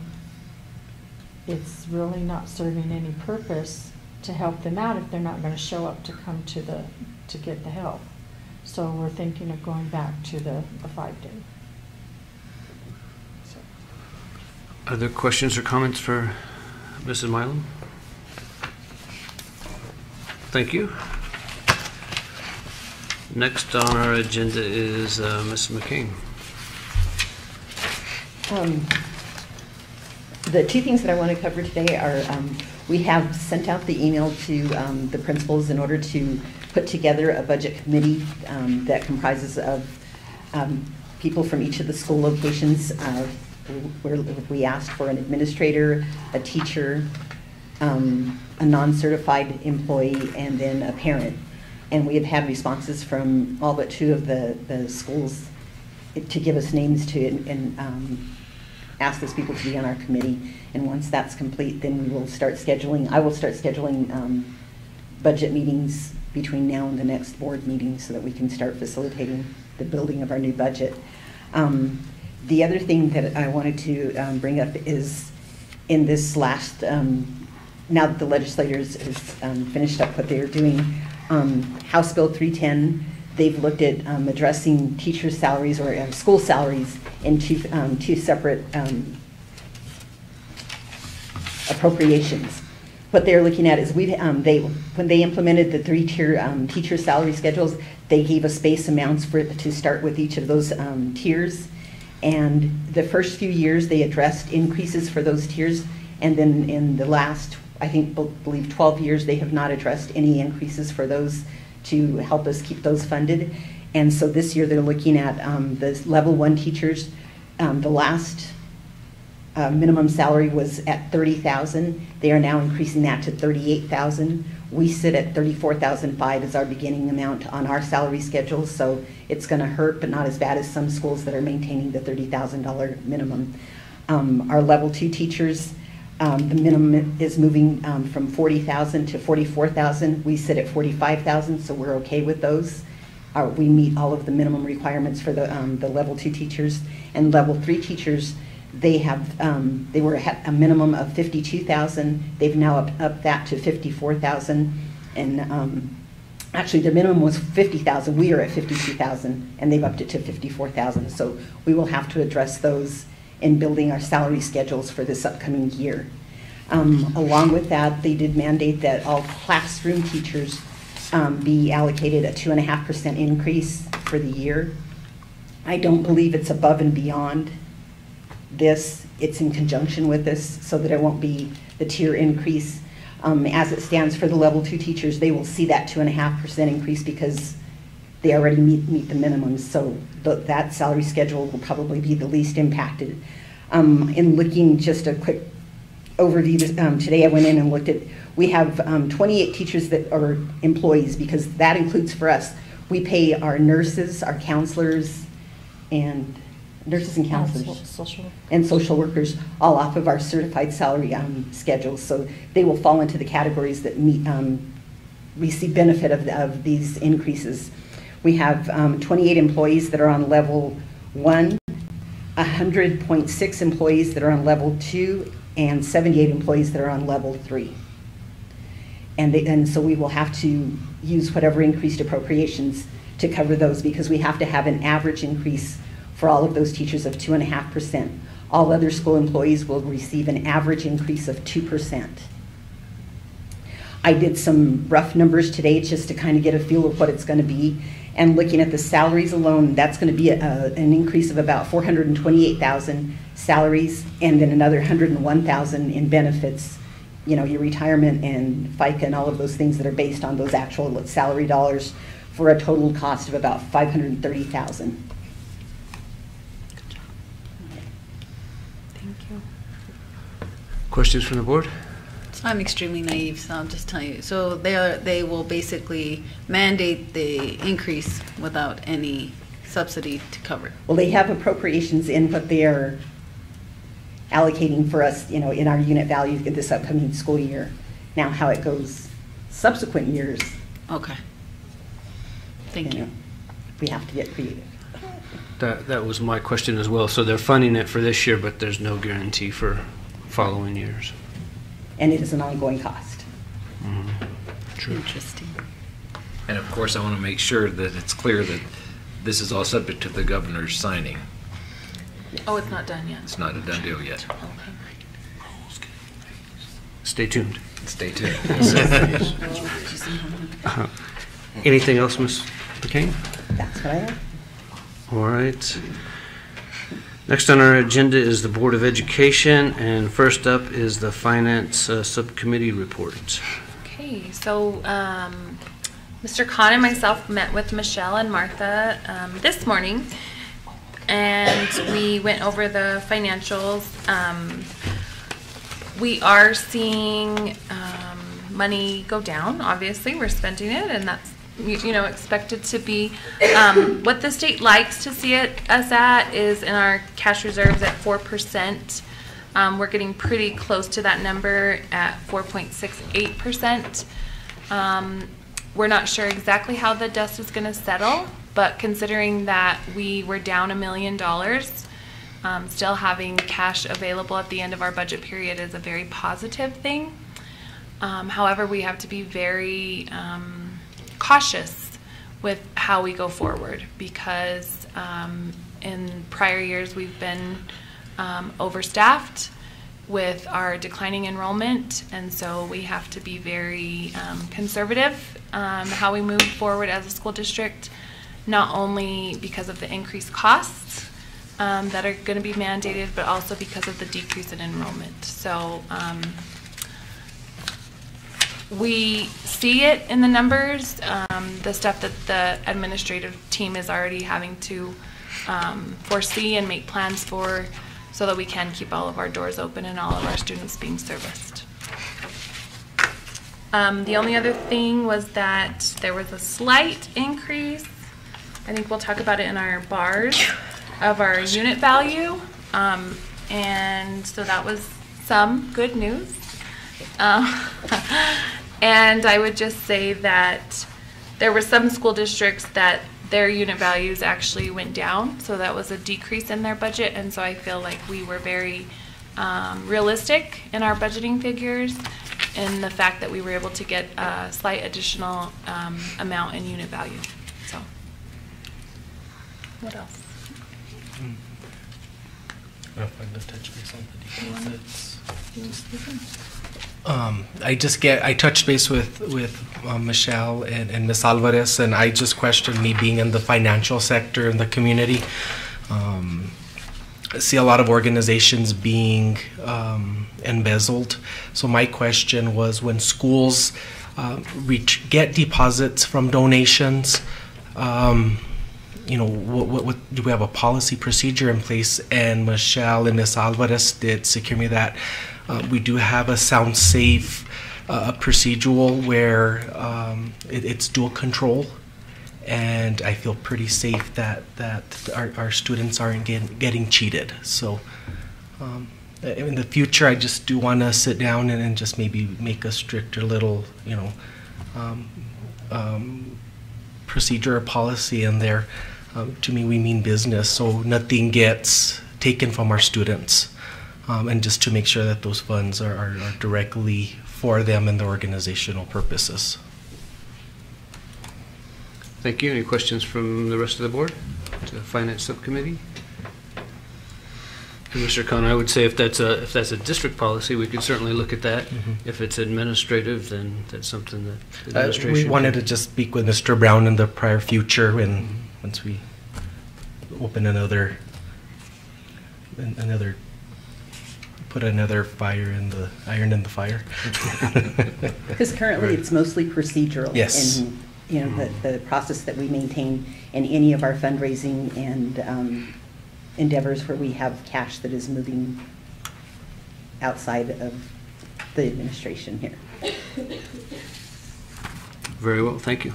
it's really not serving any purpose to help them out if they're not going to show up to come to get the help. So we're thinking of going back to the 5-day. Are there questions or comments for Mrs. Milam? Thank you. Next on our agenda is Ms. McCain. The two things that I want to cover today are we have sent out the email to the principals in order to put together a budget committee that comprises of people from each of the school locations. Where we asked for an administrator, a teacher, a non-certified employee, and then a parent. And we have had responses from all but 2 of the schools to give us names to and ask those people to be on our committee. And once that's complete, then we will start scheduling. I will start scheduling budget meetings between now and the next board meeting so that we can start facilitating the building of our new budget. The other thing that I wanted to bring up is in this last, now that the legislators has finished up what they're doing, House Bill 310, they've looked at addressing teacher salaries or school salaries in two separate appropriations. What they're looking at is when they implemented the 3-tier teacher salary schedules, they gave us base amounts to start with each of those tiers. And the first few years they addressed increases for those tiers, and then in the last, I believe 12 years, they have not addressed any increases for those to help us keep those funded. And so this year they're looking at the level 1 teachers. The last minimum salary was at $30,000. They are now increasing that to $38,000. We sit at $34,005 as our beginning amount on our salary schedule, so it's going to hurt, but not as bad as some schools that are maintaining the $30,000 minimum. Our level 2 teachers, the minimum is moving from $40,000 to $44,000. We sit at $45,000, so we're okay with those. We meet all of the minimum requirements for the level 2 teachers. And level 3 teachers, they were at a minimum of $52,000. They've now upped that to $54,000. And actually, their minimum was $50,000. We are at $52,000, and they've upped it to $54,000. So we will have to address those in building our salary schedules for this upcoming year. Along with that, they did mandate that all classroom teachers be allocated a 2.5% increase for the year. I don't believe it's above and beyond this. It's in conjunction with this so that it won't be the tier increase. As it stands for the level 2 teachers, they will see that 2.5% increase because they already meet the minimums. So that salary schedule will probably be the least impacted. In looking, just a quick overview, today I went in and looked at, we have 28 teachers that are employees, because that includes for us. We pay our nurses, our counselors, and nurses and counselors and social workers all off of our certified salary schedules. So they will fall into the categories that receive benefit of these increases. We have 28 employees that are on level 1, 100.6 employees that are on level 2, and 78 employees that are on level 3. And so we will have to use whatever increased appropriations to cover those, because we have to have an average increase for all of those teachers of 2.5%. All other school employees will receive an average increase of 2%. I did some rough numbers today just to kind of get a feel of what it's going to be. And looking at the salaries alone, that's going to be an increase of about $428,000 salaries, and then another $101,000 in benefits, you know, your retirement and FICA and all of those things that are based on those actual salary dollars, for a total cost of about $530,000. Thank you. Questions from the board? So I'm extremely naive, so I'll just tell you. So they will basically mandate the increase without any subsidy to cover it. Well, they have appropriations in what they are allocating for us, you know, in our unit value this upcoming school year. Now, how it goes subsequent years. Okay. Thank you. We have to get creative. That was my question as well. So they're funding it for this year, but there's no guarantee for following years. And it is an ongoing cost. True. Interesting. And of course, I want to make sure that it's clear that this is all subject to the governor's signing. Oh, it's not done yet. It's not a done deal yet. Okay. Stay tuned. Stay tuned. Anything else, Ms. McCain? That's what I have. All right. Next on our agenda is the Board of Education, and first up is the Finance Subcommittee report. Okay, so Mr. Khan and myself met with Michelle and Martha this morning, and we went over the financials. We are seeing money go down. Obviously, we're spending it, and that's expected to be. What the state likes to see us at is in our cash reserves at 4%. We're getting pretty close to that number at 4.68%. We're not sure exactly how the dust is going to settle, but considering that we were down $1 million, still having cash available at the end of our budget period is a very positive thing. However, we have to be very cautious with how we go forward, because in prior years we've been overstaffed with our declining enrollment, and so we have to be very conservative how we move forward as a school district, not only because of the increased costs that are going to be mandated, but also because of the decrease in enrollment. So we see it in the numbers, the stuff that the administrative team is already having to foresee and make plans for, so that we can keep all of our doors open and all of our students being serviced. The only other thing was that there was a slight increase, I think we'll talk about it in our bars, of our unit value, and so that was some good news. And I would just say that there were some school districts that their unit values actually went down, so that was a decrease in their budget, and so I feel like we were very realistic in our budgeting figures, in the fact that we were able to get a slight additional amount in unit value. So, what else? I touched base with Michelle and Ms. Alvarez, and I just questioned, me being in the financial sector in the community, I see a lot of organizations being embezzled. So my question was, when schools get deposits from donations, what do we have a policy procedure in place? And Michelle and Ms. Alvarez did secure me that we do have a sound safe procedural where it's dual control, and I feel pretty safe that our students aren't getting cheated. So in the future, I just do want to sit down and just maybe make a stricter little procedure or policy in there. To me, we mean business, so nothing gets taken from our students, and just to make sure that those funds are directly for them and their organizational purposes. Thank you. Any questions from the rest of the board to the Finance Subcommittee? And Mr. Khan, I would say if that's a district policy, we could certainly look at that. Mm-hmm. If it's administrative, then that's something that the administration. We wanted to just speak with Mr. Brown in the prior future, and once we open another, put another iron in the fire. Because currently Right. it's mostly procedural. Yes. And the process that we maintain in any of our fundraising and endeavors where we have cash that is moving outside of the administration here. Very well, thank you.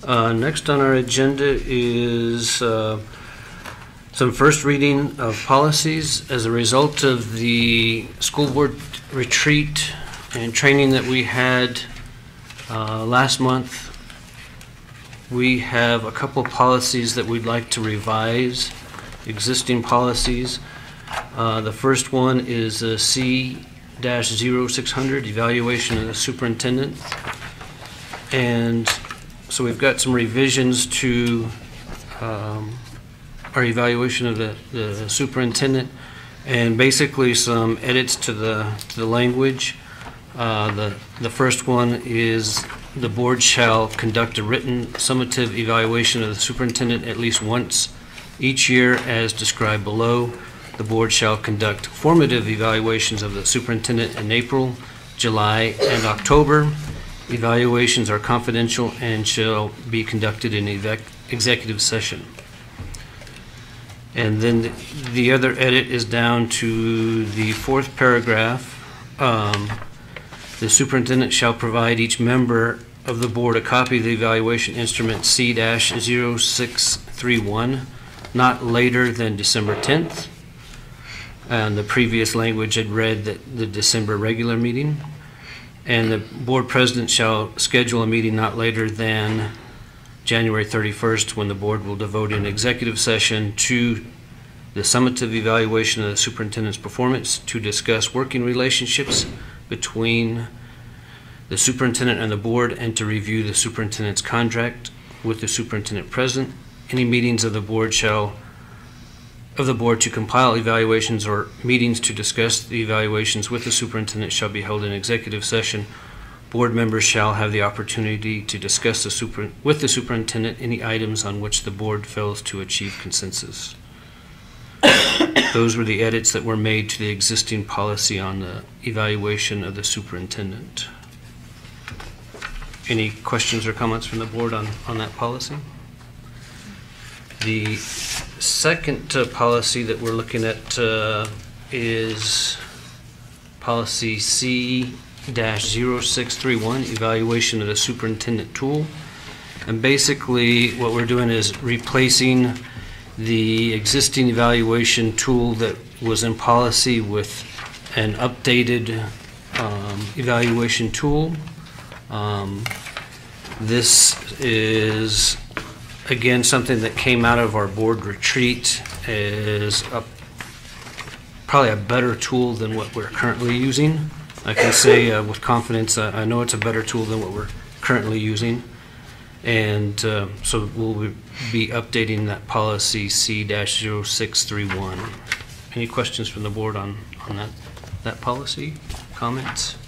Next on our agenda is some first reading of policies as a result of the school board retreat and training that we had last month. we have a couple policies that we'd like to revise, existing policies. The first one is C-0600, evaluation of the superintendent. And so we've got some revisions to our evaluation of the superintendent, and basically some edits to the language. The first one is the board shall conduct a written summative evaluation of the superintendent at least once each year as described below. The board shall conduct formative evaluations of the superintendent in April, July, and October. Evaluations are confidential and shall be conducted in executive session. And then the other edit is down to the fourth paragraph. The superintendent shall provide each member of the board a copy of the evaluation instrument C-0631 not later than December 10th. And the previous language had read that the December regular meeting. And the board president shall schedule a meeting not later than January 31st, when the board will devote an executive session to the summative evaluation of the superintendent's performance to discuss working relationships between the superintendent and the board, and to review the superintendent's contract with the superintendent present. Any meetings of the board to compile evaluations or meetings to discuss the evaluations with the superintendent shall be held in executive session. Board members shall have the opportunity to discuss with the superintendent any items on which the board fails to achieve consensus. Those were the edits that were made to the existing policy on the evaluation of the superintendent. Any questions or comments from the board on that policy? The second policy that we're looking at is policy C-0631, evaluation of the superintendent tool. And basically what we're doing is replacing the existing evaluation tool that was in policy with an updated evaluation tool. This is again something that came out of our board retreat, is probably a better tool than what we're currently using. I can say with confidence I know it's a better tool than what we're currently using. And so we'll be updating that policy C-0631. Any questions from the board on that policy? Comments?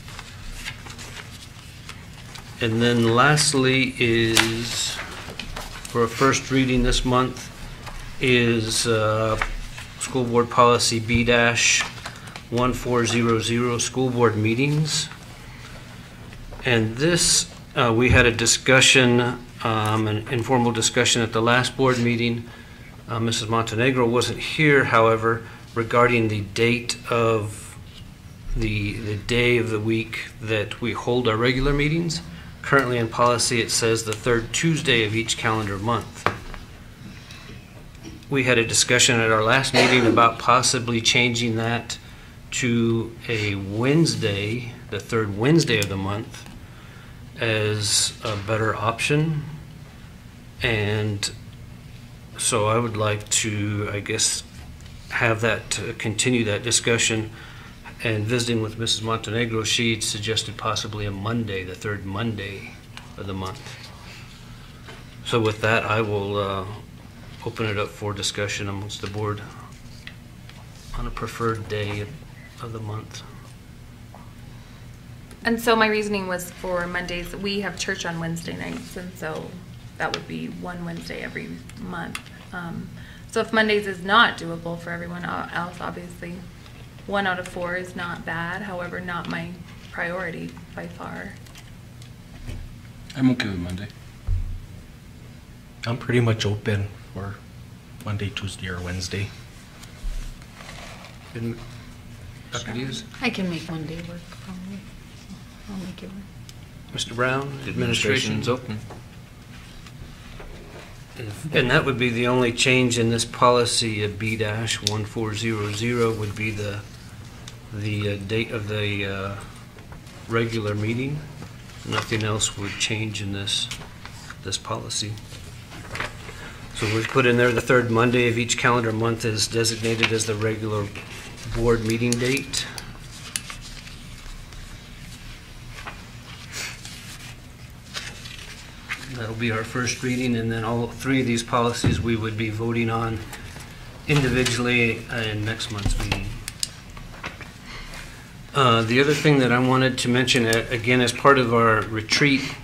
And then lastly is, for a first reading this month, is School Board Policy B-1400, School Board Meetings. And this, we had a discussion, an informal discussion at the last board meeting. Mrs. Montenegro wasn't here, however, regarding the date of the day of the week that we hold our regular meetings. Currently in policy it says the third Tuesday of each calendar month. We had a discussion at our last meeting about possibly changing that to a Wednesday, the third Wednesday of the month, as a better option. And so I would like to, I guess, have that continue that discussion. And visiting with Mrs. Montenegro, she suggested possibly a Monday, the third Monday of the month. So with that, I will open it up for discussion amongst the board on a preferred day of the month. And so my reasoning was for Mondays, we have church on Wednesday nights, and so that would be one Wednesday every month. So if Mondays is not doable for everyone else, obviously 1 out of 4 is not bad, however, not my priority by far. I'm okay with Monday. I'm pretty much open for Monday, Tuesday, or Wednesday. Dr. Diaz? I can make Monday work, probably. I'll make it work. Mr. Brown, administration's open. And that would be the only change in this policy of B-1400 would be the date of the regular meeting. Nothing else would change in this this policy. So we've put in there the third Monday of each calendar month is designated as the regular board meeting date. That'll be our first reading, and then all three of these policies we would be voting on individually in next month's meeting. The other thing that I wanted to mention, again, as part of our retreat,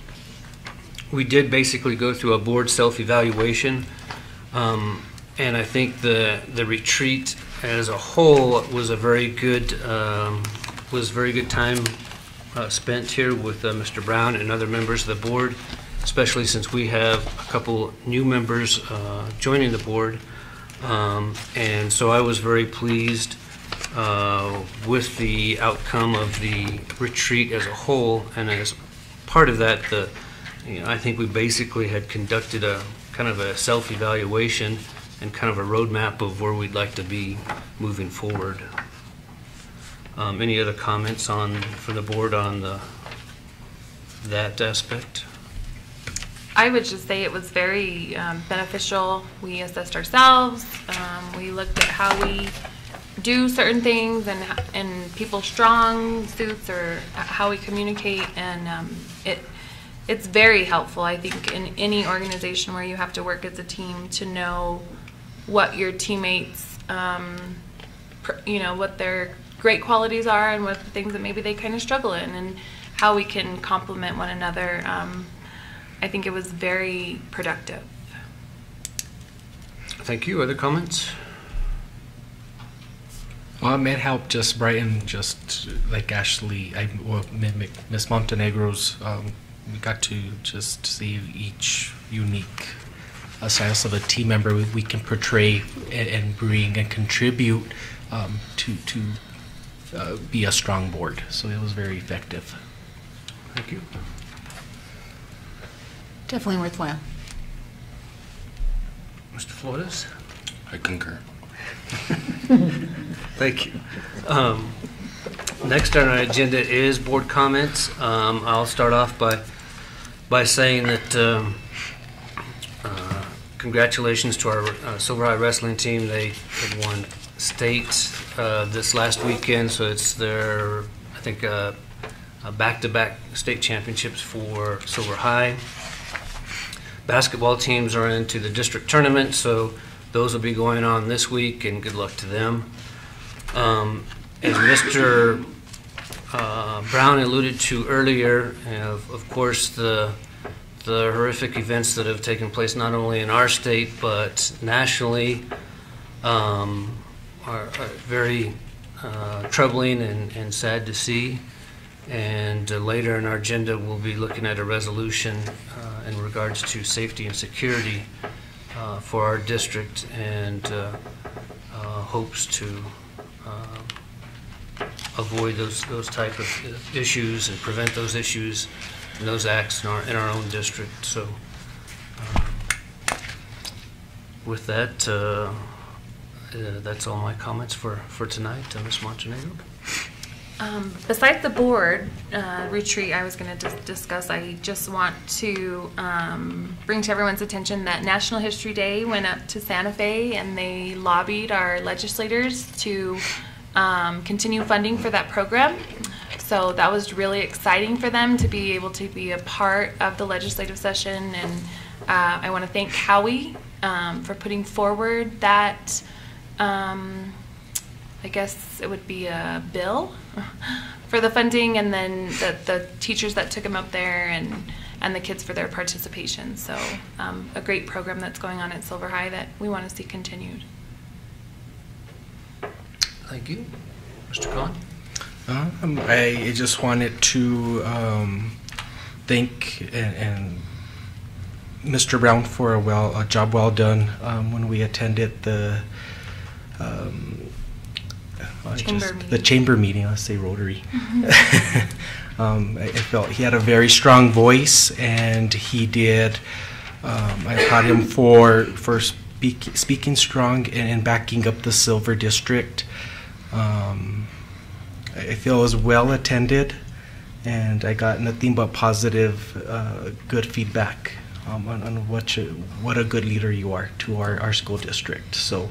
we did basically go through a board self-evaluation, and I think the retreat as a whole was a very good time spent here with Mr. Brown and other members of the board, especially since we have a couple new members joining the board. And so I was very pleased with the outcome of the retreat as a whole, and as part of that, I think we basically had conducted a kind of a self-evaluation and kind of a roadmap of where we'd like to be moving forward. Any other comments from the board on that aspect? I would just say it was very beneficial. We assessed ourselves. We looked at how we do certain things and people's strong suits or how we communicate, and it's very helpful, I think, in any organization where you have to work as a team to know what your teammates, what their great qualities are and what the things that maybe they kind of struggle in, and how we can complement one another. I think it was very productive. Thank you. Other comments? Well, it may help just brighten, just like Ashley, Miss Montenegro's, we got to just see each unique styles of a team member we can portray and bring and contribute to be a strong board. So it was very effective. Thank you. Definitely worthwhile. Mr. Flores? I concur. Thank you. Next on our agenda is board comments. I'll start off by saying that congratulations to our Silver High wrestling team. They had won state this last weekend, so it's their, I think, back-to-back state championships for Silver High. Basketball teams are into the district tournament, so those will be going on this week, and good luck to them. As Mr. Brown alluded to earlier, of course, the horrific events that have taken place not only in our state but nationally are very troubling and sad to see. And later in our agenda, we'll be looking at a resolution in regards to safety and security for our district, and hopes to avoid those type of issues and prevent those issues and those acts in our own district. So with that, that's all my comments for tonight. Ms. Montenegro? Besides the board retreat I was going to discuss, I just want to bring to everyone's attention that National History Day went up to Santa Fe, and they lobbied our legislators to continue funding for that program. So that was really exciting for them to be able to be a part of the legislative session, and I want to thank Howie for putting forward that, I guess it would be a bill for the funding, and then the teachers that took him up there, and the kids for their participation. So a great program that's going on at Silver High that we want to see continued. Thank you. Mr. Kahn? I just wanted to thank and Mr. Brown for a job well done when we attended the chamber meeting. Let's say Rotary. I felt he had a very strong voice, and he did. I applaud him for speaking strong and backing up the Silver District. I feel it was well attended, and I got nothing but positive, good feedback on what a good leader you are to our school district. So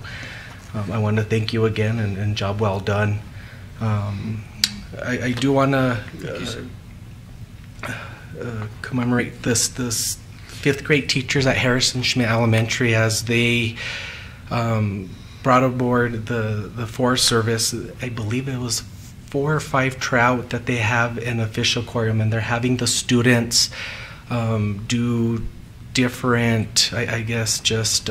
I want to thank you again, and job well done. I do want to commemorate this fifth grade teachers at Harrison Schmidt Elementary as they brought aboard the Forest Service. I believe it was 4 or 5 trout that they have in a fish aquarium, and they're having the students do different, I guess, just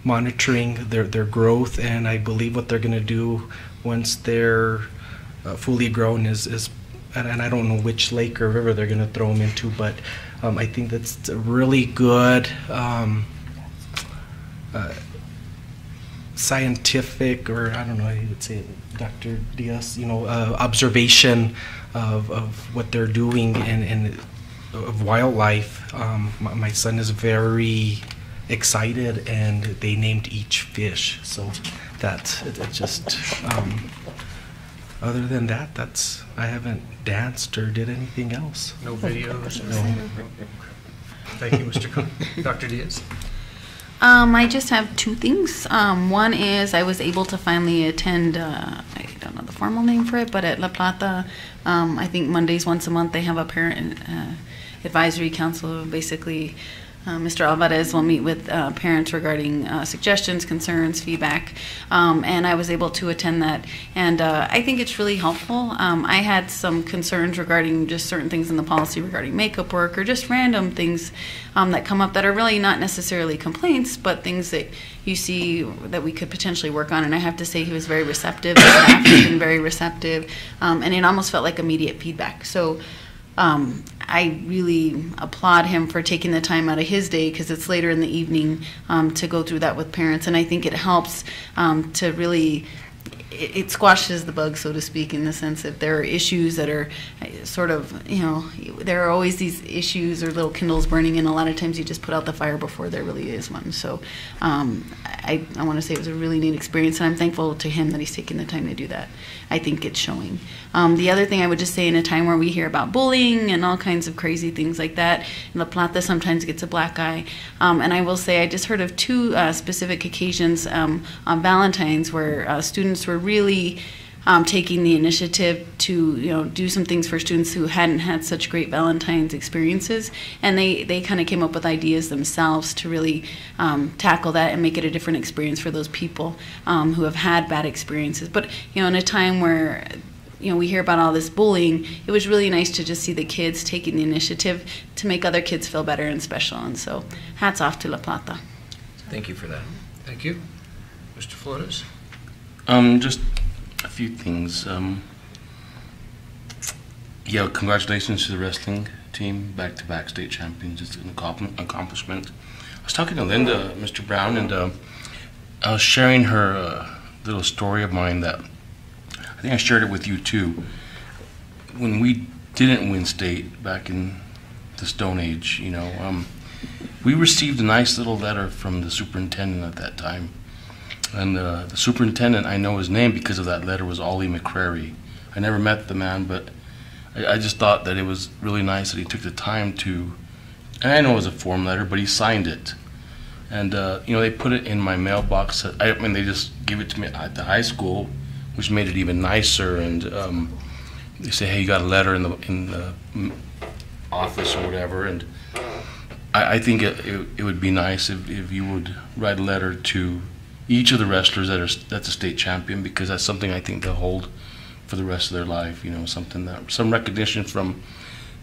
monitoring their growth. And I believe what they're going to do once they're fully grown is and I don't know which lake or river they're going to throw them into, but I think that's a really good scientific, or I don't know how you would say it, Dr. Diaz, observation of what they're doing and of wildlife. My son is very excited, and they named each fish. So that's it just. Other than that, I haven't danced or did anything else. No videos? No. Thank you, Mr. Cook. Dr. Diaz? I just have 2 things. One is I was able to finally attend, I don't know the formal name for it, but at La Plata, I think Mondays once a month they have a parent advisory council. Basically, Mr. Alvarez will meet with parents regarding suggestions, concerns, feedback, and I was able to attend that, and I think it's really helpful. I had some concerns regarding just certain things in the policy regarding makeup work or just random things that come up that are really not necessarily complaints, but things that you see that we could potentially work on. And I have to say he was very receptive. The staff has been very receptive, and it almost felt like immediate feedback. So I really applaud him for taking the time out of his day, because it's later in the evening, to go through that with parents. And I think it helps to really, it squashes the bug, so to speak, in the sense that there are issues that are sort of, there are always these issues or little kindles burning, and a lot of times you just put out the fire before there really is one. So I want to say it was a really neat experience, and I'm thankful to him that he's taking the time to do that. I think it's showing. The other thing I would just say, in a time where we hear about bullying and all kinds of crazy things like that, La Plata sometimes gets a black eye. And I will say I just heard of 2 specific occasions on Valentine's where students were really taking the initiative to do some things for students who hadn't had such great Valentine's experiences, and they kind of came up with ideas themselves to really tackle that and make it a different experience for those people who have had bad experiences. But in a time where we hear about all this bullying, it was really nice to just see the kids taking the initiative to make other kids feel better and special. And so hats off to La Plata. Thank you for that. Thank you. Mr. Flores? Just a few things. Congratulations to the wrestling team, back-to-back state champions. It's an accomplishment. I was talking to Linda, Mr. Brown, and I was sharing her little story of mine that I think I shared it with you too. When we didn't win state back in the Stone Age, we received a nice little letter from the superintendent at that time. And the superintendent, I know his name because of that letter, was Ollie McCrary. I never met the man, but I just thought that it was really nice that he took the time to, and I know it was a form letter, but he signed it. And, they put it in my mailbox. They just gave it to me at the high school, which made it even nicer. And they say, hey, you got a letter in the office or whatever. And I think it would be nice if you would write a letter to each of the wrestlers that's a state champion, because that's something I think they'll hold for the rest of their life. Some recognition from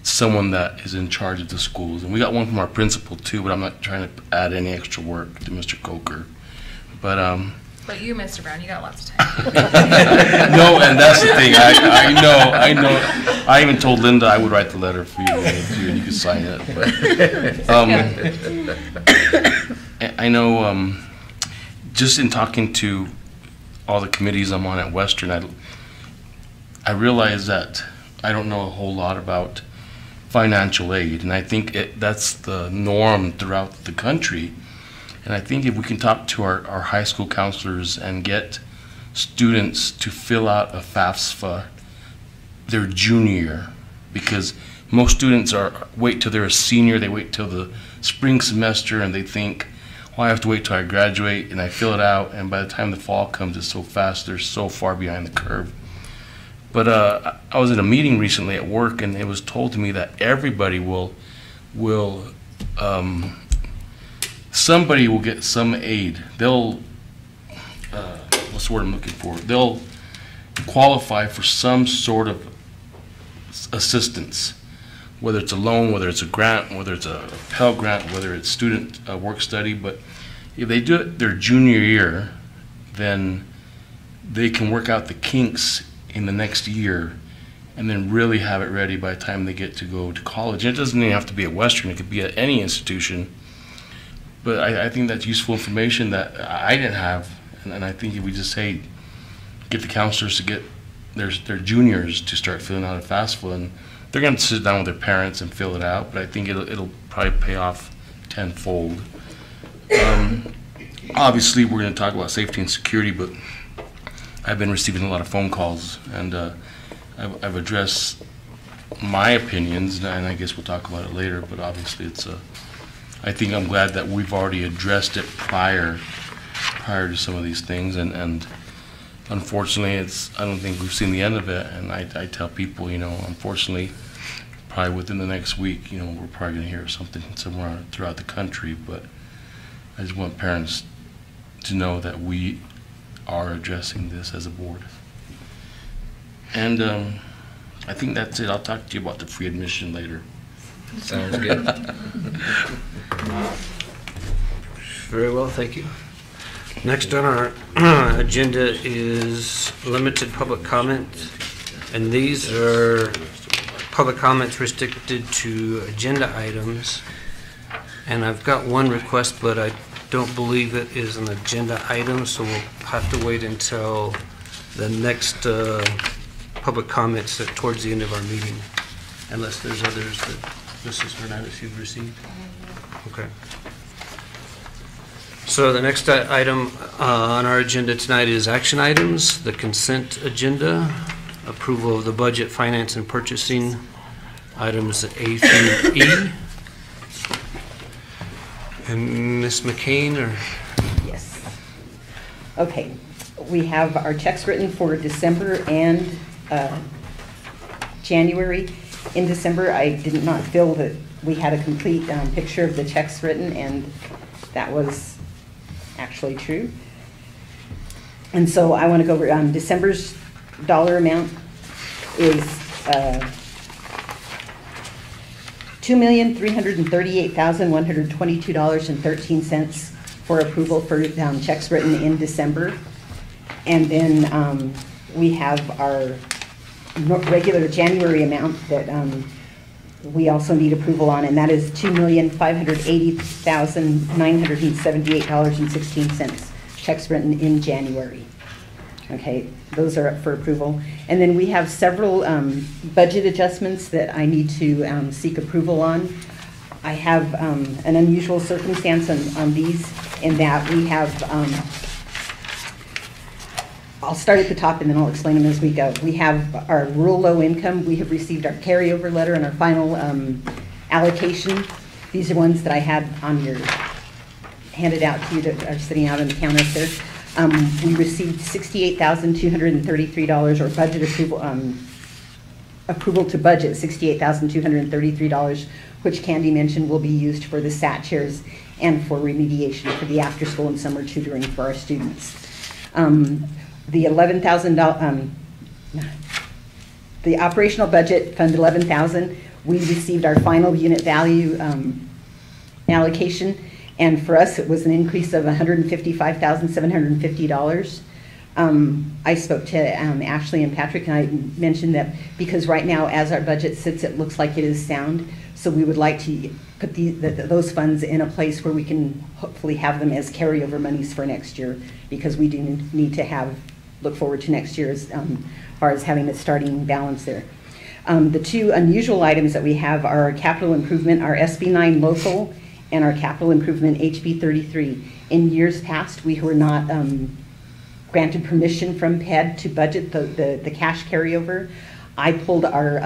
someone that is in charge of the schools. And we got one from our principal too, but I'm not trying to add any extra work to Mr. Coker. But you, Mr. Brown, you got lots of time. No, and that's the thing. I know. I even told Linda I would write the letter for you, and you could sign it. But I know. Just in talking to all the committees I'm on at Western, I realize that I don't know a whole lot about financial aid, and I think that's the norm throughout the country. And I think if we can talk to our high school counselors and get students to fill out a FAFSA their junior year, because most students wait till they're a senior, they wait till the spring semester, and they think, well, I have to wait till I graduate, and I fill it out, and by the time the fall comes, it's so fast, they're so far behind the curve. But I was at a meeting recently at work, and it was told to me that everybody somebody will get some aid. They'll, what's the word I'm looking for? They'll qualify for some sort of assistance, whether it's a loan, whether it's a grant, whether it's a Pell Grant, whether it's student work study. But if they do it their junior year, then they can work out the kinks in the next year and then really have it ready by the time they get to go to college. And it doesn't even have to be at Western, it could be at any institution. But I think that's useful information that I didn't have, and I think if we just say, get the counselors to get their juniors to start filling out a FAFSA, and they're going to sit down with their parents and fill it out, but I think it'll probably pay off tenfold. Obviously, we're going to talk about safety and security, but I've been receiving a lot of phone calls, and I've addressed my opinions, and I guess we'll talk about it later, but obviously I think I'm glad that we've already addressed it prior to some of these things, and unfortunately, I don't think we've seen the end of it. And I tell people, unfortunately, probably within the next week, we're probably going to hear something somewhere throughout the country. But I just want parents to know that we are addressing this as a board. And I think that's it. I'll talk to you about the free admission later. Sounds good. Very well, thank you. Next on our agenda is limited public comment, and these are public comments restricted to agenda items. And I've got one request, but I don't believe it is an agenda item, so we'll have to wait until the next public comments towards the end of our meeting, unless there's others that Mrs. Hernandez you've received. Okay. So the next item on our agenda tonight is action items, the consent agenda, approval of the budget, finance, and purchasing, items A through E. And Ms. McCain, or? Yes. Okay. We have our checks written for December and January. In December, I did not feel that we had a complete picture of the checks written, and that was actually true. And so I want to go over December's dollar amount is $2,338,122.13 for approval for checks written in December. And then we have our regular January amount that we also need approval on, and that is $2,580,978.16, checks written in January. Okay, those are up for approval. And then we have several budget adjustments that I need to seek approval on. I have an unusual circumstance on these, in that we have, I'll start at the top and then I'll explain them as we go. We have our rural low income. We have received our carryover letter and our final allocation. These are ones that I had on your, handed out to you, that are sitting out on the counter there. We received $68,233, or budget approval to budget $68,233, which Candy mentioned will be used for the SAT chairs and for remediation for the after school and summer tutoring for our students. The $11,000, the operational budget fund $11,000, we received our final unit value allocation, and for us it was an increase of $155,750. I spoke to Ashley and Patrick, and I mentioned that because right now as our budget sits, it looks like it is sound, so we would like to put those funds in a place where we can hopefully have them as carryover monies for next year, because we do need to look forward to next year as far as having a starting balance there. The two unusual items that we have are our capital improvement, our SB9 local, and our capital improvement HB 33. In years past, we were not granted permission from PED to budget the cash carryover. I pulled our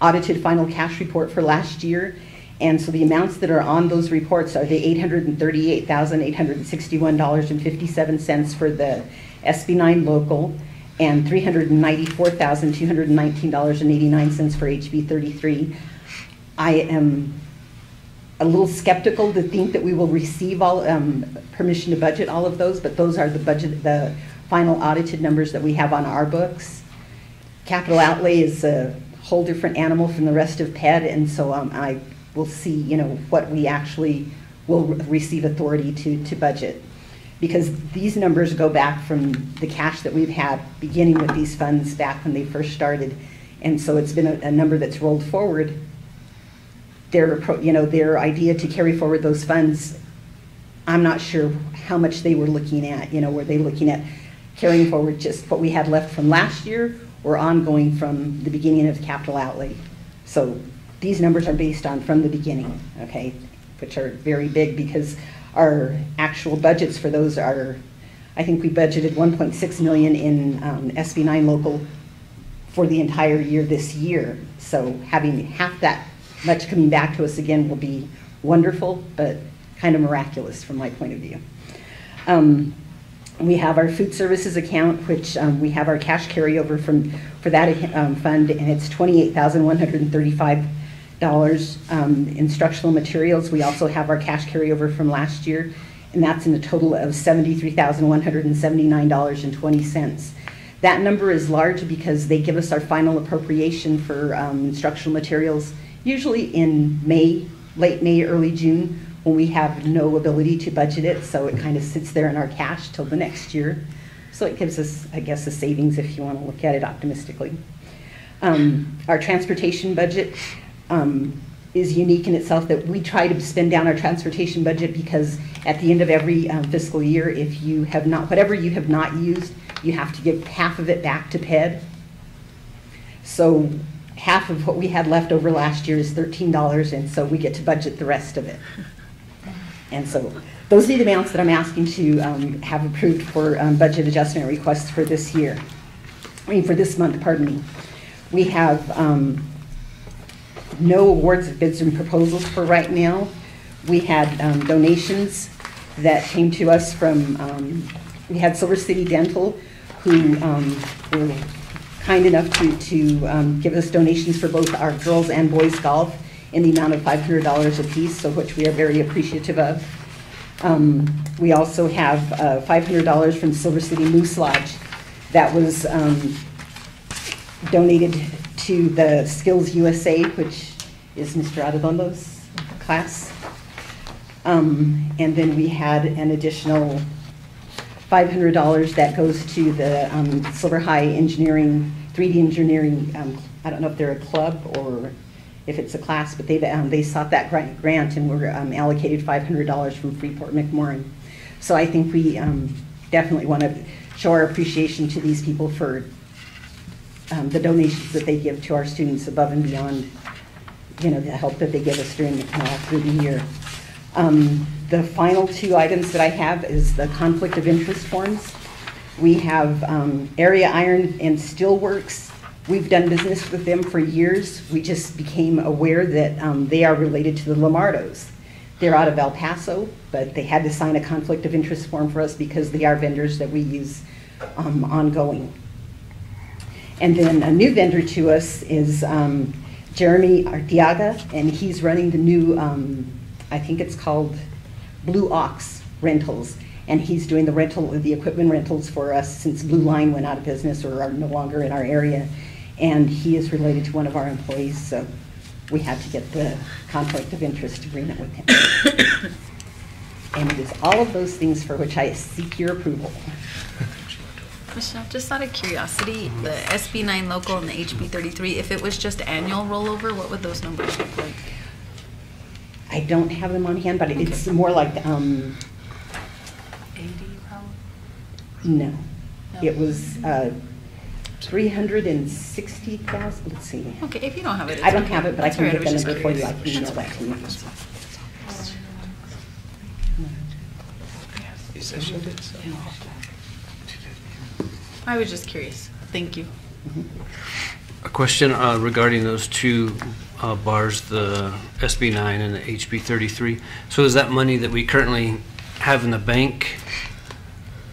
audited final cash report for last year. And so the amounts that are on those reports are the $838,861.57 for the SB9 local and $394,219.89 for HB 33. I am a little skeptical to think that we will receive all permission to budget all of those, but those are the final audited numbers that we have on our books. Capital outlay is a whole different animal from the rest of PED, and so I will see, what we actually will receive authority to budget. Because these numbers go back from the cash that we've had beginning with these funds back when they first started. And so it's been a number that's rolled forward. Their idea to carry forward those funds, I'm not sure how much they were looking at. Were they looking at carrying forward just what we had left from last year or ongoing from the beginning of capital outlay? So these numbers are based on from the beginning, okay, which are very big because our actual budgets for those are, I think we budgeted $1.6 million in SB9 local for the entire year this year. So having half that much coming back to us again will be wonderful, but kind of miraculous from my point of view. We have our food services account, which we have our cash carryover for that fund, and it's $28,135. Instructional materials, we also have our cash carryover from last year, and that's in a total of $73,179.20. That number is large because they give us our final appropriation for instructional materials usually in May, late May, early June, when we have no ability to budget it, so it kind of sits there in our cash till the next year. So it gives us, I guess, a savings if you want to look at it optimistically. Our transportation budget is unique in itself, that we try to spend down our transportation budget because at the end of every fiscal year, if you have not, whatever you have not used, you have to give half of it back to PED. So half of what we had left over last year is $13, and so we get to budget the rest of it. And so those are the amounts that I'm asking to have approved for budget adjustment requests for this year. For this month, pardon me. We have no awards of bids and proposals for right now. We had donations that came to us from, we had Silver City Dental, who were kind enough to give us donations for both our girls and boys golf in the amount of $500 apiece, so which we are very appreciative of. We also have $500 from Silver City Moose Lodge that was donated to the Skills USA, which is Mr. Adodondo's class. And then we had an additional $500 that goes to the Silver High Engineering, 3D Engineering, I don't know if they're a club or if it's a class, but they sought that grant and were allocated $500 from Freeport McMoran. So I think we definitely want to show our appreciation to these people for the donations that they give to our students above and beyond, the help that they give us during through the year. The final two items that I have is the conflict of interest forms. We have Area Iron and Steelworks. We've done business with them for years. We just became aware that they are related to the Lamardos. They're out of El Paso, but they had to sign a conflict of interest form for us because they are vendors that we use ongoing. And then a new vendor to us is Jeremy Arteaga, and he's running the new, I think it's called Blue Ox Rentals. And he's doing the equipment rentals for us since Blue Line went out of business or are no longer in our area. And he is related to one of our employees, so we had to get the conflict of interest agreement with him. And it is all of those things for which I seek your approval. Michelle, just out of curiosity, the SB9 local and the HB 33, if it was just annual rollover, what would those numbers look like? I don't have them on hand, but it's more like 80 probably? No. It was 360,000. Let's see. Okay, if you don't have it, I don't have it, but I can get the number for you. I can email that to you. I was just curious. Thank you. A question regarding those two bars, the SB 9 and the HB 33. So is that money that we currently have in the bank,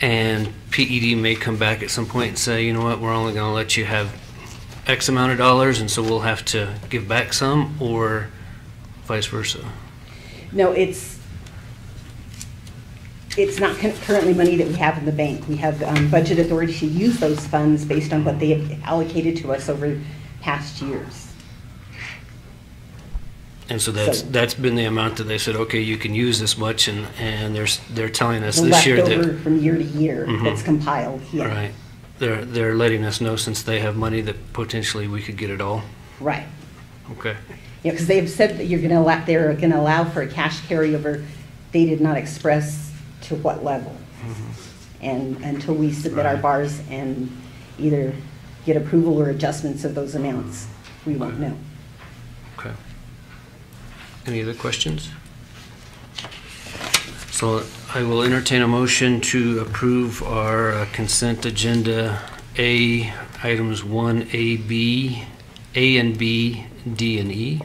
and PED may come back at some point and say, you know what, we're only going to let you have X amount of dollars, and so we'll have to give back some, or vice versa? No, it's not currently money that we have in the bank. We have budget authority to use those funds based on what they have allocated to us over past years. And so that's been the amount that they said, okay, you can use this much, and they're telling us the this year leftover that from year to year that's compiled. Yeah. Right. They're letting us know, since they have money, that potentially we could get it all. Right. Okay. Yeah, because they've said that they're going to allow for a cash carryover. They did not express to what level. And until we submit our bars and either get approval or adjustments of those amounts, we won't know. Okay. Any other questions? So I will entertain a motion to approve our consent agenda A, items 1A, B, A and B, D and E.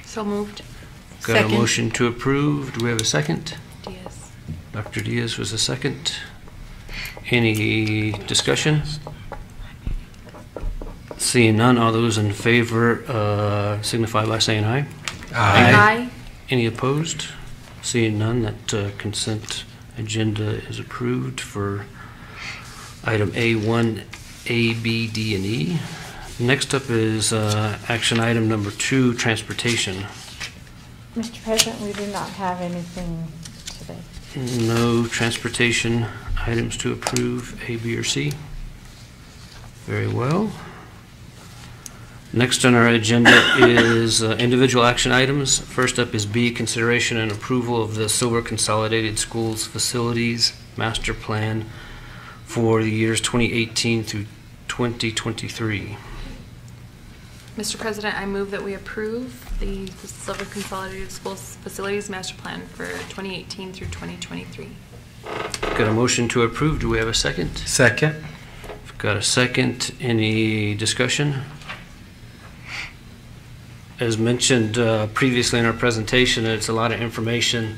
So moved. Got Second. a motion to approve. Do we have a second? Diaz. Dr. Diaz was a second. Any discussion? Seeing none, all those in favor signify by saying aye. Aye. Any opposed? Seeing none, that consent agenda is approved for item A1, A, B, D, and E. Next up is action item number 2, transportation. Mr. President, we do not have anything today. No transportation items to approve, A, B, or C. Very well. Next on our agenda is individual action items. First up is B, consideration and approval of the Silver Consolidated Schools Facilities Master Plan for the years 2018 through 2023. Mr. President, I move that we approve the Silver Consolidated Schools Facilities Master Plan for 2018 through 2023. Got a motion to approve. Do we have a second? Second. Got a second. Any discussion? As mentioned previously in our presentation, it's a lot of information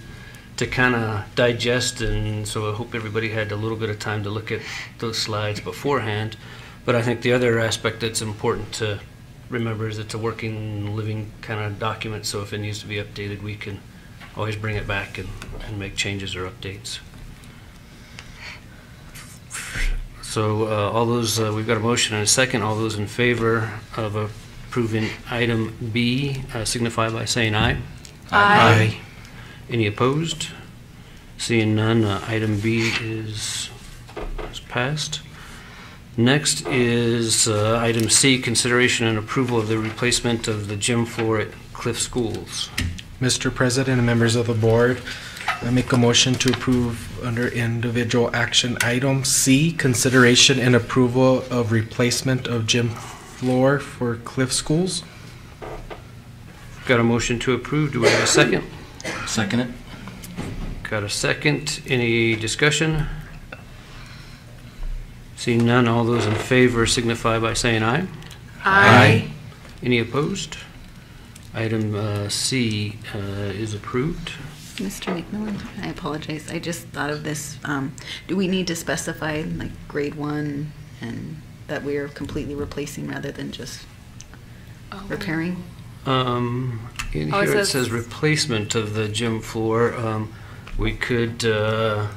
to kind of digest, and so I hope everybody had a little bit of time to look at those slides beforehand. But I think the other aspect that's important to remember is it's a working, living kind of document, so if it needs to be updated, we can always bring it back and make changes or updates. So all those, we've got a motion and a second. All those in favor of approving item B signify by saying aye. Aye. Any opposed? Seeing none, item B is passed. Next is item C, consideration and approval of the replacement of the gym floor at Cliff Schools. Mr. President and members of the board, I make a motion to approve under individual action item C, consideration and approval of replacement of gym floor for Cliff Schools. Got a motion to approve. Do we have a second? Second it. Got a second. Any discussion? Seeing none, all those in favor signify by saying aye. Aye. Any opposed? Item C is approved. Mr. McMillan, I apologize. I just thought of this. Do we need to specify like grade 1 and that we are completely replacing rather than just repairing? In here it says replacement of the gym floor. We could, and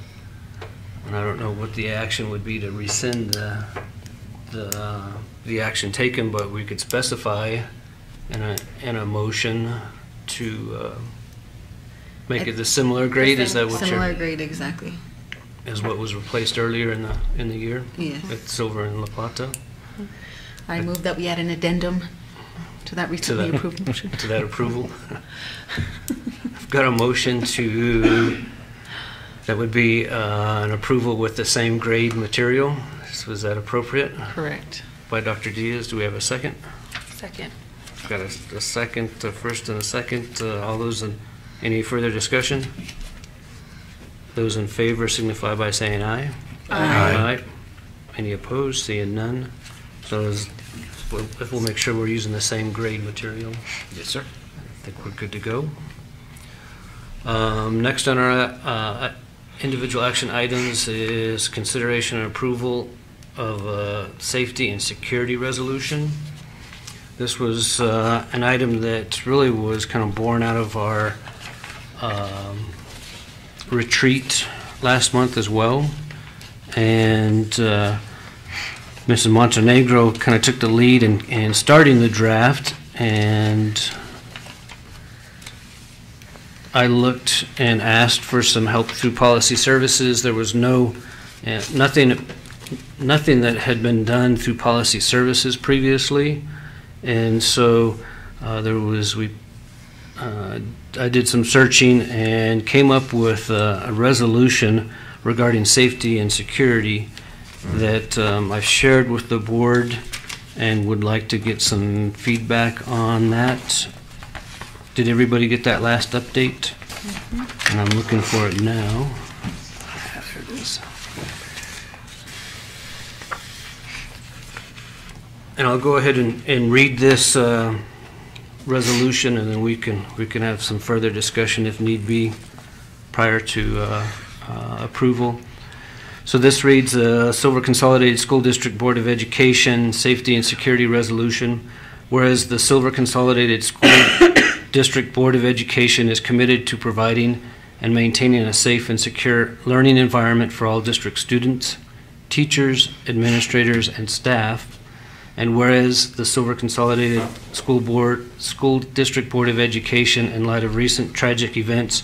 I don't know what the action would be to rescind the action taken, but we could specify in a motion to make it the similar grade. Is that what similar grade, exactly. Is what was replaced earlier in the year? Yes. At Silver and La Plata? I move that we add an addendum to that recently approved motion. To that approval. I've got a motion that would be an approval with the same grade material. Was that appropriate? Correct. By Dr. Diaz. Do we have a second? Second. Got a second, first and a second. All those in any further discussion? Those in favor signify by saying aye. Aye. Aye. Any opposed? Seeing none. So if we'll make sure we're using the same grade material. Yes, sir. I think we're good to go. Next on our individual action items is consideration and approval of a safety and security resolution. This was an item that really was kind of born out of our retreat last month as well. And Mrs. Montenegro kind of took the lead in starting the draft, and I looked and asked for some help through policy services. There was nothing that had been done through policy services previously, and so I did some searching and came up with a resolution regarding safety and security that I've shared with the board and would like to get some feedback on that. Did everybody get that last update? Mm-hmm. And I'm looking for it now. There it is. And I'll go ahead and read this resolution, and then we can have some further discussion if need be prior to approval. So this reads, Silver Consolidated School District Board of Education Safety and Security Resolution. Whereas the Silver Consolidated School District Board of Education is committed to providing and maintaining a safe and secure learning environment for all district students, teachers, administrators, and staff. And whereas the Silver Consolidated School District Board of Education, in light of recent tragic events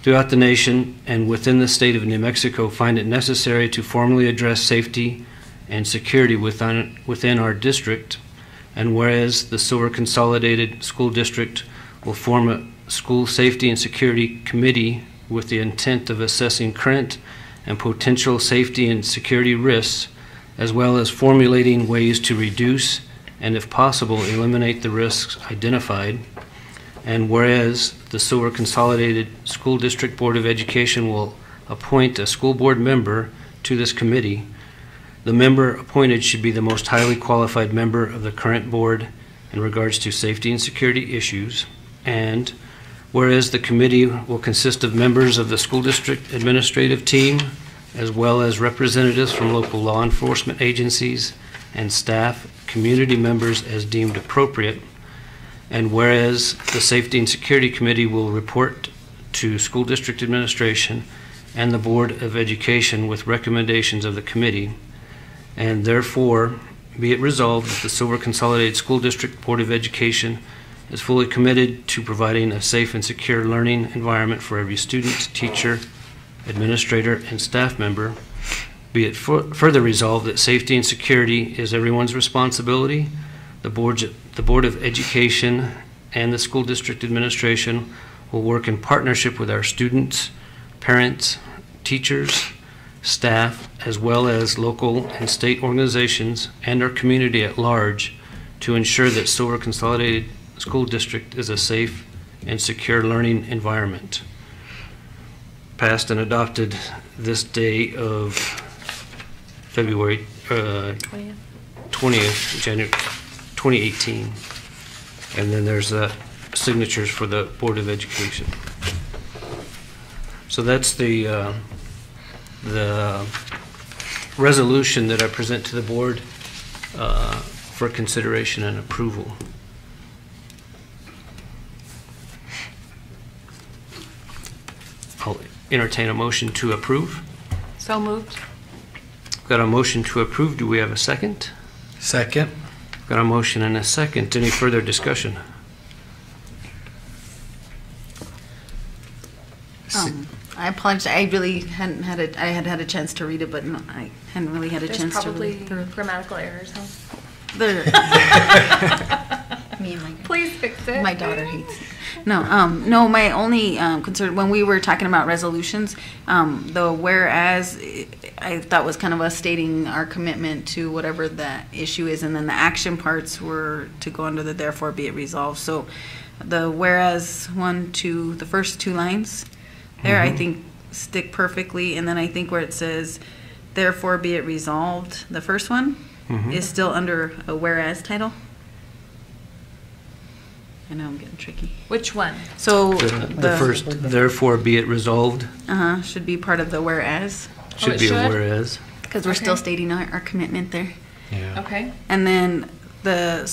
throughout the nation and within the state of New Mexico, find it necessary to formally address safety and security within our district. And whereas the Silver Consolidated School District will form a school safety and security committee with the intent of assessing current and potential safety and security risks, as well as formulating ways to reduce and, if possible, eliminate the risks identified. And whereas the Silver Consolidated School District Board of Education will appoint a school board member to this committee, the member appointed should be the most highly qualified member of the current board in regards to safety and security issues. And whereas the committee will consist of members of the school district administrative team, as well as representatives from local law enforcement agencies and staff, community members as deemed appropriate. And whereas the Safety and Security Committee will report to school district administration and the Board of Education with recommendations of the committee. And therefore, be it resolved that the Silver Consolidated School District Board of Education is fully committed to providing a safe and secure learning environment for every student, teacher, administrator, and staff member. Be it further resolved that safety and security is everyone's responsibility. The Board of Education and the school district administration will work in partnership with our students, parents, teachers, staff, as well as local and state organizations and our community at large to ensure that Silver Consolidated School District is a safe and secure learning environment. Passed and adopted this day of February 20th, January 2018. And then there's signatures for the Board of Education. So that's the resolution that I present to the board for consideration and approval. I'll entertain a motion to approve. So moved. Got a motion to approve. Do we have a second? Second. Got a motion and a second. Any further discussion? I apologize. I really hadn't had it. I had a chance to read it, but no, I hadn't really had a There's chance to read probably through. grammatical errors, huh? There. Me and my Please fix it. My daughter hates it. No, my only concern when we were talking about resolutions, the whereas I thought was kind of us stating our commitment to whatever that issue is, and then the action parts were to go under the therefore be it resolved. So the whereas the first two lines there, I think stick perfectly, and then I think where it says therefore be it resolved, the first one, is still under a whereas title. I know I'm getting tricky. Which one? So The first, therefore be it resolved, should be part of the whereas. should be a whereas. Because we're still stating our commitment there. Yeah. Okay. And then the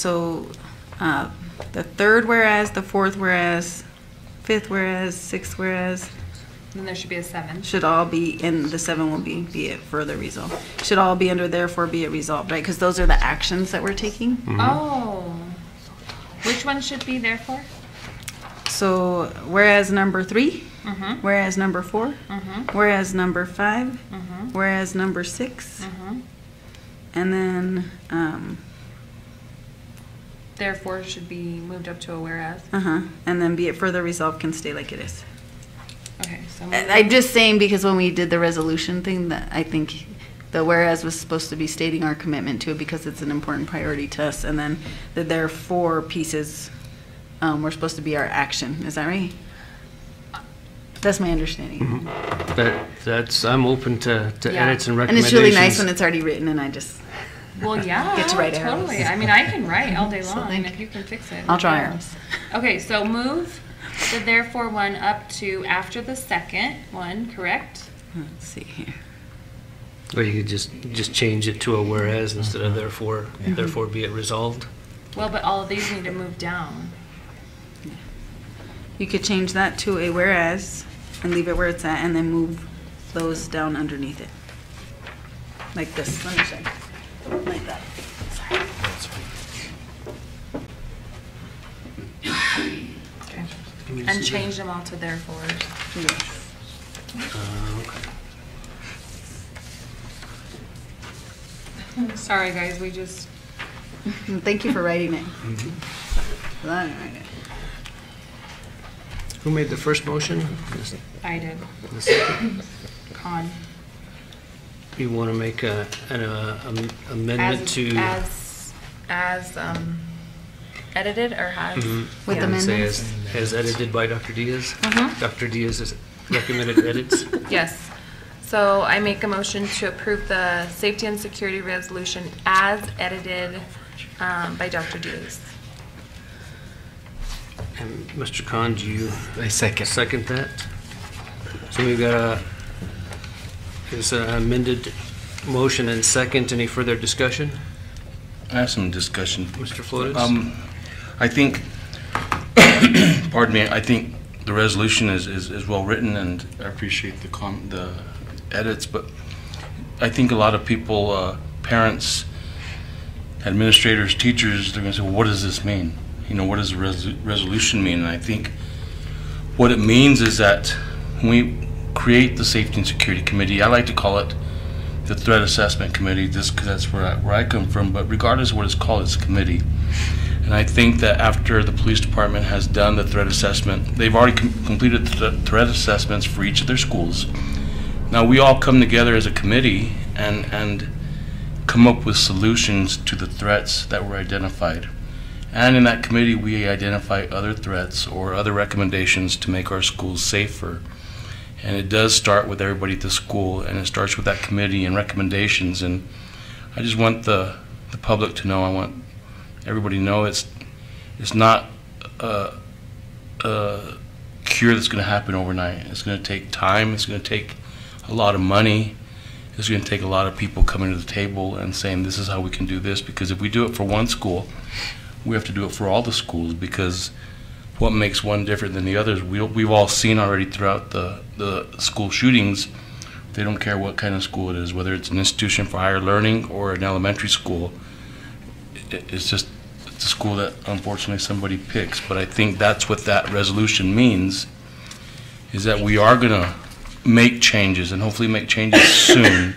third whereas, the fourth whereas, fifth whereas, sixth whereas, Then there should be a 7. should all be, and the 7 will be it further resolved. Should all be under therefore be it resolved, right? Because those are the actions that we're taking. Oh. Which one should be therefore? So whereas number 3, Mhm. whereas number 4, Mhm. whereas number 5, Mhm. whereas number 6, Mhm. and then Therefore should be moved up to a whereas. and then be it further resolved can stay like it is. Okay, so I'm just saying because when we did the resolution thing, that I think the whereas was supposed to be stating our commitment to it because it's an important priority to us, and then the therefore pieces were supposed to be our action. Is that right? That's my understanding. That's, I'm open to Yeah. edits and And recommendations. it's really nice when it's already written and I just Well, yeah, get to write totally. arrows. I mean, I can write all day So long, thank and if you can fix it. I'll draw yeah. arrows. Okay, so move the therefore one up to after the second one, correct? Let's see here. Or you could just change it to a whereas instead of therefore be it resolved. Well, but all of these need to move down. You could change that to a whereas and leave it where it's at and then move those down underneath it. Like this. Let me show you. Like that. Okay. And change them all to therefore. Sorry, guys, we just. Thank you for writing it. I didn't write it. Who made the first motion? I did. The second? Con. You want to make an amendment to? As edited or has? With Yeah, say amendments? as edited by Dr. Diaz? Mhm. Dr. Diaz's recommended edits? Yes. So I make a motion to approve the safety and security resolution as edited by Dr. Diaz. And Mr. Khan, do you? I second that? So we've got is an amended motion and second. Any further discussion? I have some discussion. Mr. Flores? I think, pardon me, I think the resolution is well written, and I appreciate the edits, but I think a lot of people, parents, administrators, teachers, they're going to say, well, what does this mean? You know, what does the resolution mean? And I think what it means is that when we create the Safety and Security Committee, I like to call it the Threat Assessment Committee, just because that's where I come from, but regardless of what it's called, it's a committee. And I think that after the police department has done the threat assessment, they've already completed the threat assessments for each of their schools. Now we all come together as a committee and come up with solutions to the threats that were identified. And in that committee, we identify other threats or other recommendations to make our schools safer. And it does start with everybody at the school, and it starts with that committee and recommendations. And I just want the public to know, I want everybody to know it's not a cure that's going to happen overnight. It's going to take time. It's going to take a lot of money. It's going to take a lot of people coming to the table and saying, this is how we can do this. Because if we do it for one school, we have to do it for all the schools, because what makes one different than the others, we've all seen already throughout the school shootings. They don't care what kind of school it is, whether it's an institution for higher learning or an elementary school. It's a school that unfortunately somebody picks. But I think that's what that resolution means, is that we are going to make changes, and hopefully make changes soon,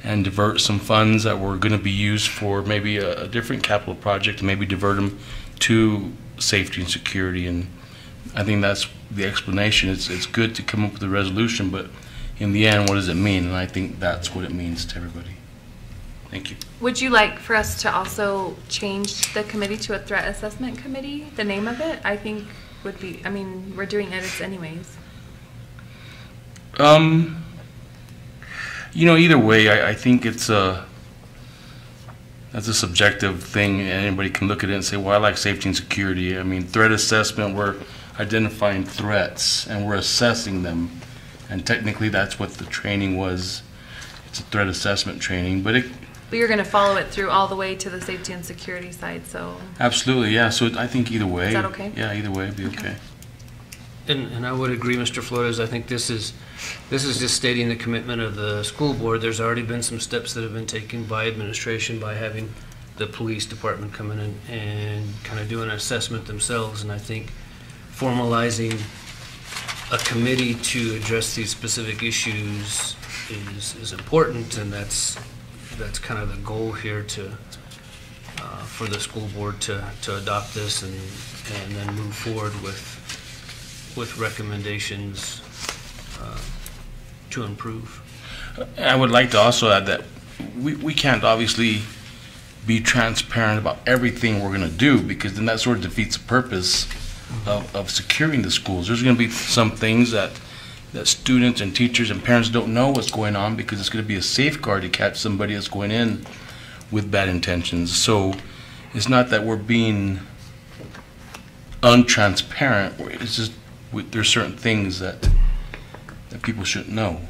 and divert some funds that were going to be used for maybe a different capital project, and maybe divert them to safety and security. And I think that's the explanation. It's good to come up with a resolution, but in the end, what does it mean? And I think that's what it means to everybody. Thank you. Would you like for us to also change the committee to a threat assessment committee? The name of it, I think, would be, I mean, we're doing edits anyways. You know, either way, I think it's that's a subjective thing, and anybody can look at it and say, well, I like safety and security. I mean, threat assessment, we're identifying threats and we're assessing them, and technically that's what the training was. It's a threat assessment training, but you're going to follow it through all the way to the safety and security side, so. Absolutely, yeah. So I think either way. Is that okay? Yeah, either way would be okay. And I would agree, Mr. Flores. I think this is just stating the commitment of the school board. There's already been some steps that have been taken by administration by having the police department come in and kind of do an assessment themselves. And I think formalizing a committee to address these specific issues is important, and that's kind of the goal here to for the school board to adopt this and then move forward with recommendations to improve. I would like to also add that we can't obviously be transparent about everything we're going to do, because then that sort of defeats the purpose of securing the schools. There's going to be some things that students and teachers and parents don't know what's going on, because it's going to be a safeguard to catch somebody that's going in with bad intentions. So it's not that we're being untransparent. It's just there's certain things that people shouldn't know.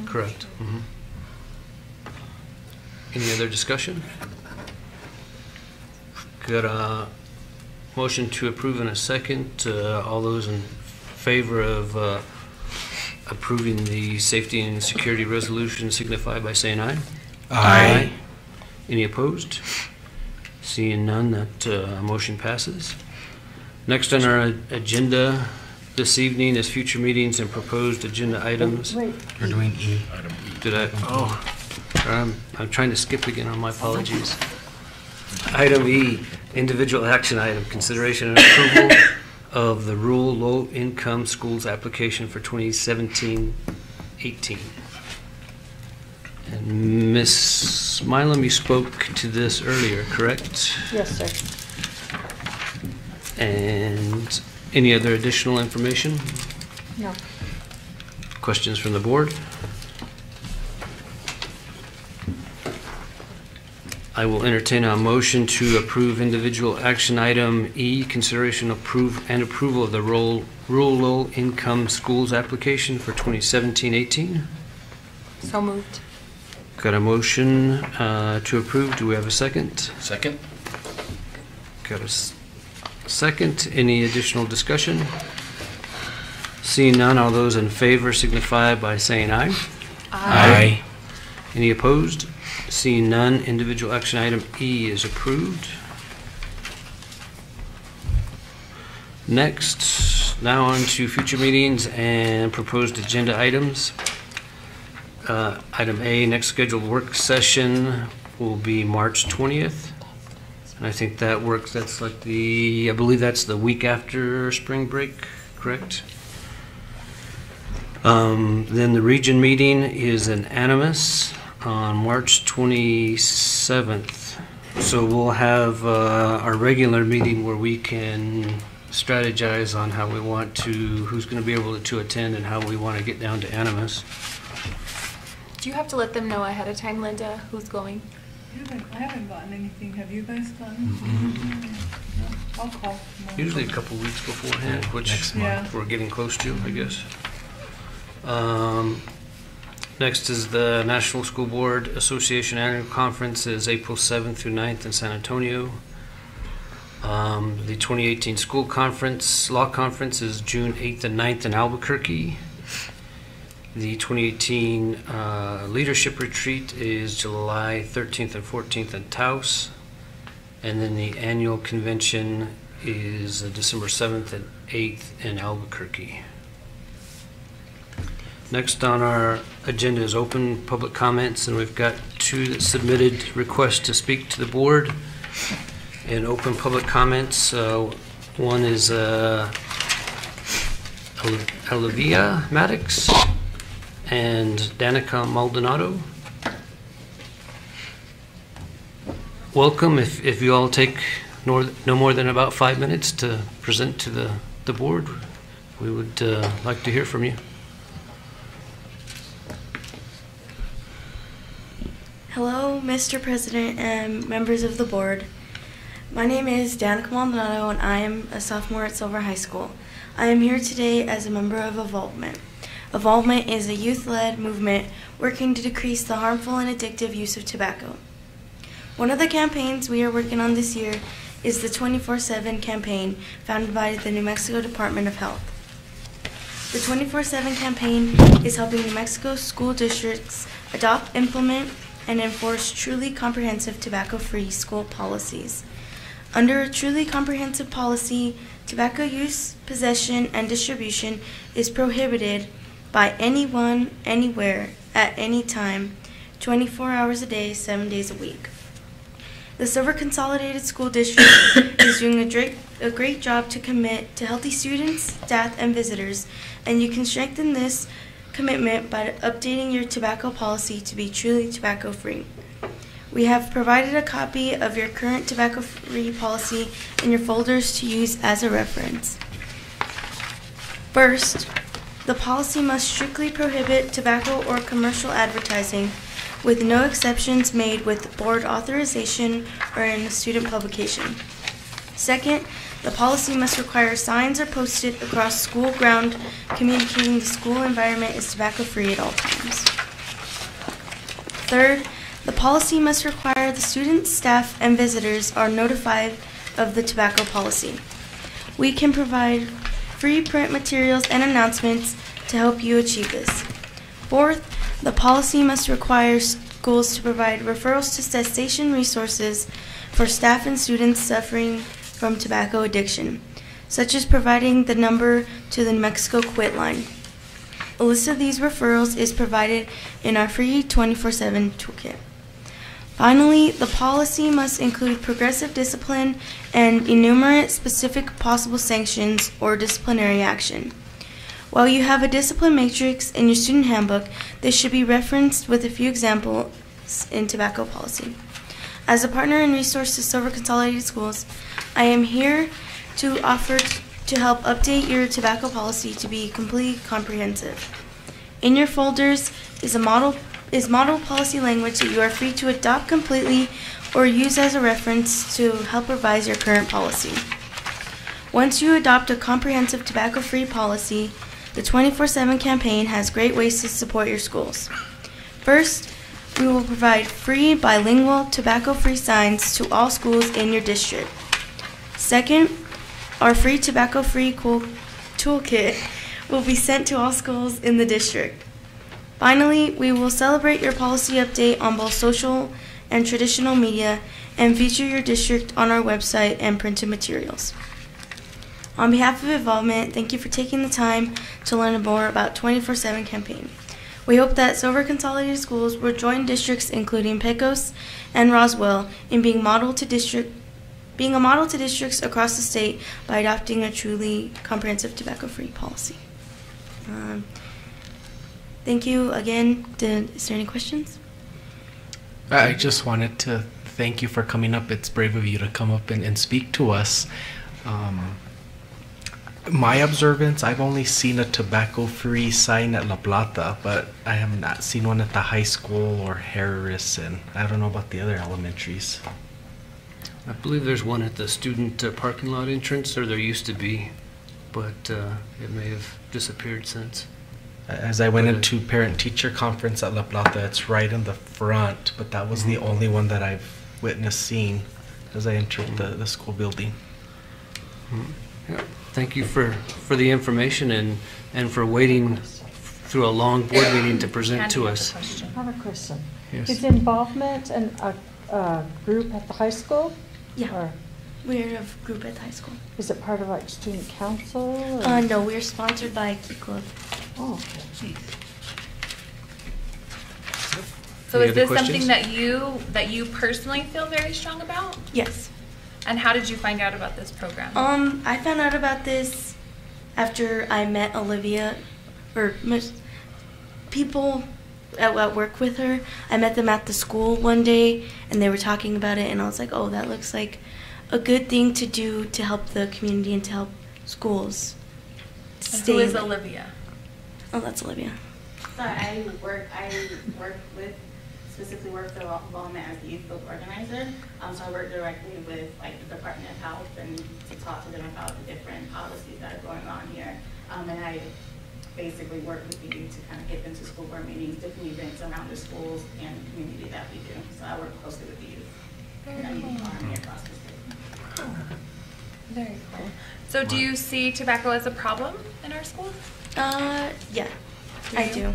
Correct. Mm-hmm. Any other discussion? Got a motion to approve in a second. All those in favor of approving the safety and security resolution signify by saying aye. Aye. Any opposed? Seeing none, that motion passes. Next on our agenda this evening is future meetings and proposed agenda items. We're doing E. Item E. Did I? Oh, I'm trying to skip again on my apologies. Item E, individual action item, consideration and approval of the rural low-income schools application for 2017-18. And Ms. Milam, you spoke to this earlier, correct? Yes, sir. And any other additional information? No. Questions from the board? I will entertain a motion to approve individual action item E, consideration and approval of the rural low-income schools application for 2017-18. So moved. Got a motion to approve. Do we have a second? Second. Got a second. Any additional discussion? Seeing none, all those in favor signify by saying aye. Aye. Any opposed? Seeing none, individual action item E is approved. Next, now on to future meetings and proposed agenda items. Item A, next scheduled work session will be March 20th. And I think that works, that's like I believe that's the week after spring break, correct? Then the region meeting is in Animas on March 27th. So we'll have our regular meeting where we can strategize on how we want to, who's going to be able to attend and how we want to get down to Animas. Do you have to let them know ahead of time, Linda, who's going? I haven't gotten anything. Have you guys gotten? Mm-hmm. No, I'll call tomorrow. Usually a couple weeks beforehand, which next month. we're getting close to, I guess. Next is the National School Board Association Annual Conference is April 7th through 9th in San Antonio. The 2018 School Conference, Law Conference is June 8th and 9th in Albuquerque. The 2018 Leadership Retreat is July 13th and 14th in Taos. And then the annual convention is December 7th and 8th in Albuquerque. Next on our agenda is open public comments, and we've got two that submitted requests to speak to the board. In open public comments, one is Olivia Maddox and Danica Maldonado. Welcome. If you all take no more than about 5 minutes to present to the board, we would like to hear from you. Hello, Mr. President and members of the board. My name is Danica Maldonado, and I am a sophomore at Silver High School. I am here today as a member of Evolvement. Evolvement is a youth-led movement working to decrease the harmful and addictive use of tobacco. One of the campaigns we are working on this year is the 24/7 campaign founded by the New Mexico Department of Health. The 24/7 campaign is helping New Mexico school districts adopt, implement, and enforce truly comprehensive tobacco-free school policies. Under a truly comprehensive policy, tobacco use, possession, and distribution is prohibited by anyone, anywhere, at any time, 24 hours a day, 7 days a week. The Silver Consolidated School District is doing a great job to commit to healthy students, staff, and visitors, and you can strengthen this commitment by updating your tobacco policy to be truly tobacco-free. We have provided a copy of your current tobacco-free policy in your folders to use as a reference. First, the policy must strictly prohibit tobacco or commercial advertising, with no exceptions made with board authorization or in a student publication. Second, the policy must require signs are posted across school ground communicating the school environment is tobacco-free at all times. Third, the policy must require the students, staff, and visitors are notified of the tobacco policy. We can provide free print materials and announcements to help you achieve this. Fourth, the policy must require schools to provide referrals to cessation resources for staff and students suffering from tobacco addiction, such as providing the number to the New Mexico Quit line. A list of these referrals is provided in our free 24/7 toolkit. Finally, the policy must include progressive discipline and enumerate specific possible sanctions or disciplinary action. While you have a discipline matrix in your student handbook, this should be referenced with a few examples in tobacco policy. As a partner and resource to Silver Consolidated Schools, I am here to offer to help update your tobacco policy to be completely comprehensive. In your folders is model policy language that you are free to adopt completely or use as a reference to help revise your current policy. Once you adopt a comprehensive tobacco-free policy, the 24/7 campaign has great ways to support your schools. First, we will provide free bilingual tobacco-free signs to all schools in your district. Second, our free tobacco-free toolkit will be sent to all schools in the district. Finally, we will celebrate your policy update on both social and traditional media and feature your district on our website and printed materials. On behalf of Evolvement, thank you for taking the time to learn more about 24/7 campaign. We hope that Silver Consolidated Schools will join districts including Pecos and Roswell in being a model to districts across the state by adopting a truly comprehensive tobacco-free policy. Thank you again. Is there any questions? I just wanted to thank you for coming up. It's brave of you to come up and speak to us. My observance, I've only seen a tobacco-free sign at La Plata, but I have not seen one at the high school or Harris, and I don't know about the other elementaries. I believe there's one at the student parking lot entrance, or there used to be, but it may have disappeared since. As I went into parent-teacher conference at La Plata, it's right in the front, but that was the only one that I've witnessed seeing as I entered the school building. Yeah. Thank you for the information and for waiting through a long board meeting to present to us. I have a question. Yes. Is involvement in a group at the high school? Yeah. Or we're a group at the high school. is it part of like student council? Or? No, we're sponsored by Key Club. Oh, okay. So Any is other this questions? something that you personally feel very strong about? Yes. And how did you find out about this program? I found out about this after I met Olivia, or people at work with her. I met them at the school one day, and they were talking about it, and I was like, oh, that looks like a good thing to do to help the community and to help schools. And who is Olivia? Oh, that's Olivia. So I work with specifically work for Walnut as the youth group organizer. So I work directly with like the Department of Health and to talk to them about the different policies that are going on here. And I basically work with the youth to kind of get them to school board meetings, different events around the schools and the community that we do. So I work closely with the youth and the army across the state. Cool. Very cool. So do you see tobacco as a problem in our schools? Yeah, I do.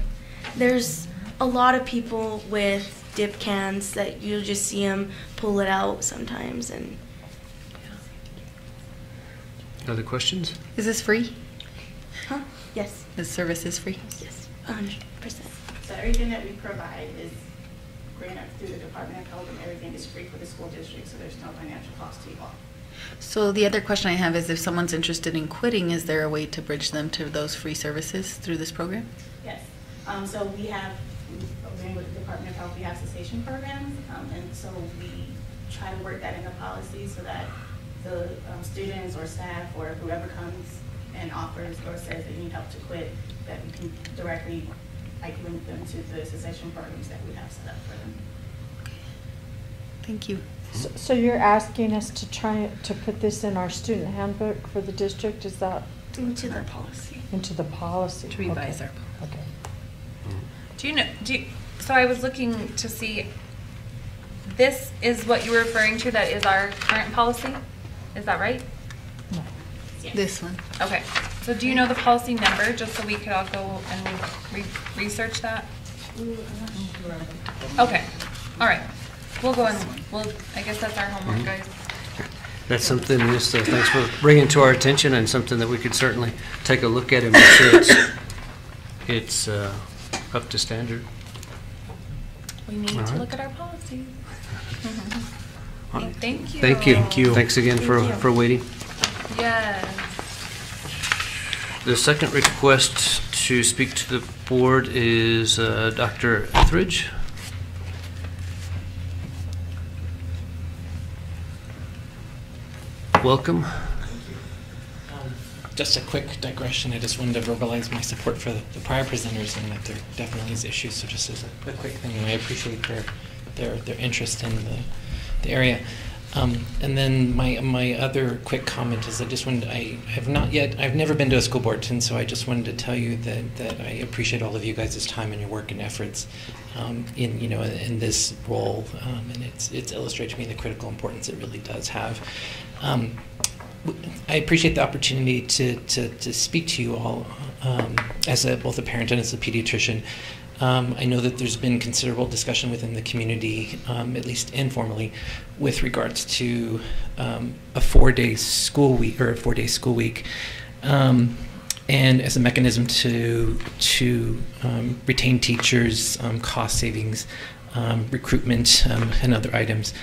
There's a lot of people with dip cans that you'll just see them pull it out sometimes. And Other questions? Is this free? Huh? Yes. The service is free? Yes, 100%. So everything that we provide is granted through the Department of Health, and everything is free for the school district, so there's no financial cost to you all. So the other question I have is if someone's interested in quitting, is there a way to bridge them to those free services through this program? Yes. So we have, with the Department of Health, we have cessation programs, and so we try to work that in the policy so that the students or staff or whoever comes and offers or says they need help to quit, that we can directly link them to the cessation programs that we have set up for them. Thank you. So you're asking us to try to put this in our student handbook for the district? Is that into the policy? Into the policy. To revise okay. our Okay. Do you know, so I was looking to see, this is what you were referring to, that is our current policy? Is that right? No. This one. Okay. So do you know the policy number, just so we could all go and research that? Okay. All right. We'll go and I guess that's our homework, guys. That's something, thanks for bringing to our attention, and something that we could certainly take a look at and make sure it's up to standard. We need All to right. look at our policies. Thank you. Thank you. Thanks again for waiting. Yes. The second request to speak to the board is Dr. Etheridge. Welcome. Just a quick digression. I just wanted to verbalize my support for the prior presenters, and that there definitely is issues. So just as a quick thing, and I appreciate their interest in the area. And then my other quick comment is I've never been to a school board, and so I just wanted to tell you that I appreciate all of you guys' time and your work and efforts in this role, and it's illustrated to me the critical importance it really does have. I appreciate the opportunity to speak to you all as both a parent and as a pediatrician. I know that there's been considerable discussion within the community, at least informally, with regards to a 4-day school week or a 4-day school week, and as a mechanism to retain teachers, cost savings, recruitment, and other items.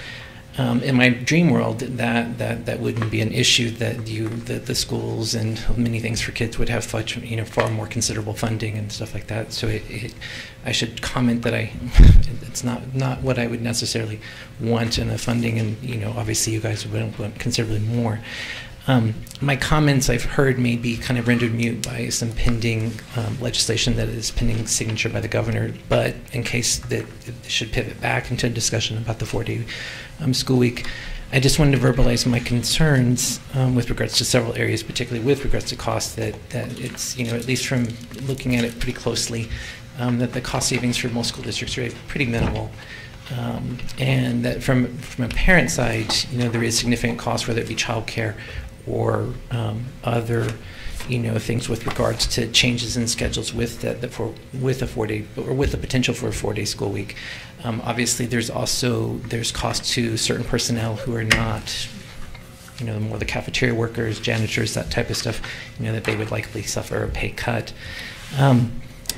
In my dream world, that wouldn't be an issue. That the schools and many things for kids would have far more considerable funding and stuff like that. So I should comment that it's not what I would necessarily want in the funding, and obviously you guys would want considerably more. My comments I've heard may be kind of rendered mute by some pending legislation that is pending signature by the governor, but in case that it should pivot back into a discussion about the 4-day school week, I just wanted to verbalize my concerns with regards to several areas, particularly with regards to cost, that it's, at least from looking at it pretty closely, that the cost savings for most school districts are pretty minimal. And that from a parent side, there is significant cost, whether it be childcare or other, things with regards to changes in schedules with a 4-day or with the potential for a 4-day school week. Obviously, there's cost to certain personnel who are not, more the cafeteria workers, janitors, that type of stuff. That they would likely suffer a pay cut.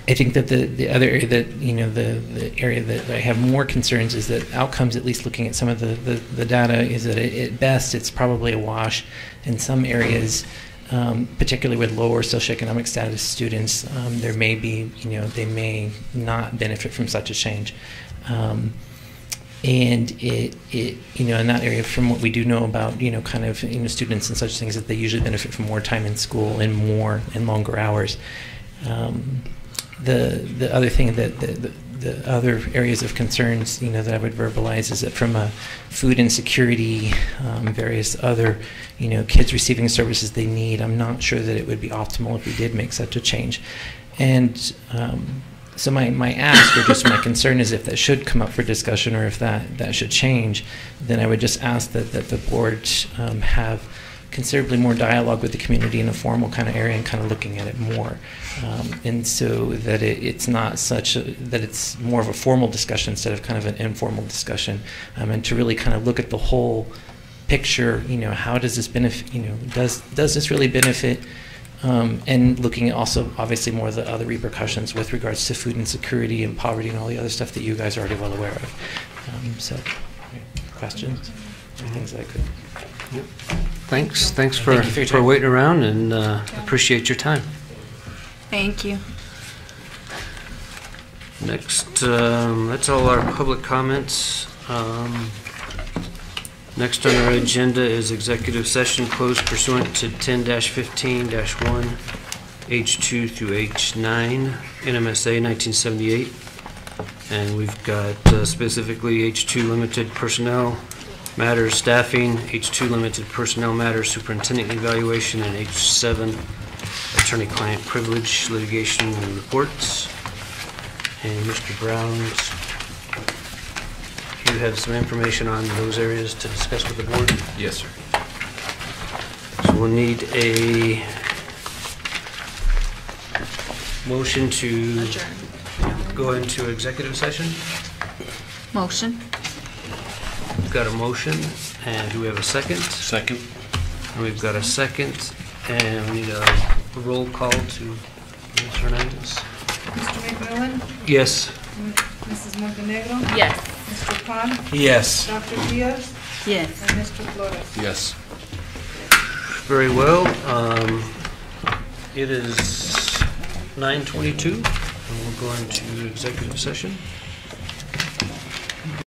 I think that the other area that, the area that I have more concerns is that outcomes, at least looking at some of the data, is that at best it's probably a wash in some areas, particularly with lower socioeconomic status students. There may be, they may not benefit from such a change. And it in that area, from what we do know about, kind of, students and such things, that they usually benefit from more time in school and longer hours. The other thing the other areas of concerns, that I would verbalize is that from a food insecurity, various other, kids receiving services they need, I'm not sure that it would be optimal if we did make such a change. And so my ask, or just my concern, is if that should come up for discussion, or if that should change, then I would just ask that the board have considerably more dialogue with the community in a formal kind of area and kind of looking at it more. And so that it's not that it's more of a formal discussion instead of kind of an informal discussion, and to really kind of look at the whole picture, how does this benefit, does this really benefit, and looking at also obviously more of the other repercussions with regards to food insecurity and poverty and all the other stuff that you guys are already well aware of. So, questions or things I could. Yep. Thanks for waiting around, and appreciate your time. Thank you. Next, that's all our public comments. Next on our agenda is executive session closed pursuant to 10-15-1, H2 through H9, NMSA 1978. And we've got specifically H2 limited personnel matters staffing, H2 limited personnel matters superintendent evaluation, and H7 attorney-client privilege litigation and reports. And Mr. Brown's, you have some information on those areas to discuss with the board? Yes, sir. So we'll need a motion to adjourn. Go into executive session. Motion. We've got a motion, and do we have a second? Second. And we've got a second, and we need a roll call to Ms. Hernandez. Mr. McMillan? Yes. Mrs. Montenegro? Yes. Mr. Khan? Yes. Dr. Diaz? Yes. And Mr. Flores? Yes. Very well. It is 9:22, and we'll go into executive session.